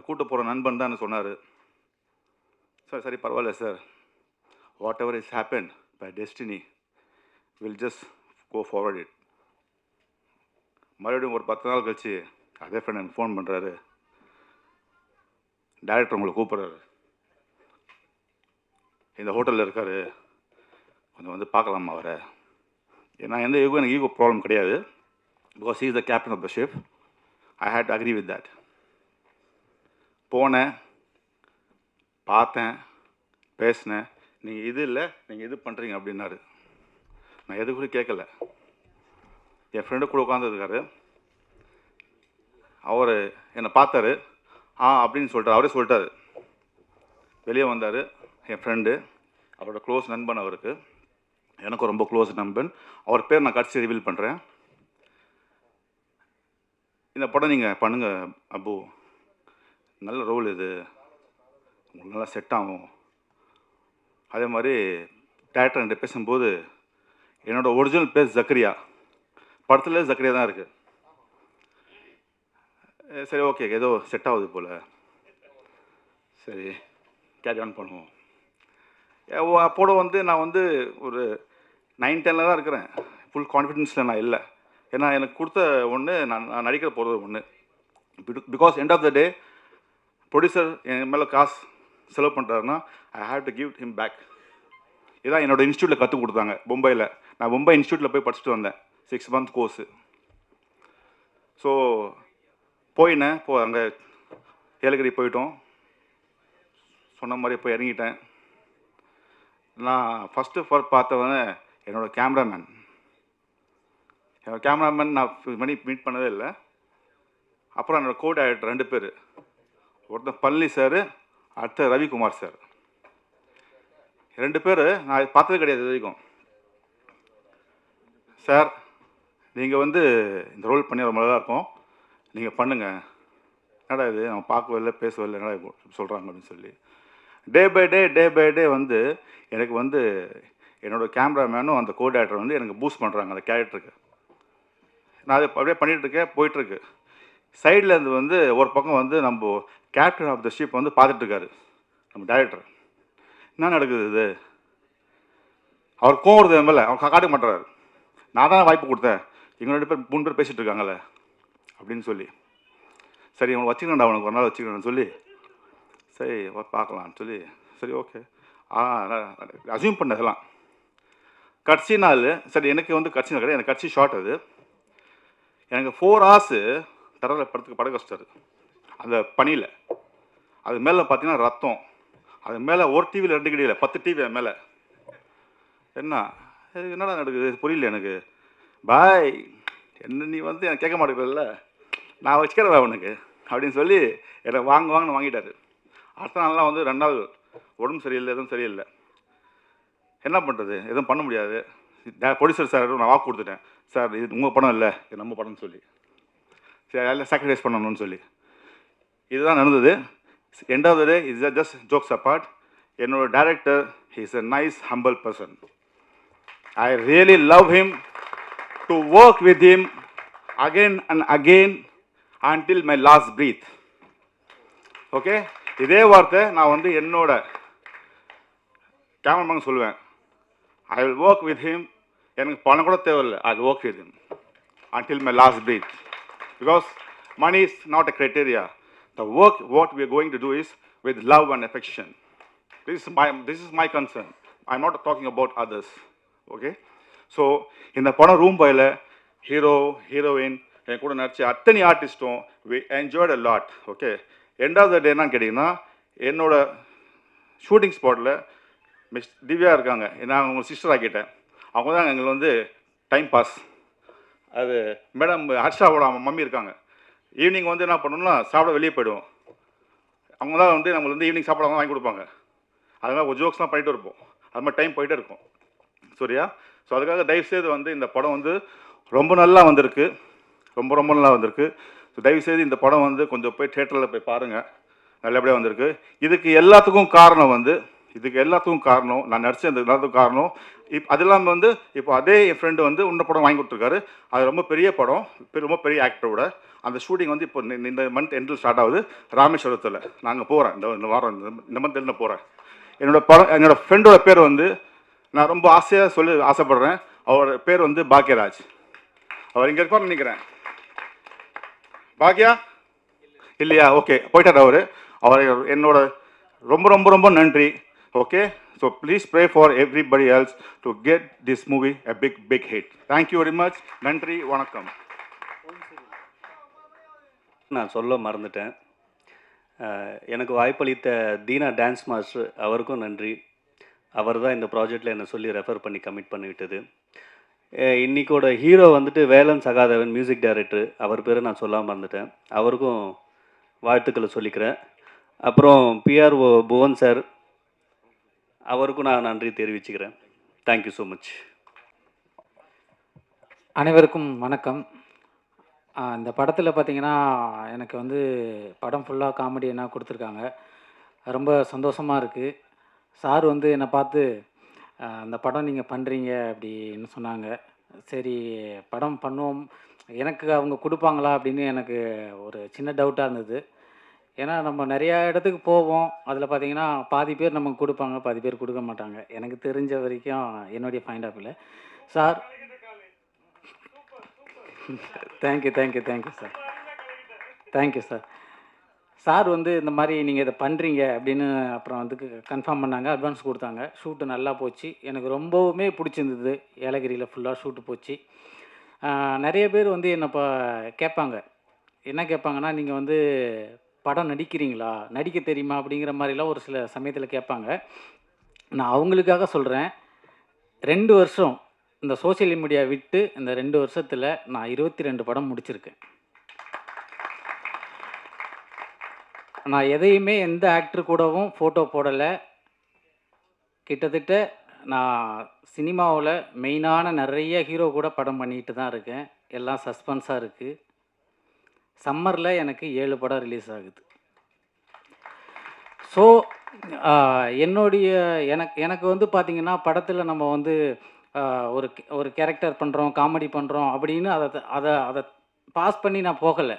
கூட்ட போகிற நண்பன் தான் சொன்னார். சார் சரி பரவாயில்ல sir, whatever is happen by destiny will just go forward it. மறுபடியும் ஒரு 10 நாள் கழிச்சு அதே ஃப்ரெண்ட் எனக்கு ஃபோன் பண்ணுறாரு, டைரக்டர் உங்களை கூப்பிட்றாரு, இந்த ஹோட்டலில் இருக்கார், கொஞ்சம் பார்க்கலாமா அவரை. நான் எனக்கு ஈகோ ப்ராப்ளம் கிடையாது. Because he is the captain of the ship. I hate to agree with that. போனேன், பார்த்தேன், பேசினேன். நீங்கள் இது இல்லை, நீங்கள் இது பண்ணுறீங்க அப்படின்னாரு. நான் எது கூட கேட்கல. என் ஃப்ரெண்டு கூட உட்காந்துருக்காரு. அவர் என்னை பார்த்தாரு, அப்படின்னு சொல்லிட்டார். அவரே சொல்லிட்டாரு. வெளியே வந்தார் என் ஃப்ரெண்டு, அவரோட க்ளோஸ் நண்பன். அவருக்கு எனக்கும் ரொம்ப க்ளோஸ் நண்பன். அவர் பேர் நான் கடைசி ரிவீல் பண்ணுறேன். இந்த படம் நீங்கள் பண்ணுங்கள் அப்பு, நல்ல ரோல் இது, உங்களுக்கு நல்லா செட் ஆகும். அதே மாதிரி டேரக்டர் என்கிட்ட பேசும்போது என்னோடய ஒரிஜினல் பேர் ஜக்கரியா, படத்தில் ஜக்கரியா தான் இருக்குது. சரி ஓகே, ஏதோ செட் ஆகுது போல், சரி கேரி ஆன் பண்ணுவோம். அப்போட நான் ஒரு 9-10 தான் இருக்கிறேன். ஃபுல் கான்ஃபிடென்ஸில் நான் இல்லை. ஏன்னா எனக்கு கொடுத்த ஒன்று, நான் நடிக்கிற போகிறது ஒன்று. Because end of the day producer என் மேலே காசு செலவு பண்ணுறாருன்னா I have to give him back. இதான் என்னோட இன்ஸ்டியூட்டில் கற்றுக் கொடுத்தாங்க மும்பையில். நான் மும்பை இன்ஸ்டியூட்டில் போய் படிச்சுட்டு வந்தேன் 6 month கோர்ஸு. ஸோ போயினேன், அங்கே ஏலகிரி போயிட்டோம். சொன்ன மாதிரி போய் இறங்கிட்டேன். நான் ஃபஸ்ட்டு பார்த்தவன் என்னோடய கேமராமேன். நான் மீட் பண்ணதே இல்லை. அப்புறம் என்னோடய கோ டைரக்டர் 2 பேர், ஒருத்தர் பழனி சார், அடுத்த ரவிக்குமார் சார். 2 பேர் நான் பார்த்தது கிடையாது இது வரைக்கும். சார் நீங்கள் வந்து இந்த ரோல் பண்ணி ரொம்ப நல்லா இருக்கும், நீங்கள் பண்ணுங்கள். என்னடா இது நம்ம பார்க்கவே இல்லை பேசவே இல்லை, என்னடா சொல்கிறாங்க அப்படின்னு சொல்லி டே பை டே வந்து எனக்கு வந்து என்னோடய கேமராமேனும் அந்த கோ டைரக்டர் வந்து எனக்கு பூஸ்ட் பண்ணுறாங்க அந்த கேரக்டருக்கு. நான் அதை அப்படியே பண்ணிகிட்ருக்கேன், போயிட்டுருக்கு. சைடில் இருந்து வந்து ஒரு பக்கம் வந்து நம்ம கேப்டன் ஆஃப் த ஷிப் வந்து பார்த்துட்ருக்காரு நம்ம டைரக்டர். என்ன நடக்குது இது? அவர் கோவருது என் மேலே, அவர் காட்ட மாட்டுறாரு. நான் தானே வாய்ப்பு கொடுத்தேன், இவங்க 2 பேர் 3 பேர் பேசிகிட்டு இருக்காங்கல்ல அப்படின்னு சொல்லி, சரி அவனை வச்சுக்கணும்டா, அவனுக்கு ஒரு நாள் வச்சுக்கணும்னு சொல்லி, சரி பார்க்கலான்னு சொல்லி, சரி ஓகே அசியூம் பண்ணதெல்லாம். கடைசி நாள் சரி எனக்கு வந்து கடைசி நாள் கிடையாது, எனக்கு கடைசி ஷார்ட் அது. எனக்கு 4 hours தரையில் படுக்க வச்சிட்டாரு அந்த பனியில். அது மேலே பார்த்தீங்கன்னா ரத்தம், அது மேலே ஒரு டிவியில் 2 கிடையாது 10 டிவி மேலே. என்னடா நடக்குது புரியல எனக்கு. பாய் என்ன நீ வந்து எனக்கு கேட்க மாட்டேங்கிறல்ல, நான் வச்சுக்கிறேன் உனக்கு அப்படின்னு சொல்லி என்னை வாங்கன்னு வாங்கிட்டாரு. அடுத்த நாள்லாம் வந்து 2 நாள் உடம்பு சரியில்லை, எதுவும் சரியில்லை. என்ன பண்ணுறது, எதுவும் பண்ண முடியாது. ப்ரொடியூசர் சார் நான் வாக்கு கொடுத்துட்டேன், சார் இது உங்கள் படம் இல்லை, இது நம்ம படம்னு சொல்லி, சரி எல்லாம் சாக்ரிஃபைஸ் பண்ணணும்னு சொல்லி. இதுதான் நடந்தது. End of the day is just jokes apart. என்னோட director is a nice humble person. I really love him, to work with him again and again until my last breath. Okay, இதே வார்த்தை நான் வந்து என்னோட கேமராமேன் சொல்லுவேன். I will work with him. எனக்கு பணம் கூட தேவையில்லை, I will work with him until my last breath. Because money is not a criteria. The work what we are going to do is with love and affection. This is my concern. I'm not talking about others. Okay? So இந்த படம் room பாயில் hero heroine என் கூட நடிச்ச அத்தனை ஆர்டிஸ்ட்டும் we enjoyed a lot. Okay, end of the day என்னன்னு கேட்டிங்கன்னா, என்னோட ஷூட்டிங் ஸ்பாட்டில் மிஸ் திவ்யா இருக்காங்க, நான் அவங்க சிஸ்டர் ஆக்கிட்டேன். அவங்க தான் எங்களுக்கு வந்து டைம் பாஸ். அது மேடம் ஹர்ஷாவோட மம்மி இருக்காங்க. ஈவினிங் வந்து என்ன பண்ணணும்னா சாப்பிட வெளியே போய்டுவோம். அவங்க தான் வந்து நம்மளுக்கு வந்து ஈவினிங் சாப்பிட வாங்கி கொடுப்பாங்க. அதனால் ஒரு ஜோக்ஸ்லாம் பண்ணிட்டு இருப்போம். அது மாதிரி டைம் போயிட்டே இருக்கும். சரியா? ஸோ அதுக்காக தயவுசெய்து வந்து இந்த படம் வந்து ரொம்ப நல்லா வந்திருக்கு, ரொம்ப நல்லா வந்திருக்கு. ஸோ தயவுசெய்து இந்த படம் வந்து கொஞ்சம் போய் தியேட்டரில் போய் பாருங்கள், நல்லபடியாக வந்திருக்கு. இதுக்கு எல்லாத்துக்கும் காரணம் நான் நடித்த இந்த எல்லாத்துக்கும் காரணம். அது இல்லாமல் வந்து இப்போ அதே என் ஃப்ரெண்டு வந்து இன்னும் படம் வாங்கி கொடுத்துருக்காரு. அது ரொம்ப பெரிய படம், ரொம்ப பெரிய ஆக்டரோட. அந்த ஷூட்டிங் வந்து இப்போ இந்த மந்த் எண்டில் ஸ்டார்ட் ஆகுது ராமேஸ்வரத்தில். நாங்கள் போகிறேன், இந்த வாரம் இந்த மந்த் எண்டில் போகிறேன். என்னோட ஃப்ரெண்டோட பேர் வந்து நான் ரொம்ப ஆசைப்படுறேன். அவரோட பேர் வந்து பாக்யராஜ். அவர் இங்கே இருப்பார்னு நினைக்கிறேன். பாக்யா இல்லையா? ஓகே, போயிட்டார் அவர் என்னோட ரொம்ப நன்றி. Okay, so please pray for everybody else to get this movie a big hit. Thank you very much. நன்றி, வணக்கம். நான் சொல்ல மறந்துட்டேன். எனக்கு வாய்ப்பளித்த தீனா டான்ஸ் மாஸ்டர், அவருக்கும் நன்றி. அவர் தான் இந்த ப்ராஜெக்டில் என்னை சொல்லி ரெஃபர் பண்ணி கமிட் பண்ணிவிட்டது. இன்றைக்கோட ஹீரோ வந்துட்டு வேலன் சகாதேவன், மியூசிக் டைரக்டர். அவர் பேரை நான் சொல்லாமல் மறந்துட்டேன். அவருக்கும் வாழ்த்துக்களை சொல்லிக்கிறேன். அப்புறம் பிஆர்ஓ புவன் சார், அவருக்கும் நான் நன்றி தெரிவிச்சுக்கிறேன். Thank you so much. அனைவருக்கும் வணக்கம். இந்த படத்தில் பார்த்தீங்கன்னா எனக்கு வந்து படம் ஃபுல்லாக காமெடி என்ன கொடுத்துருக்காங்க. ரொம்ப சந்தோஷமாக இருக்குது. சார் வந்து என்னை பார்த்து அந்த படம் நீங்கள் பண்ணுறீங்க அப்படின்னு சொன்னாங்க. சரி படம் பண்ணுவோம், எனக்கு அவங்க கொடுப்பாங்களா அப்படின்னு எனக்கு ஒரு சின்ன டவுட்டாக இருந்தது. ஏன்னா நம்ம நிறையா இடத்துக்கு போவோம், அதில் பார்த்தீங்கன்னா பாதி பேர் நமக்கு கொடுப்பாங்க, பாதி பேர் கொடுக்க மாட்டாங்க. எனக்கு தெரிஞ்ச வரைக்கும் என்னுடைய பாயிண்ட் ஆஃப் வியூவில். Sir thank you sir. Thank you sir. Sir வந்து இந்த மாதிரி நீங்கள் இதை பண்ணுறீங்க அப்படின்னு அப்புறம் வந்து கன்ஃபார்ம் பண்ணாங்க, அட்வான்ஸ் கொடுத்தாங்க. ஷூட்டு நல்லா போச்சு, எனக்கு ரொம்பவுமே பிடிச்சிருந்தது. ஏலகிரியில் ஃபுல்லாக ஷூட்டு போச்சு. நிறைய பேர் வந்து என்னை கேட்பாங்க, என்ன கேட்பாங்கன்னா, நீங்கள் வந்து படம் நடிக்கிறீங்களா, நடிக்க தெரியுமா அப்படிங்கிற மாதிரிலாம் ஒரு சில சமயத்தில் கேட்பாங்க. நான் அவங்களுக்காக சொல்கிறேன், 2 வருஷம் இந்த சோஷியல் மீடியா விட்டு இந்த 2 வருஷத்தில் நான் 22 படம் முடிச்சிருக்கேன். நான் எதையுமே எந்த ஆக்டர் கூடவும் ஃபோட்டோ போடலை. கிட்டத்தட்ட நான் சினிமாவில் மெயினான நிறைய ஹீரோ கூட படம் பண்ணிட்டு தான் இருக்கேன். எல்லாம் சஸ்பென்ஸாக இருக்குது. சம்மரில் எனக்கு 7 படம் ரிலீஸ் ஆகுது. ஸோ எனக்கு வந்து பார்த்திங்கன்னா, படத்தில் நம்ம வந்து ஒரு கேரக்டர் பண்ணுறோம், காமெடி பண்ணுறோம் அப்படின்னு அதை பாஸ் பண்ணி நான் போகலை.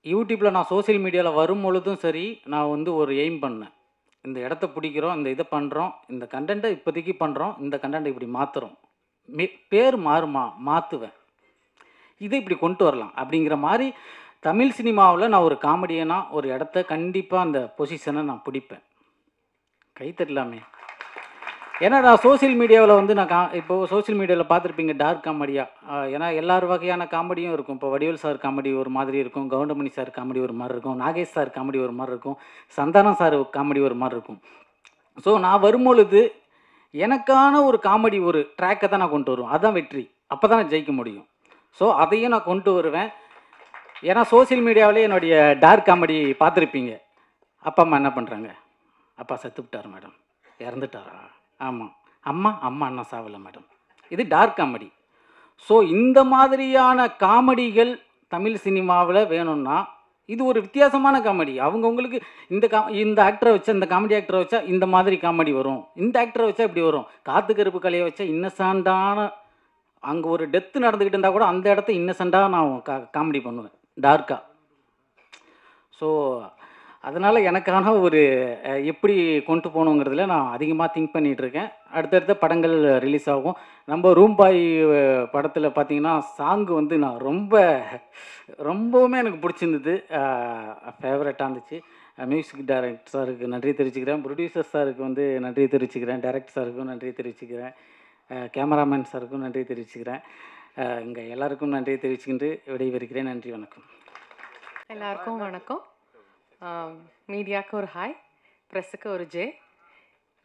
யூடியூப்பில் நான் சோஷியல் மீடியாவில் வரும் பொழுதும் சரி, நான் வந்து ஒரு எய்ம் பண்ணேன், இந்த இடத்த பிடிக்கிறோம், இந்த இதை பண்ணுறோம், இந்த கண்டென்ட்டை இப்போதைக்கு பண்ணுறோம், இந்த கண்டென்ட்டை இப்படி மாற்றுறோம், பேர் மாறுமா, மாற்றுவேன், இதை இப்படி கொண்டு வரலாம் அப்படிங்கிற மாதிரி தமிழ் சினிமாவில் நான் ஒரு காமெடியனாக ஒரு இடத்த கண்டிப்பாக அந்த பொசிஷனை நான் பிடிப்பேன். கை தட்டலாமே. ஏன்னா நான் சோஷியல் மீடியாவில் வந்து இப்போது சோஷியல் மீடியாவில் பார்த்துருப்பீங்க டார்க் காமெடியாக. ஏன்னா எல்லார் வகையான காமெடியும் இருக்கும். இப்போ வடிவேல் சார் காமெடி ஒரு மாதிரி இருக்கும், கவுண்டமணி சார் காமெடி ஒரு மாதிரி இருக்கும், நாகேஷ் சார் காமெடி ஒரு மாதிரி இருக்கும், சந்தானம் சார் காமெடி ஒரு மாதிரி இருக்கும். ஸோ நான் வரும்பொழுது எனக்கான ஒரு காமெடி ஒரு ட்ராக்கை தான் நான் கொண்டு வருவேன். அதுதான் வெற்றி. அப்போ தான் நான் ஜெயிக்க முடியும். ஸோ அதையும் நான் கொண்டு வருவேன். ஏன்னா சோஷியல் மீடியாவிலே என்னுடைய டார்க் காமெடி பார்த்துருப்பீங்க. அப்பா அம்மா என்ன பண்ணுறாங்க, அப்பா செத்து விட்டார் மேடம், இறந்துட்டாரா, ஆமாம், அம்மா அண்ணா சாவலை மேடம். இது டார்க் காமெடி. ஸோ இந்த மாதிரியான காமெடிகள் தமிழ் சினிமாவில் வேணும்னா இது ஒரு வித்தியாசமான காமெடி. அவங்கவுங்களுக்கு இந்த ஆக்டரை வச்சா, இந்த காமெடி ஆக்டரை வச்சா இந்த மாதிரி காமெடி வரும், இந்த ஆக்டரை வச்சா இப்படி வரும். காத்து கருப்பு கலையை வச்சா இன்னசென்ட்டான, அங்கே ஒரு டெத்து நடந்துக்கிட்டு இருந்தால் கூட அந்த இடத்த இன்னசென்ட்டாக நான் காமெடி பண்ணுவேன், டார்க்காக. ஸோ அதனால் எனக்கான ஒரு எப்படி கொண்டு போகணுங்கிறதுல நான் அதிகமாக திங்க் பண்ணிகிட்ருக்கேன். அடுத்தடுத்த படங்கள் ரிலீஸ் ஆகும். நம்ம ரூம் பாய் படத்தில் பார்த்திங்கன்னா சாங்கு வந்து நான் ரொம்பவுமே எனக்கு பிடிச்சிருந்தது, ஃபேவரட்டாக இருந்துச்சு. மியூசிக் டைரக்டர் சாருக்கு நன்றி தெரிவிச்சுக்கிறேன், ப்ரொடியூசர் சாருக்கு வந்து நன்றி தெரிவிச்சுக்கிறேன், டைரக்டர் சாருக்கும் நன்றி தெரிவிச்சுக்கிறேன், கேமராமேன் சாருக்கும் நன்றி தெரிவிச்சுக்கிறேன். இங்கே எல்லாருக்கும் நன்றி தெரிவிச்சுக்கிட்டு விடைபெறுகிறேன். நன்றி, வணக்கம். எல்லாருக்கும் வணக்கம். மீடியாவுக்கு ஒரு ஹாய், ப்ரெஸ்ஸுக்கு ஒரு ஜே.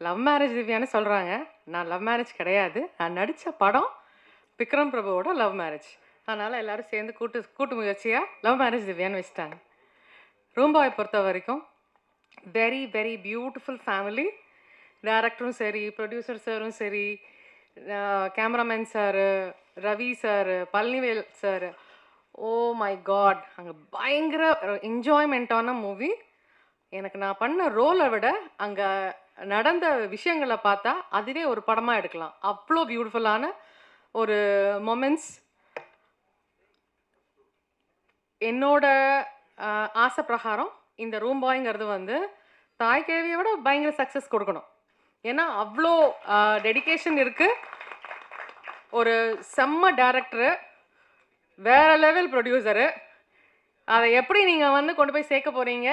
லவ் மேரேஜ் திவ்யான்னு சொல்கிறாங்க. நான் லவ் மேரேஜ் கிடையாது. நான் நடித்த படம் விக்ரம் பிரபுவோட லவ் மேரேஜ். அதனால் எல்லோரும் சேர்ந்து கூட்டு முயற்சியாக லவ் மேரேஜ் திவ்யான்னு வச்சுட்டாங்க. ரூம் பாய் பொறுத்த வரைக்கும் வெரி வெரி பியூட்டிஃபுல் ஃபேமிலி. டைரக்டரும் சரி, ப்ரொடியூசர் சாரும் சரி, cameraman sir, Ravi sir, Palanivel sir, oh my God, அங்கே பயங்கர என்ஜாய்மெண்ட்டான மூவி. எனக்கு நான் பண்ண ரோலை விட அங்கே நடந்த விஷயங்களை பார்த்தா அதுவே ஒரு படமாக எடுக்கலாம். அவ்வளோ பியூட்டிஃபுல்லான ஒரு மொமெண்ட்ஸ். என்னோட ஆசை பிரகாரம் இந்த ரூம் பாய்ங்கிறது வந்து தாய் கேள்வியை விட பயங்கர சக்ஸஸ் கொடுக்கணும். ஏன்னா அவ்வளோ டெடிகேஷன் இருக்குது. ஒரு செம்ம டைரக்டரு, வேறு லெவல் ப்ரொடியூசரு. அதை எப்படி நீங்கள் வந்து கொண்டு போய் சேர்க்க போகிறீங்க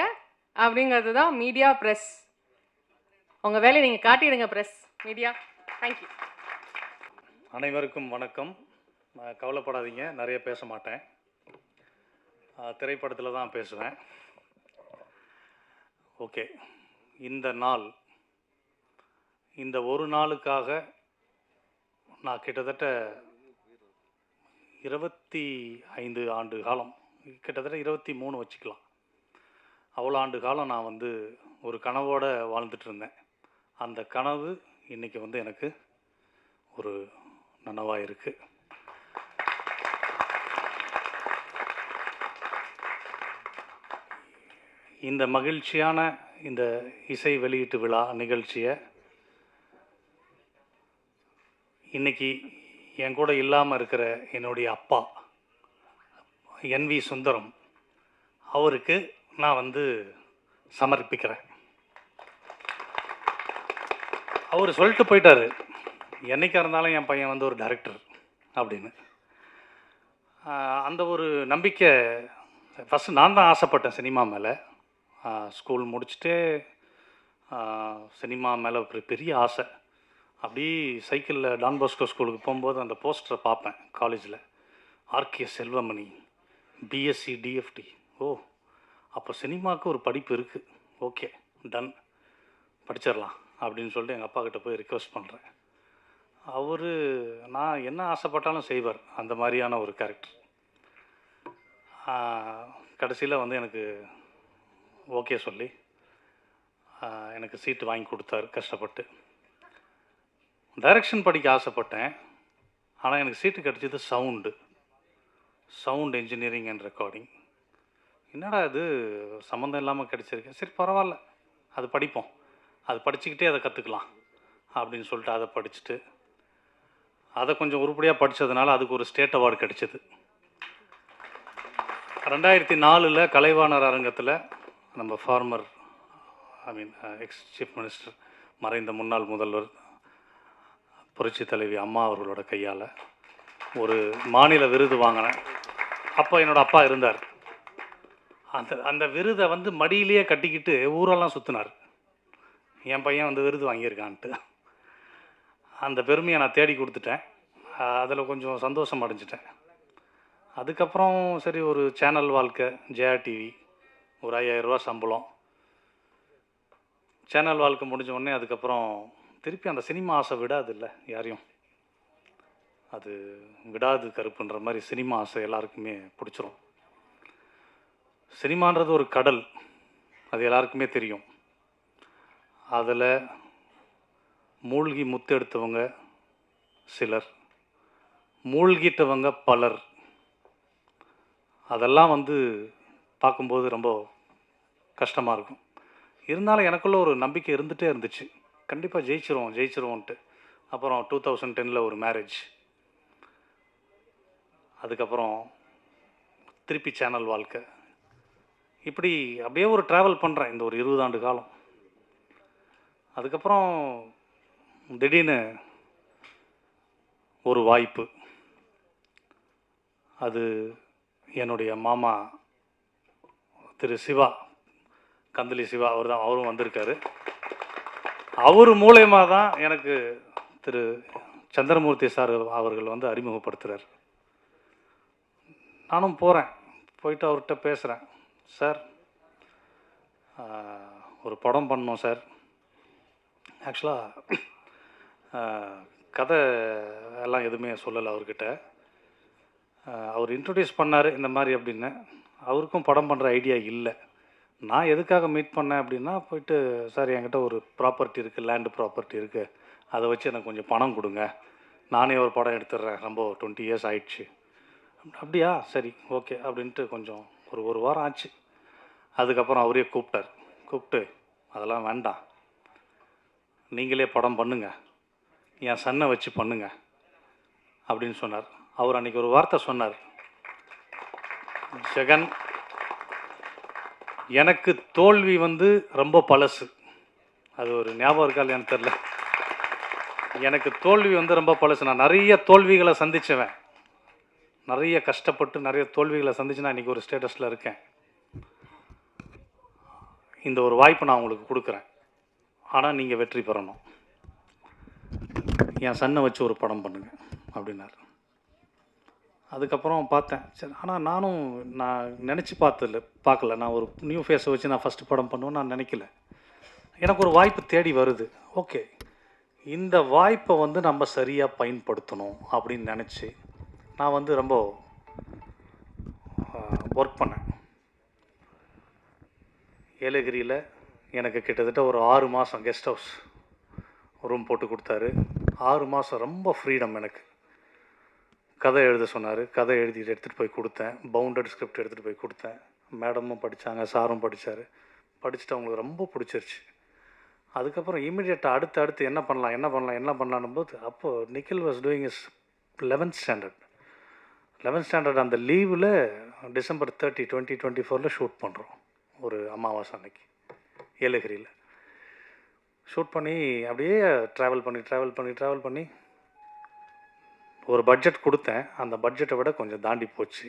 அப்படிங்கிறது தான் மீடியா, ப்ரெஸ். உங்கள் வேலையை நீங்கள் காட்டிடுங்க, ப்ரெஸ், மீடியா. தேங்க்யூ. அனைவருக்கும் வணக்கம். கவலைப்படாதீங்க, நிறைய பேச மாட்டேன், திரைப்படத்தில் தான் பேசுவேன். ஓகே, இந்த ஒரு நாளுக்காக நான் கிட்டத்தட்ட 25 ஆண்டு காலம், கிட்டத்தட்ட 23 வச்சுக்கலாம், அவ்வளோ ஆண்டு காலம் நான் வந்து ஒரு கனவோடு வாழ்ந்துட்டு இருந்தேன். அந்த கனவு இன்றைக்கி வந்து எனக்கு ஒரு நனவாக இருக்குது. இந்த மகிழ்ச்சியான இந்த இசை வெளியீட்டு விழா நிகழ்ச்சியை இன்றைக்கி என் கூட இல்லாமல் இருக்கிற என்னுடைய அப்பா NV சுந்தரம் அவருக்கு நான் வந்து சமர்ப்பிக்கிறேன். அவர் சொல்லிட்டு போயிட்டார், என்றைக்காக இருந்தாலும் என் பையன் வந்து ஒரு டைரக்டர் அப்படின்னு. அந்த ஒரு நம்பிக்கை ஃபஸ்ட்டு நான் தான் ஆசைப்பட்டேன் சினிமா மேலே. ஸ்கூல் முடிச்சுட்டு சினிமா மேலே ஒரு பெரிய ஆசை. அப்படி சைக்கிளில் டான் பாஸ்கோ ஸ்கூலுக்கு போகும்போது அந்த போஸ்டரை பார்ப்பேன் காலேஜில். R K Selvamani, BSc DFT. ஓ, அப்போ சினிமாவுக்கு ஒரு படிப்பு இருக்குது. ஓகே, டன், படிச்சிடலாம் அப்படின்னு சொல்லிட்டு எங்கள் அப்பா கிட்ட போய் ரிக்வெஸ்ட் பண்ணுறேன். அவர் நான் என்ன ஆசைப்பட்டாலும் செய்வார். அந்த மாதிரியான ஒரு கேரக்டர். கடைசியில் வந்து எனக்கு ஓகே சொல்லி எனக்கு சீட்டு வாங்கி கொடுத்தாரு கஷ்டப்பட்டு. டைரக்ஷன் படிக்க ஆசைப்பட்டேன். ஆனால் எனக்கு சீட்டு கிடச்சது சவுண்ட் இன்ஜினியரிங் அண்ட் ரெக்கார்டிங். என்னடா இது சம்மந்தம் இல்லாமல் கிடச்சிருக்கு. சரி பரவாயில்ல, அது படிப்போம், அது படிச்சுக்கிட்டே அதை கற்றுக்கலாம் அப்படின்னு சொல்லிட்டு அதை படிச்சுட்டு அதை கொஞ்சம் உருப்படியாக படித்ததுனால அதுக்கு ஒரு ஸ்டேட் அவார்டு கிடச்சிது. 2004 கலைவாணர் அரங்கத்தில் நம்ம ஃபார்மர் எக்ஸ் சீஃப் மினிஸ்டர், மறைந்த முன்னாள் முதல்வர் புரட்சி தலைவி அம்மா அவர்களோட கையால் ஒரு மாநில விருது வாங்கினேன். அப்போ என்னோடய அப்பா இருந்தார். அந்த விருதை வந்து மடியிலேயே கட்டிக்கிட்டு ஊரெல்லாம் சுற்றினார். என் பையன் வந்து விருது வாங்கியிருக்கான்ட்டு. அந்த பெருமையை நான் தேடி கொடுத்துட்டேன். அதில் கொஞ்சம் சந்தோஷம் அடைஞ்சிட்டேன். அதுக்கப்புறம் சரி, ஒரு சேனல் வாழ்க்கை, ஜெயா டிவி, ஒரு 5000 ரூபா சம்பளம். சேனல் வாழ்க்கை முடிஞ்ச உடனே அதுக்கப்புறம் திருப்பி அந்த சினிமா ஆசை விடாது இல்லை யாரையும். அது விடாது கருப்புன்ற மாதிரி சினிமா ஆசை எல்லாருக்குமே பிடிச்சிரும். சினிமான்றது ஒரு கடல், அது எல்லாருக்குமே தெரியும். அதில் மூழ்கி முத்தெடுத்தவங்க சிலர், மூழ்கிட்டவங்க பலர். அதெல்லாம் வந்து பார்க்கும்போது ரொம்ப கஷ்டமாக இருக்கும். இருந்தாலும் எனக்குள்ள ஒரு நம்பிக்கை இருந்துகிட்டே இருந்துச்சு, கண்டிப்பாக ஜெயிச்சிருவோன்ட்டு. அப்புறம் 2010 ஒரு மேரேஜ். அதுக்கப்புறம் திருப்பி சேனல் வாழ்க்கை. இப்படி அப்படியே ஒரு ட்ராவல் பண்ணுறேன் இந்த ஒரு 20 ஆண்டு காலம். அதுக்கப்புறம் திடீர்னு ஒரு வாய்ப்பு. அது என்னுடைய மாமா திரு சிவா, கந்தலி சிவா, அவரும் வந்திருக்காரு. அவர் மூலயமா தான் எனக்கு திரு சந்திரமூர்த்தி சார் அவர்கள் வந்து அறிமுகப்படுத்துகிறார். நானும் போகிறேன், போயிட்டு அவர்கிட்ட பேசுகிறேன். சார், ஒரு படம் பண்ணோம் சார். ஆக்சுவலாக கதை எல்லாம் எதுவுமே சொல்லலை அவர்கிட்ட. அவர் இன்ட்ரடியூஸ் பண்ணார் இந்த மாதிரி அப்படின்னு. அவருக்கும் படம் பண்ணுற ஐடியா இல்லை. நான் எதுக்காக மீட் பண்ணேன் அப்படின்னா, போயிட்டு சார் என்கிட்ட ஒரு ப்ராப்பர்ட்டி இருக்குது, லேண்டு ப்ராப்பர்ட்டி இருக்குது, அதை வச்சு எனக்கு கொஞ்சம் பணம் கொடுங்க, நானே ஒரு படம் எடுத்துடுறேன், ரொம்ப 20 இயர்ஸ் ஆயிடுச்சு. அப்படியா, சரி ஓகே அப்படின்ட்டு கொஞ்சம் ஒரு வாரம் ஆச்சு. அதுக்கப்புறம் அவரே கூப்பிட்டு அதெல்லாம் வேண்டாம், நீங்களே படம் பண்ணுங்க, என் சன்னை வச்சு பண்ணுங்க அப்படின்னு சொன்னார். அவர் அன்றைக்கி ஒரு வார்த்தை சொன்னார், ஜெகன், எனக்கு தோல்வி வந்து ரொம்ப பழசு. அது ஒரு ஞாபகம் இருக்கா இல்லையான்னு தெரில. எனக்கு தோல்வி வந்து ரொம்ப பழசு. நான் நிறைய தோல்விகளை சந்திச்சவன், நிறைய கஷ்டப்பட்டு நிறைய தோல்விகளை சந்திச்சு நான் இன்றைக்கி ஒரு ஸ்டேட்டஸில் இருக்கேன். இந்த ஒரு வாய்ப்பு நான் உங்களுக்கு கொடுக்குறேன், ஆனால் நீங்கள் வெற்றி பெறணும், என் சன்னை வச்சு ஒரு படம் பண்ணுங்க அப்படின்னார். அதுக்கப்புறம் பார்த்தேன், சரி, ஆனால் நான் நினச்சி பார்க்கல. நான் ஒரு நியூ ஃபேஸை வச்சு நான் ஃபஸ்ட்டு படம் பண்ணுவேன்னு நான் நினைக்கல. எனக்கு ஒரு வாய்ப்பு தேடி வருது. ஓகே, இந்த வாய்ப்பை வந்து நம்ம சரியாக பயன்படுத்தணும் அப்படின்னு நினச்சி நான் வந்து ரொம்ப ஒர்க் பண்ணேன். ஏலகிரியில் எனக்கு கிட்டத்தட்ட ஒரு 6 மாதம் கெஸ்ட் ஹவுஸ் ரூம் போட்டு கொடுத்தாரு. 6 மாதம் ரொம்ப ஃப்ரீடம். எனக்கு கதை எழுத சொன்னார், கதை எழுதிட்டு எடுத்துகிட்டு போய் கொடுத்தேன். பவுண்டட் ஸ்கிரிப்ட் எடுத்துகிட்டு போய் கொடுத்தேன். மேடமும் படித்தாங்க, சாரும் படித்தார். படிச்சுட்டு அவங்களுக்கு ரொம்ப பிடிச்சிருச்சு. அதுக்கப்புறம் இமீடியட்டாக அடுத்து என்ன பண்ணலான்னும் போது, அப்போது Nikhil was doing is 11th standard. அந்த லீவில் December 30, 2024 ஷூட் பண்ணுறோம். ஒரு அமாவாசை அன்னைக்கு ஏலகிரியில் ஷூட் பண்ணி அப்படியே ட்ராவல் பண்ணி ஒரு பட்ஜெட் கொடுத்தேன். அந்த பட்ஜெட்டை விட கொஞ்சம் தாண்டி போச்சு.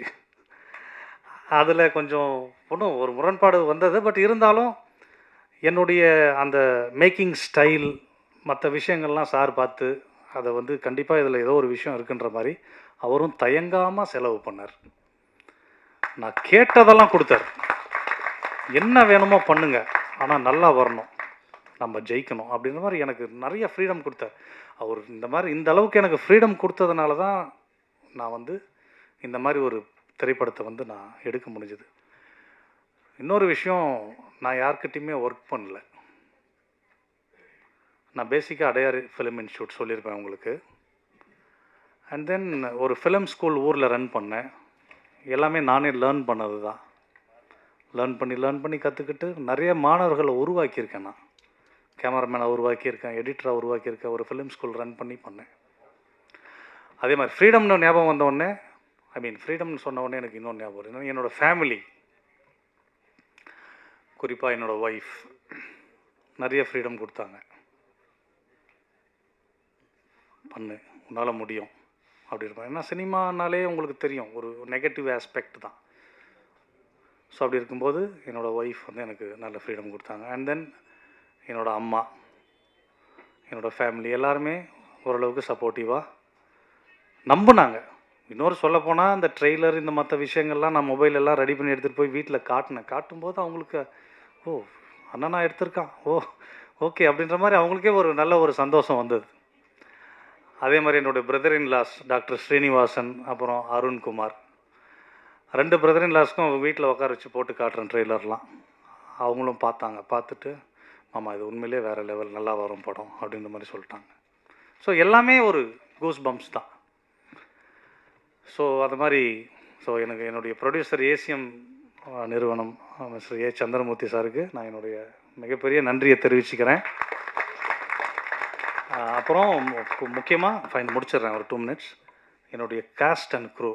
அதில் கொஞ்சம் ஒன்றும் ஒரு முரண்பாடு வந்தது. பட் இருந்தாலும் என்னுடைய அந்த மேக்கிங் ஸ்டைல் மற்ற விஷயங்கள்லாம் சார் பார்த்து அதை வந்து கண்டிப்பாக இதில் ஏதோ ஒரு விஷயம் இருக்குன்ற மாதிரி அவரும் தயங்காமல் செலவு பண்ணார். நான் கேட்டதெல்லாம் கொடுத்தார். என்ன வேணுமோ பண்ணுங்க, ஆனால் நல்லா வரணும், நம்ம ஜெயிக்கணும் அப்படின்ற மாதிரி எனக்கு நிறைய ஃப்ரீடம் கொடுத்தார். அவர் இந்த மாதிரி இந்த அளவுக்கு எனக்கு ஃப்ரீடம் கொடுத்ததுனால தான் நான் வந்து இந்த மாதிரி ஒரு திரைப்படத்தை வந்து நான் எடுக்க முடிஞ்சது. இன்னொரு விஷயம், நான் யார்கிட்டையுமே ஒர்க் பண்ணல. நான் பேசிக்காக அடையார் ஃபிலிம் இன்ஸ்டியூட் சொல்லியிருப்பேன் உங்களுக்கு. அண்ட் தென் ஒரு ஃபிலிம் ஸ்கூல் ஊரில் ரன் பண்ணேன். எல்லாமே நானே லேர்ன் பண்ணது தான். லேர்ன் பண்ணி கற்றுக்கிட்டு நிறைய மாணவர்களை உருவாக்கியிருக்கேன். நான் கேமராமேனை உருவாக்கியிருக்கேன், எடிட்டரை உருவாக்கியிருக்கேன், ஒரு ஃபிலிம் ஸ்கூல் ரன் பண்ணேன். அதே மாதிரி ஃப்ரீடம்னு ஞாபகம் வந்தோடனே, ஃப்ரீடம்னு சொன்ன உடனே எனக்கு இன்னொன்று ஞாபகம் வருது. என்னோடய ஃபேமிலி, குறிப்பாக என்னோடய ஒய்ஃப் நிறைய ஃப்ரீடம் கொடுத்தாங்க. பண்ணு, உன்னால் முடியும் அப்படி இருப்பேன். ஏன்னா சினிமானாலே உங்களுக்கு தெரியும் ஒரு நெகட்டிவ் ஆஸ்பெக்ட் தான். ஸோ அப்படி இருக்கும்போது என்னோடய ஒய்ஃப் வந்து எனக்கு நல்ல ஃப்ரீடம் கொடுத்தாங்க. அண்ட் தென் என்னோடய அம்மா, என்னோடய ஃபேமிலி எல்லாருமே ஓரளவுக்கு சப்போர்ட்டிவாக நம்பினாங்க. இன்னொரு சொல்லப்போனால் இந்த ட்ரெய்லர் இந்த மற்ற விஷயங்கள்லாம் நான் மொபைலெல்லாம் ரெடி பண்ணி எடுத்துகிட்டு போய் வீட்டில் காட்டும்போது அவங்களுக்கு ஓ அண்ணனா எடுத்திருக்கான், ஓ ஓகே அப்படின்ற மாதிரி அவங்களுக்கே ஒரு நல்ல ஒரு சந்தோஷம் வந்தது. அதே மாதிரி என்னுடைய brother in laws doctor Srinivasan, அப்புறம் அருண்குமார், 2 பிரதர் இன் லாஸ்க்கும் வீட்டில் உட்கார வச்சு போட்டு காட்டுறேன் ட்ரெய்லர்லாம். அவங்களும் பார்த்துட்டு மாமா இது உண்மையிலே வேறு லெவல், நல்லா வரும் படம் அப்படின்ற மாதிரி சொல்லிட்டாங்க. ஸோ எல்லாமே ஒரு கூஸ் பம்ப்ஸ் தான். ஸோ அது மாதிரி எனக்கு என்னுடைய ப்ரொடியூசர் ஏசிஎம் நிறுவனம் மிஸ்டர் ஏ சந்திரமூர்த்தி சாருக்கு நான் என்னுடைய மிகப்பெரிய நன்றியை தெரிவிச்சுக்கிறேன். அப்புறம் முக்கியமாக முடிச்சிடுறேன் ஒரு 2 minutes. என்னுடைய காஸ்ட் அண்ட் க்ரூ,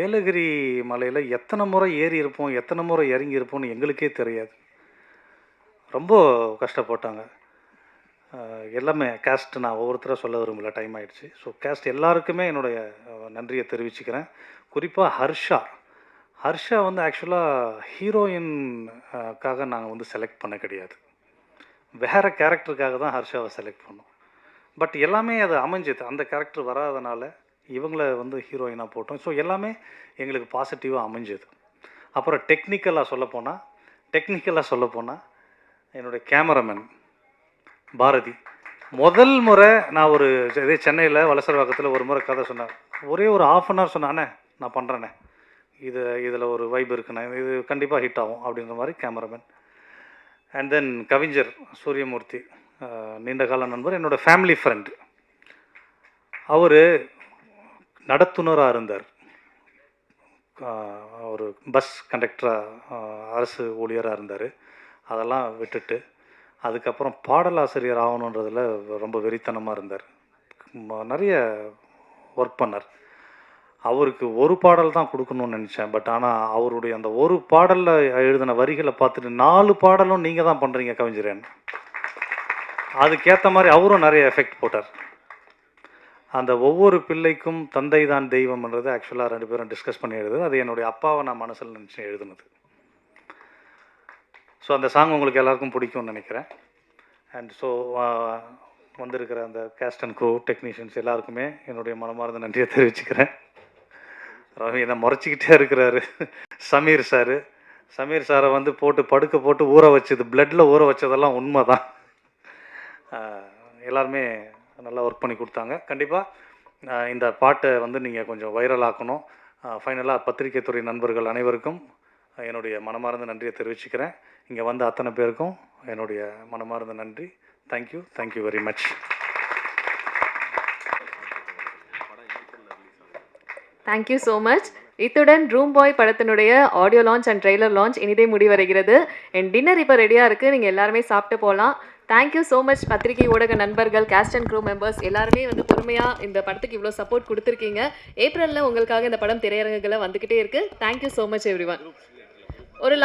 ஏலகிரி மலையில் எத்தனை முறை ஏறி இருப்போம், எத்தனை முறை இறங்கி இருப்போம்னு எங்களுக்கே தெரியாது. ரொம்ப கஷ்டப்பட்டாங்க எல்லாமே. காஸ்ட் நான் ஒவ்வொருத்தராக சொல்ல விரும்பல, டைம் ஆகிடுச்சு. ஸோ காஸ்ட் எல்லாருக்குமே என்னுடைய நன்றியை தெரிவிச்சுக்கிறேன். குறிப்பாக ஹர்ஷா வந்து ஆக்சுவலாக ஹீரோயின்காக நாங்கள் வந்து செலக்ட் பண்ண கிடையாது, வேறு கேரக்டருக்காக தான் ஹர்ஷாவை செலக்ட் பண்ணோம். பட் எல்லாமே அது அமைஞ்சது. அந்த கேரக்டர் வராதனால இவங்கள வந்து ஹீரோயினாக போட்டோம். ஸோ எல்லாமே எங்களுக்கு பாசிட்டிவாக அமைஞ்சது. அப்புறம் டெக்னிக்கலாக சொல்லப்போனால் என்னுடைய கேமராமேன் பாரதி, முதல் முறை நான் ஒரு இதே சென்னையில் வலசரவாக்கத்தில் ஒரு முறை கதை சொன்னேன். ஒரே ஒரு 1/2 hour சொன்னானே, நான் பண்ணுறேனே, இதில் ஒரு வைப் இருக்குண்ணே, இது கண்டிப்பாக ஹிட் ஆகும் அப்படின்ற மாதிரி கேமராமேன். அண்ட் தென் கவிஞர் சூரியமூர்த்தி, நீண்ட கால நண்பர், என்னோடய ஃபேமிலி ஃப்ரெண்டு. அவர் நடத்துனராக இருந்தார், ஒரு பஸ் கண்டக்டராக, அரசு ஊழியராக இருந்தார். அதெல்லாம் விட்டுட்டு அதுக்கப்புறம் பாடலாசிரியர் ஆகணுன்றதில் ரொம்ப வெறித்தனமாக இருந்தார். நிறைய ஒர்க் பண்ணார். அவருக்கு ஒரு பாடல் தான் கொடுக்கணும்னு நினச்சேன். பட் ஆனால் அவருடைய அந்த ஒரு பாடலில் எழுதின வரிகளை பார்த்துட்டு 4 பாடலும் நீங்கள் தான் பண்ணுறீங்க கவிஞரேன். அதுக்கேற்ற மாதிரி அவரும் நிறைய எஃபெக்ட் போட்டார். அந்த ஒவ்வொரு பிள்ளைக்கும் தந்தை தான் தெய்வம்ன்றது ஆக்சுவலாக 2 பேரும் டிஸ்கஸ் பண்ணி எழுதுது. அது என்னுடைய அப்பாவை நான் மனசில் நினச்சி எழுதுனது. ஸோ அந்த சாங் உங்களுக்கு எல்லாருக்கும் பிடிக்கும்னு நினைக்கிறேன். அண்ட் ஸோ வந்திருக்கிற அந்த கேஸ்ட் அண்ட் க்ரூ டெக்னீஷியன்ஸ் எல்லாருக்குமே என்னுடைய மனமார்ந்த நன்றியை தெரிவிச்சுக்கிறேன். ரவி என்ன முறைச்சிக்கிட்டே இருக்கிறாரு. சமீர் சாரை வந்து போட்டு ஊற வச்சது, பிளட்டில் ஊற வச்சதெல்லாம் உண்மை தான். எல்லாருமே நல்லா ஒர்க் பண்ணி கொடுத்தாங்க. கண்டிப்பாக இந்த பாட்டை வந்து நீங்கள் கொஞ்சம் வைரல் ஆக்கணும். ஃபைனலாக பத்திரிகை துறை நண்பர்கள் அனைவருக்கும் என்னுடைய மனமார்ந்த நன்றியை தெரிவிச்சுக்கிறேன். இங்கே வந்த அத்தனை பேருக்கும் என்னுடைய மனமார்ந்த நன்றி. Thank you very much. Thank you so much. இத்துடன் ரூம் பாய் படத்தினுடைய audio launch and trailer launch இனிதே முடிவடைகிறது. என் டின்னர் இப்போ ரெடியாக இருக்குது, நீங்கள் எல்லாருமே சாப்பிட்டு போகலாம். தேங்க்யூ ஸோ மச் பத்திரிகை ஊடக நண்பர்கள், கேஸ்ட் அண்ட் க்ரூ மெம்பர்ஸ் எல்லாருமே வந்து பொறுமையாக இந்த படத்துக்கு இவ்வளோ சப்போர்ட் கொடுத்துருக்கீங்க. ஏப்ரலில் உங்களுக்காக இந்த படம் திரையரங்குகளை வந்துக்கிட்டே இருக்குது. Thank you so much every one. ஒரு